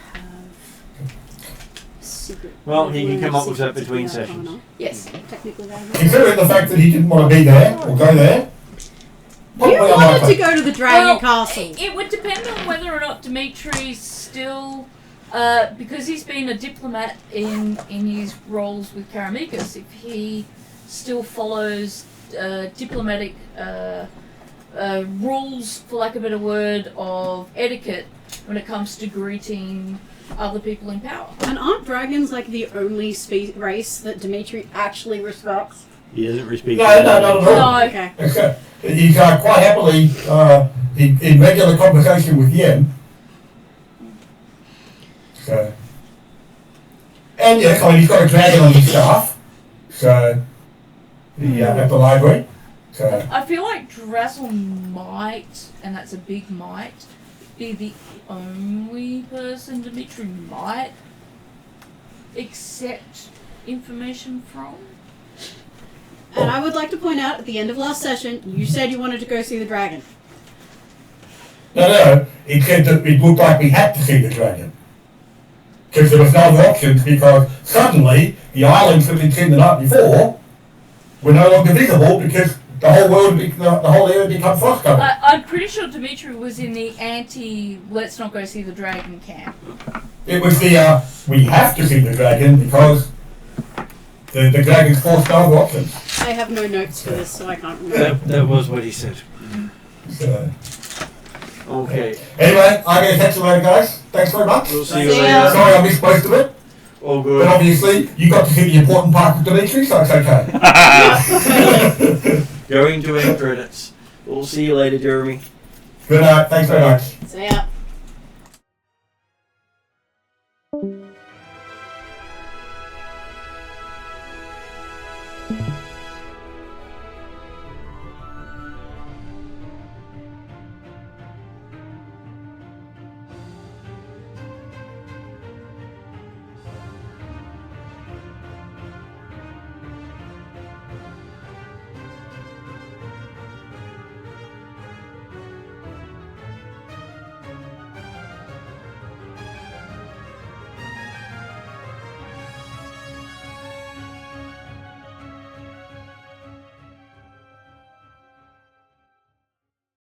secret. Well, he can learned come up with that secrets of between the sessions. Arcana. Yes. Technically, I have. Considering the fact that he didn't want to be there or go there, You probably I might wanted to have- go to the Dragon Well, Castle. It would depend on whether or not Dimitri's still, because he's been a diplomat in his roles with Karamikos, if he still follows diplomatic rules, for lack of a better word, of etiquette when it comes to greeting other people in power. And aren't dragons like the only race that Dimitri actually respects? He doesn't speak. No, not at all. No. Okay. He's quite happily in regular conversation with Yen. So, and yes, I mean, he's got a dragon on his staff. So, at the library. So, I feel like Drazzle might, and that's a big might, be the only person Dimitri might accept information from. And I would like to point out, at the end of last session, you said you wanted to go see the dragon. no, he said that it looked like we had to see the dragon. Because there was no other options, because suddenly the islands that we'd seen the night before were no longer visible because the whole world, the whole area become frost covered. I'm pretty sure Dimitri was in the let's not go see the dragon camp. It was the, we have to see the dragon because the dragon's forced no other options. I have no notes for this, so I can't remember. That was what he said. So, Okay. anyway, I'm going to catch you later, guys. Thanks very much. We'll see you See later. ya. Sorry I missed most of it, All but good. obviously you got to see the important part of Dimitri, so it's okay. Going to end credits. We'll see you later, Jeremy. Good night. Thanks very much. So yeah.